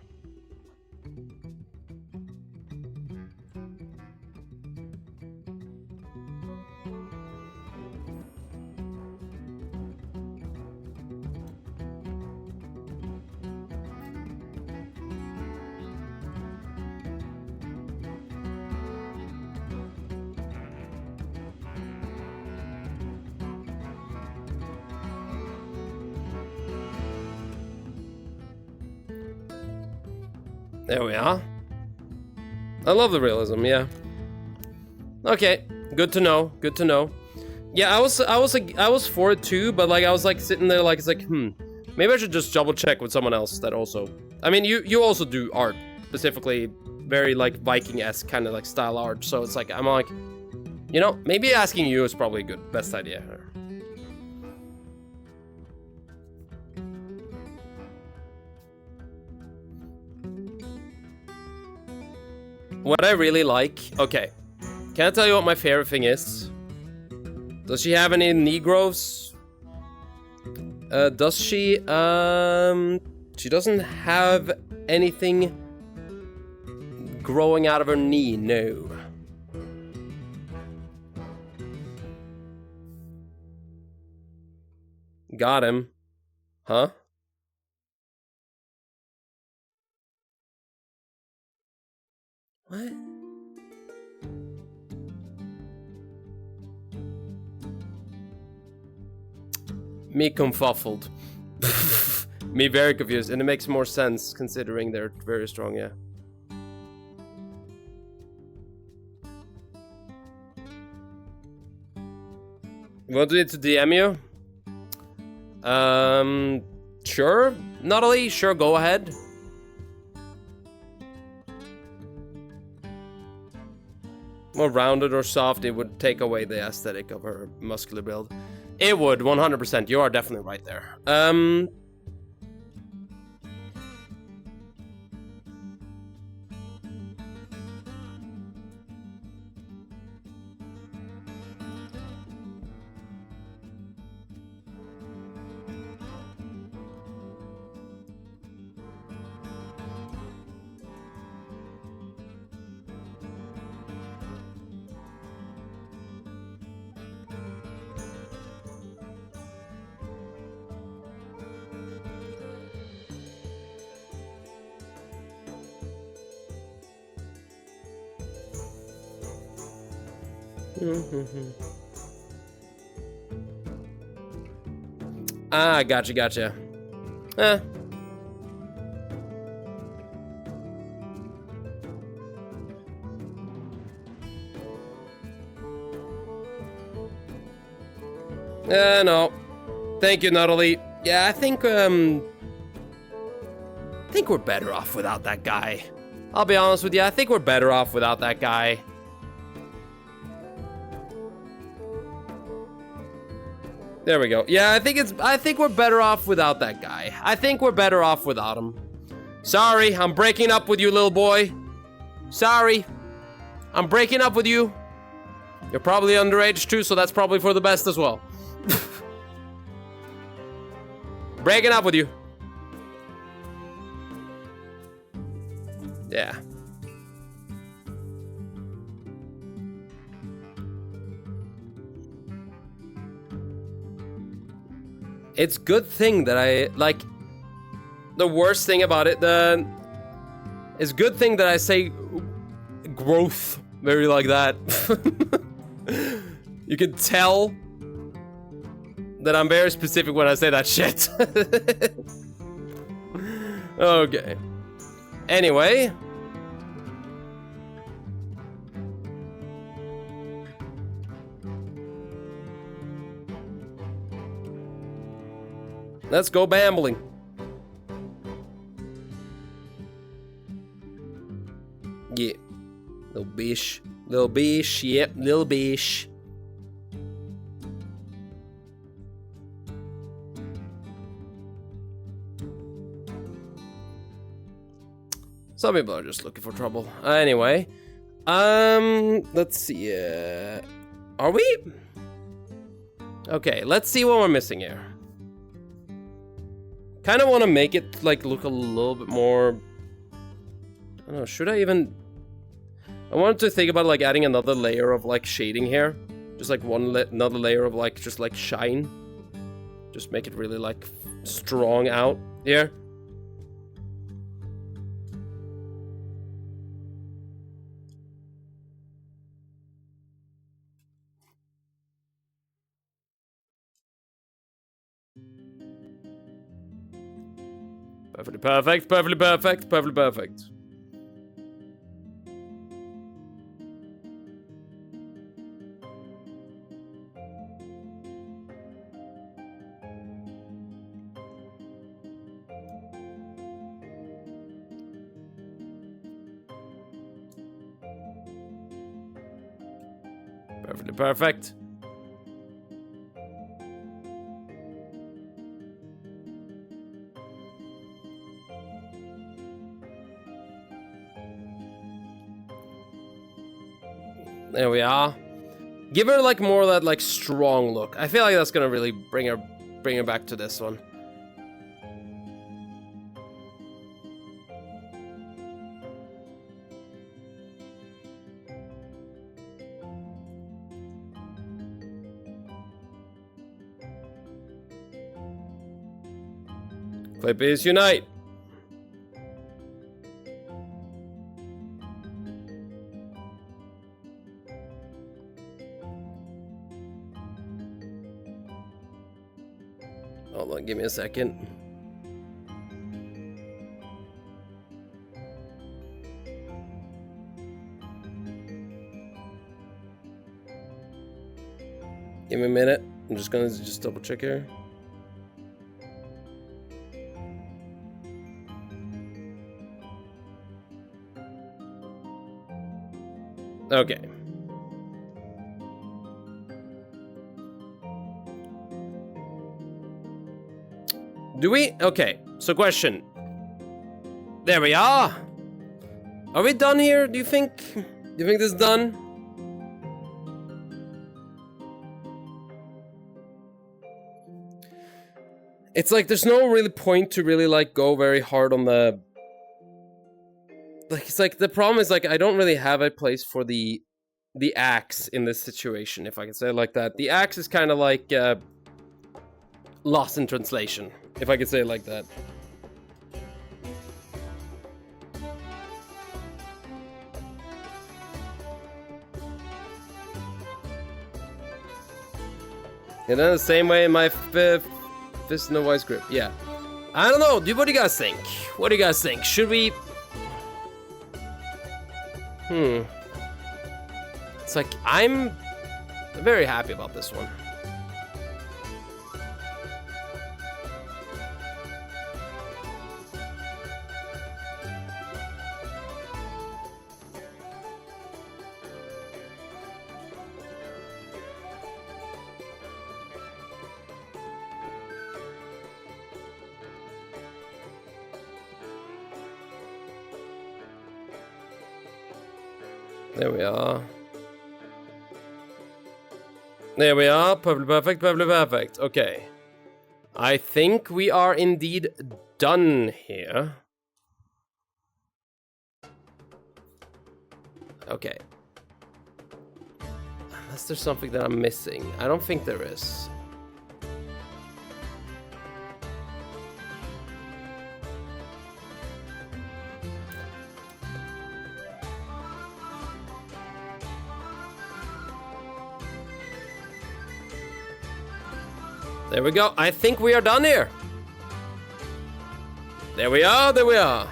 There we are. I love the realism, yeah. Okay, good to know, good to know. Yeah, I was for it too, but like I was like sitting there like, it's like, Maybe I should just double check with someone else that also... I mean, you also do art. Specifically, very, like, Viking-esque kind of, like, style art. So it's like, I'm like... You know, maybe asking you is probably a good, best idea. What I really like... Okay. Can I tell you what my favorite thing is? Does she have any Negroes? Does she? She doesn't have anything growing out of her knee, no. Got him. Huh? What? Me confuffled. Me very confused, and it makes more sense considering they're very strong, yeah. You want me to DM you? Sure. Nuttily, sure, go ahead. More rounded or soft, it would take away the aesthetic of her muscular build. It would, 100%. You are definitely right there. Ah, gotcha. Eh. No. Thank you, Nuttily. Yeah, I think we're better off without that guy. I'll be honest with you, I think we're better off without that guy. There we go. Yeah, I think we're better off without that guy. I think we're better off without him. Sorry, I'm breaking up with you, little boy. Sorry. I'm breaking up with you. You're probably underage too, so that's probably for the best as well. Breaking up with you. Yeah. It's good thing that I, like, the worst thing about it, it's good thing that I say growth very like that. You can tell that I'm very specific when I say that shit. Okay. Anyway. Let's go bambling. Yeah. Little bish. Little bish. Yep, little bish. Some people are just looking for trouble. Anyway. Let's see. Are we? Okay, let's see what we're missing here. Kind of want to make it like look a little bit more. I don't know. Should I even? I wanted to think about like adding another layer of like shading here, just like another layer of like just like shine. Just make it really like strong out here. Perfectly perfect, perfectly perfect, perfectly perfect. Perfectly perfect. There we are. Give her like more of that like strong look. I feel like that's gonna really bring her back to this one. Clippies unite! Hold on, give me a second. Give me a minute. I'm just gonna double check here. Okay. Do we? Okay, so question. There we are. Are we done here? Do you think? Do you think this is done? It's like there's no really point to really like go very hard on the. Like it's like the problem is like I don't really have a place for the axe in this situation, if I can say it like that. The axe is kind of like lost in translation, if I could say it like that. And then the same way in my fist no vice grip. Yeah. I don't know. What do you guys think? What do you guys think? Should we? It's like I'm very happy about this one. There we are. There we are. Perfectly perfect, perfectly perfect. Okay. I think we are indeed done here. Okay. Unless there's something that I'm missing. I don't think there is. There we go. I think we are done here. There we are. There we are.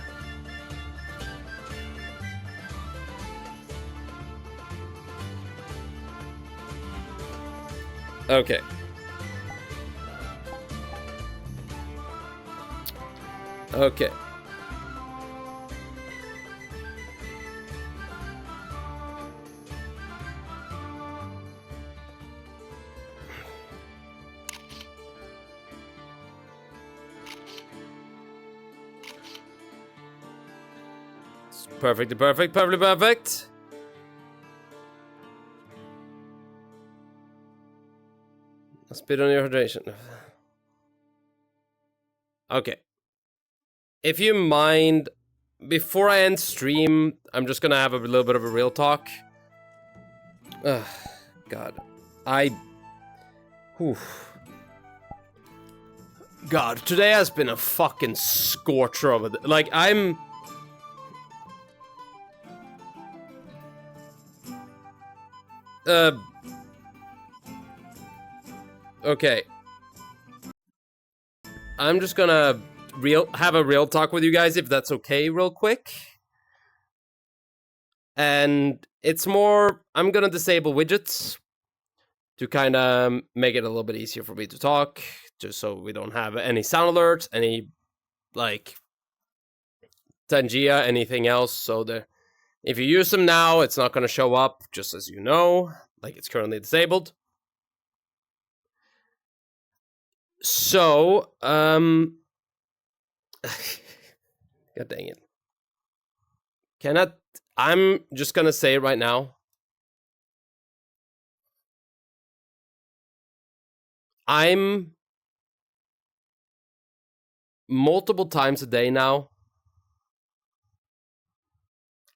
Okay. Okay. Perfectly perfect, perfectly perfect. Spit on your hydration. Okay. If you mind, before I end stream, I'm just gonna have a little bit of a real talk. Ugh, God. God, today has been a fucking scorcher of it. Like, I'm... Okay. I'm just gonna have a real talk with you guys, if that's okay, real quick. And it's more, I'm gonna disable widgets to kind of make it a little bit easier for me to talk, just so we don't have any sound alerts, any, like, Tangia, anything else, so if you use them now, it's not gonna show up, just as you know. like it's currently disabled. So, God dang it. I'm just gonna say it right now. I'm multiple times a day now.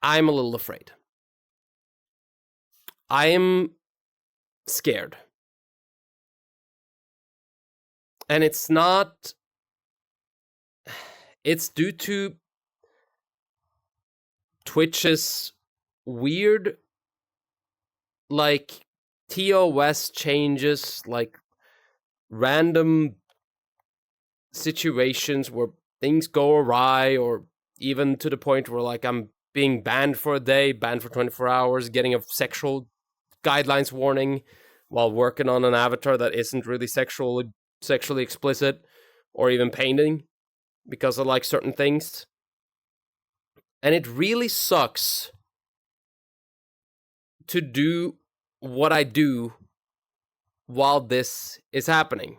I'm a little afraid. I'm scared. And it's not... It's due to Twitch's weird, like, TOS changes, like, random situations where things go awry, or even to the point where, like, I'm being banned for a day, banned for 24 hours, getting a sexual guidelines warning while working on an avatar that isn't really sexually explicit or even painting because of, like, certain things. And it really sucks to do what I do while this is happening.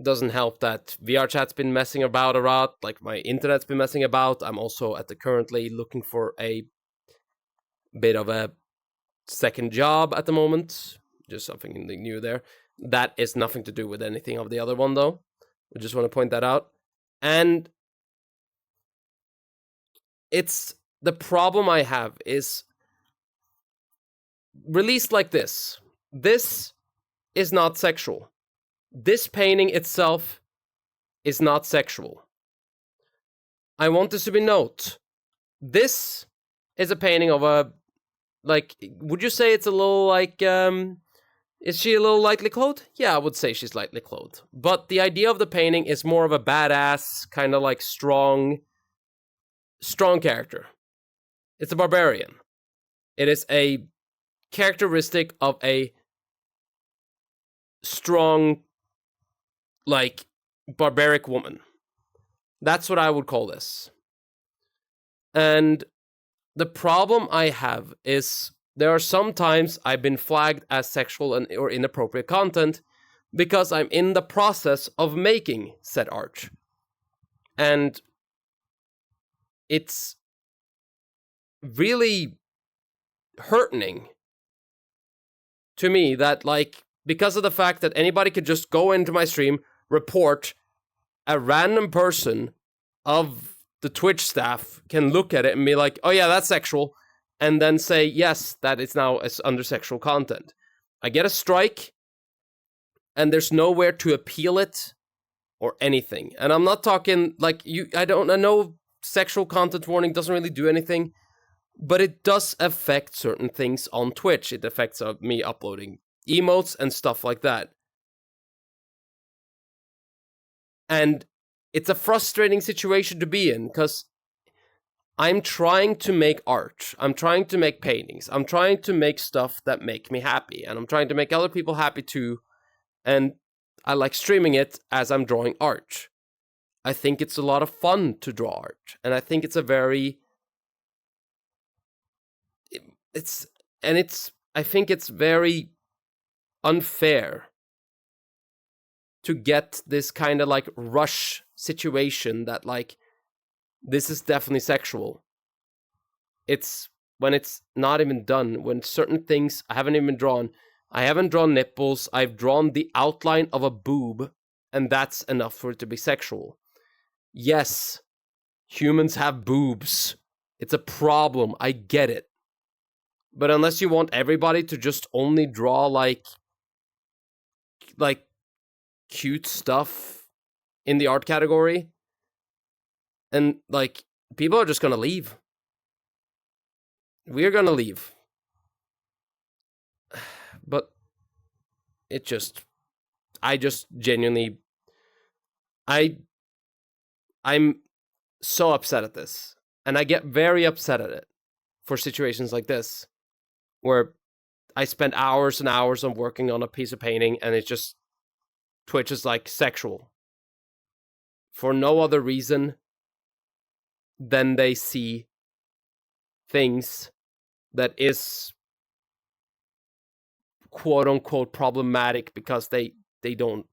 Doesn't help that VRChat's been messing about a lot, like my internet's been messing about. I'm also currently looking for a bit of a second job at the moment. Just something new there. That is nothing to do with anything of the other one, though. I just want to point that out. And it's the problem I have is released like this. This is not sexual. This painting itself is not sexual. I want this to be noted. This is a painting of a, like, would you say it's a little like, is she a little lightly clothed? Yeah, I would say she's lightly clothed. But the idea of the painting is more of a badass, kind of like strong character. It's a barbarian. It is a characteristic of a strong, like, barbaric woman. That's what I would call this. And the problem I have is there are some times I've been flagged as sexual or inappropriate content because I'm in the process of making said art. And it's really hurting to me that, like, because of the fact that anybody could just go into my stream, report, a random person of the Twitch staff can look at it and be like, oh yeah, that's sexual, and then say, yes, that is now under sexual content. I get a strike, and there's nowhere to appeal it or anything. And I'm not talking, like, I know sexual content warning doesn't really do anything, but it does affect certain things on Twitch. It affects me uploading emotes and stuff like that. And it's a frustrating situation to be in, because I'm trying to make art. I'm trying to make paintings. I'm trying to make stuff that make me happy. And I'm trying to make other people happy too. And I like streaming it as I'm drawing art. I think it's a lot of fun to draw art. And I think it's a very... I think it's very unfair to get this kind of like rush situation that, like, this is definitely sexual. It's when it's not even done, when certain things I haven't even drawn. I haven't drawn nipples, I've drawn the outline of a boob, and that's enough for it to be sexual. Yes, humans have boobs. It's a problem, I get it. But unless you want everybody to just only draw like cute stuff in the art category, and like, people are just gonna leave. We're gonna leave. But I just genuinely, I'm so upset at this. And I get very upset at it for situations like this, where I spend hours and hours on working on a piece of painting, and it's just, Twitch is like sexual. For no other reason than they see things that is quote unquote problematic because they don't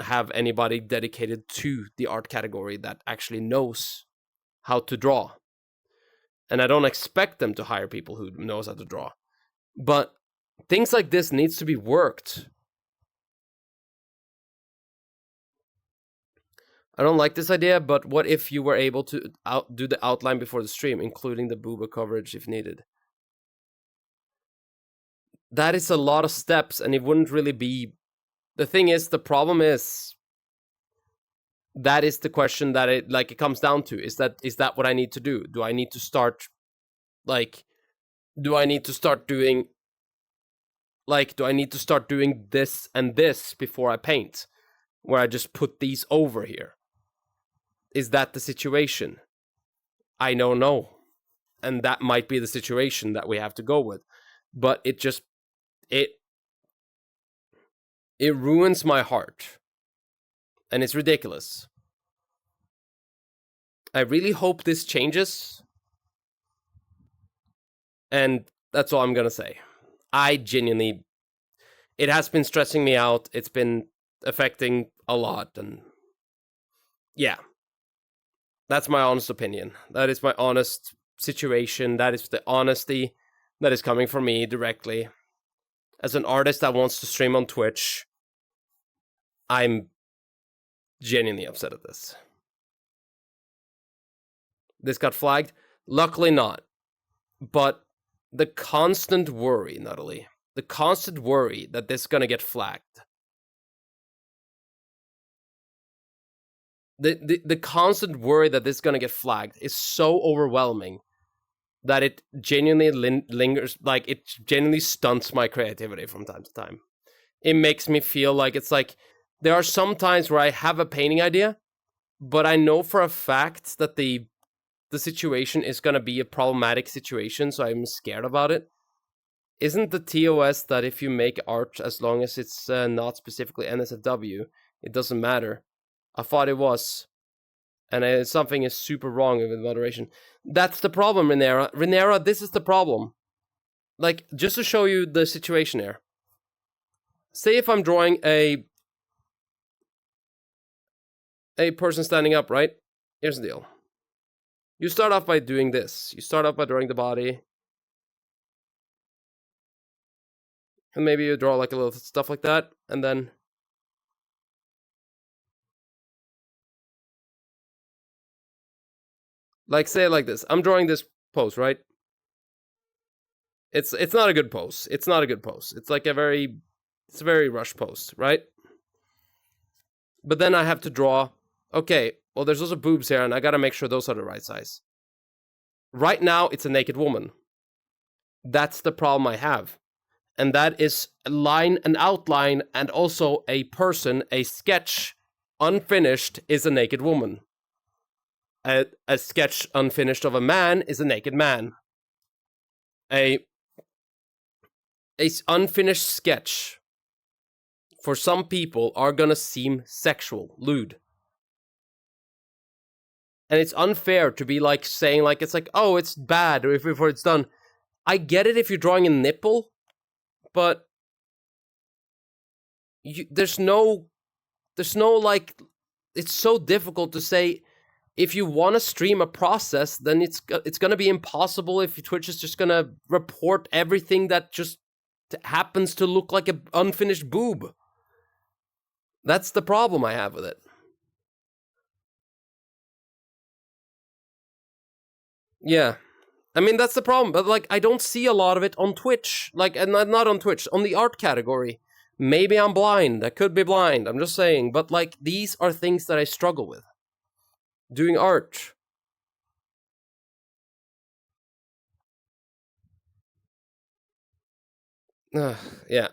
have anybody dedicated to the art category that actually knows how to draw. And I don't expect them to hire people who knows how to draw. But things like this needs to be worked. I don't like this idea, but what if you were able to do the outline before the stream, including the booba coverage if needed? That is a lot of steps, and it wouldn't really be... The thing is, the problem is... That is the question that it comes down to. Is that what I need to do? Do I need to start... do I need to start doing... do I need to start doing this and this before I paint? Where I just put these over here? Is that the situation? I don't know. And that might be the situation that we have to go with. But it just... It ruins my heart. And it's ridiculous. I really hope this changes. And that's all I'm gonna say. I genuinely... It has been stressing me out. It's been affecting a lot. And yeah. That's my honest opinion. That is my honest situation. That is the honesty that is coming from me directly. As an artist that wants to stream on Twitch, I'm genuinely upset at this. This got flagged? Luckily not. But the constant worry, Natalie, the constant worry that this is going to get flagged. The constant worry that this is going to get flagged is so overwhelming that it genuinely lingers, it genuinely stunts my creativity from time to time. It makes me feel like it's like, there are some times where I have a painting idea, but I know for a fact that the situation is going to be a problematic situation, so I'm scared about it. Isn't the TOS that if you make art, as long as it's not specifically NSFW, it doesn't matter? I thought it was. And something is super wrong with moderation. That's the problem, Renera. Renera, this is the problem. Just to show you the situation here. Say if I'm drawing a person standing up, right? Here's the deal. You start off by doing this. You start off by drawing the body. And maybe you draw a little stuff like that. And then... say it like this. I'm drawing this pose, right? It's not a good pose. It's not a good pose. It's a very rushed pose, right? But then I have to draw, okay, well, there's also boobs here, and I gotta make sure those are the right size. Right now, it's a naked woman. That's the problem I have. And that is a line, an outline, and also a person, a sketch, unfinished, is a naked woman. A sketch unfinished of a man is a naked man. A unfinished sketch for some people are gonna seem sexual, lewd. And it's unfair to be saying it's oh, it's bad or before it's done. I get it if you're drawing a nipple, but there's no it's so difficult to say. If you want to stream a process, then it's going to be impossible if Twitch is just going to report everything that just happens to look like an unfinished boob. That's the problem I have with it. Yeah. I mean, that's the problem. But, I don't see a lot of it on Twitch. And not on Twitch, on the art category. Maybe I'm blind. I could be blind. I'm just saying. But, these are things that I struggle with. Doing art. Yeah.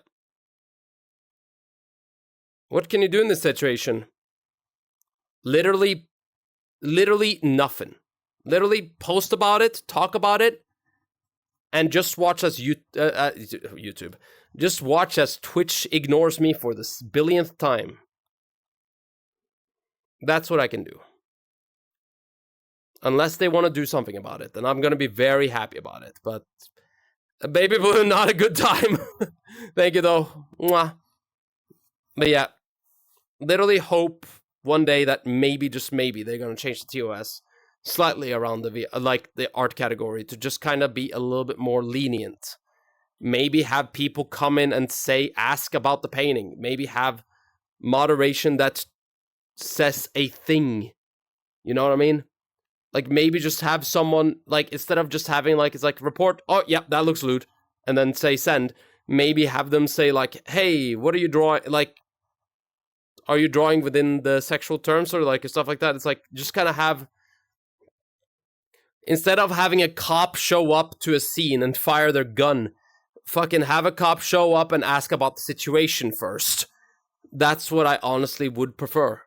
What can you do in this situation? Literally nothing. Literally post about it, talk about it, and just watch as YouTube. Just watch as Twitch ignores me for the billionth time. That's what I can do. Unless they want to do something about it, then I'm going to be very happy about it. But A baby balloon, not a good time. Thank you, though. Mwah. But yeah, literally hope one day that maybe, just maybe, they're gonna change the TOS slightly around the art category to just kind of be a little bit more lenient. Maybe have people come in and ask about the painting. Maybe have moderation that says a thing. You know what I mean? Like, maybe just have someone, like, instead of just having, like, it's like, report, oh, yeah, that looks lewd, and then say send, maybe have them say, like, hey, what are you drawing, like, are you drawing within the sexual terms, or, like, stuff like that? It's like, just kind of have, instead of having a cop show up to a scene and fire their gun, fucking have a cop show up and ask about the situation first. That's what I honestly would prefer.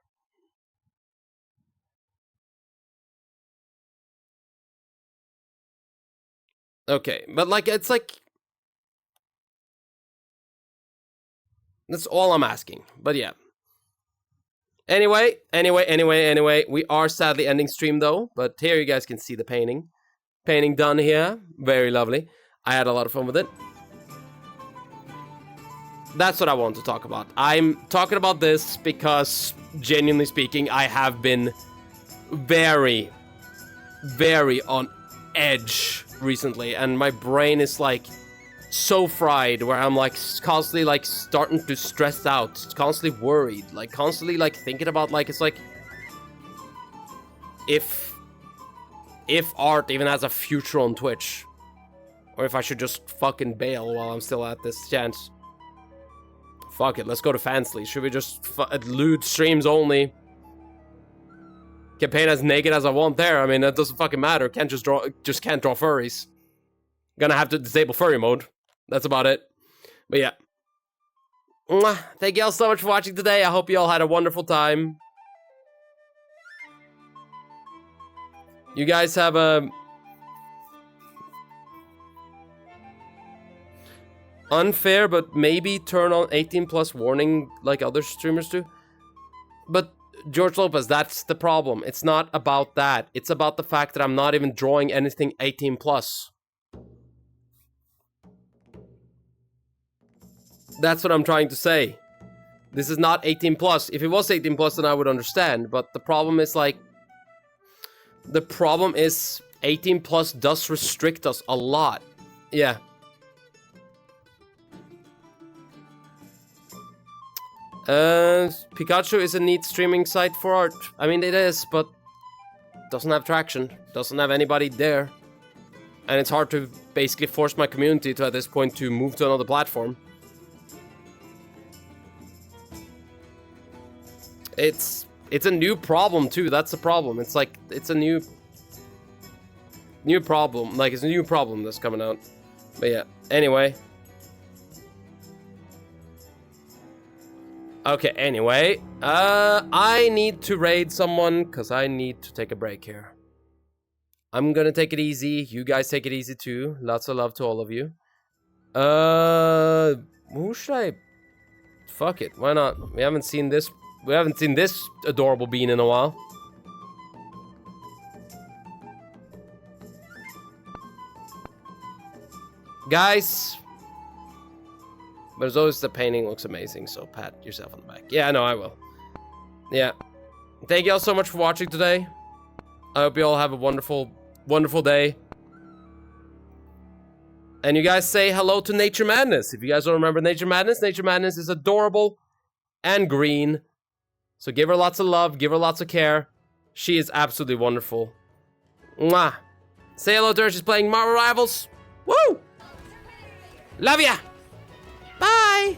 Okay, but like, it's like, that's all I'm asking, but yeah. Anyway, we are sadly ending stream though, but here you guys can see the painting. Painting done here, very lovely. I had a lot of fun with it. That's what I want to talk about. I'm talking about this because, genuinely speaking, I have been very, very on edge recently, and my brain is like so fried, where I'm like constantly like starting to stress out, constantly worried, like constantly like thinking about, like, it's like if art even has a future on Twitch, or if I should just fucking bail while I'm still at this chance. Fuck it, let's go to Fansly. Should we just lewd streams only? Campaign as naked as I want there. I mean, that doesn't fucking matter. Can't just can't draw furries. Gonna have to disable furry mode. That's about it. But yeah. Mwah. Thank you all so much for watching today. I hope you all had a wonderful time. You guys have a unfair, but maybe turn on 18+ warning like other streamers do. But George Lopez, that's the problem. It's not about that. It's about the fact that I'm not even drawing anything 18+. That's what I'm trying to say. This is not 18+. If it was 18+, then I would understand. But the problem is, like, the problem is 18+ does restrict us a lot. Yeah. Pikachu is a neat streaming site for art. I mean, it is, but doesn't have traction. Doesn't have anybody there. And it's hard to basically force my community to, at this point, to move to another platform. It's a new problem, too. That's the problem. It's like, it's a new problem. Like, it's a new problem that's coming out. But yeah, anyway. Okay, anyway, I need to raid someone, because I need to take a break here. I'm gonna take it easy. You guys take it easy, too. Lots of love to all of you. Who should I... Fuck it, why not? We haven't seen this adorable bean in a while. Guys... But as always, the painting looks amazing, so pat yourself on the back. Yeah, I know, I will. Yeah. Thank you all so much for watching today. I hope you all have a wonderful, wonderful day. And you guys say hello to Nature Madness. If you guys don't remember Nature Madness is adorable and green. So give her lots of love, give her lots of care. She is absolutely wonderful. Mwah. Say hello to her, she's playing Marvel Rivals. Woo! Love ya! Bye!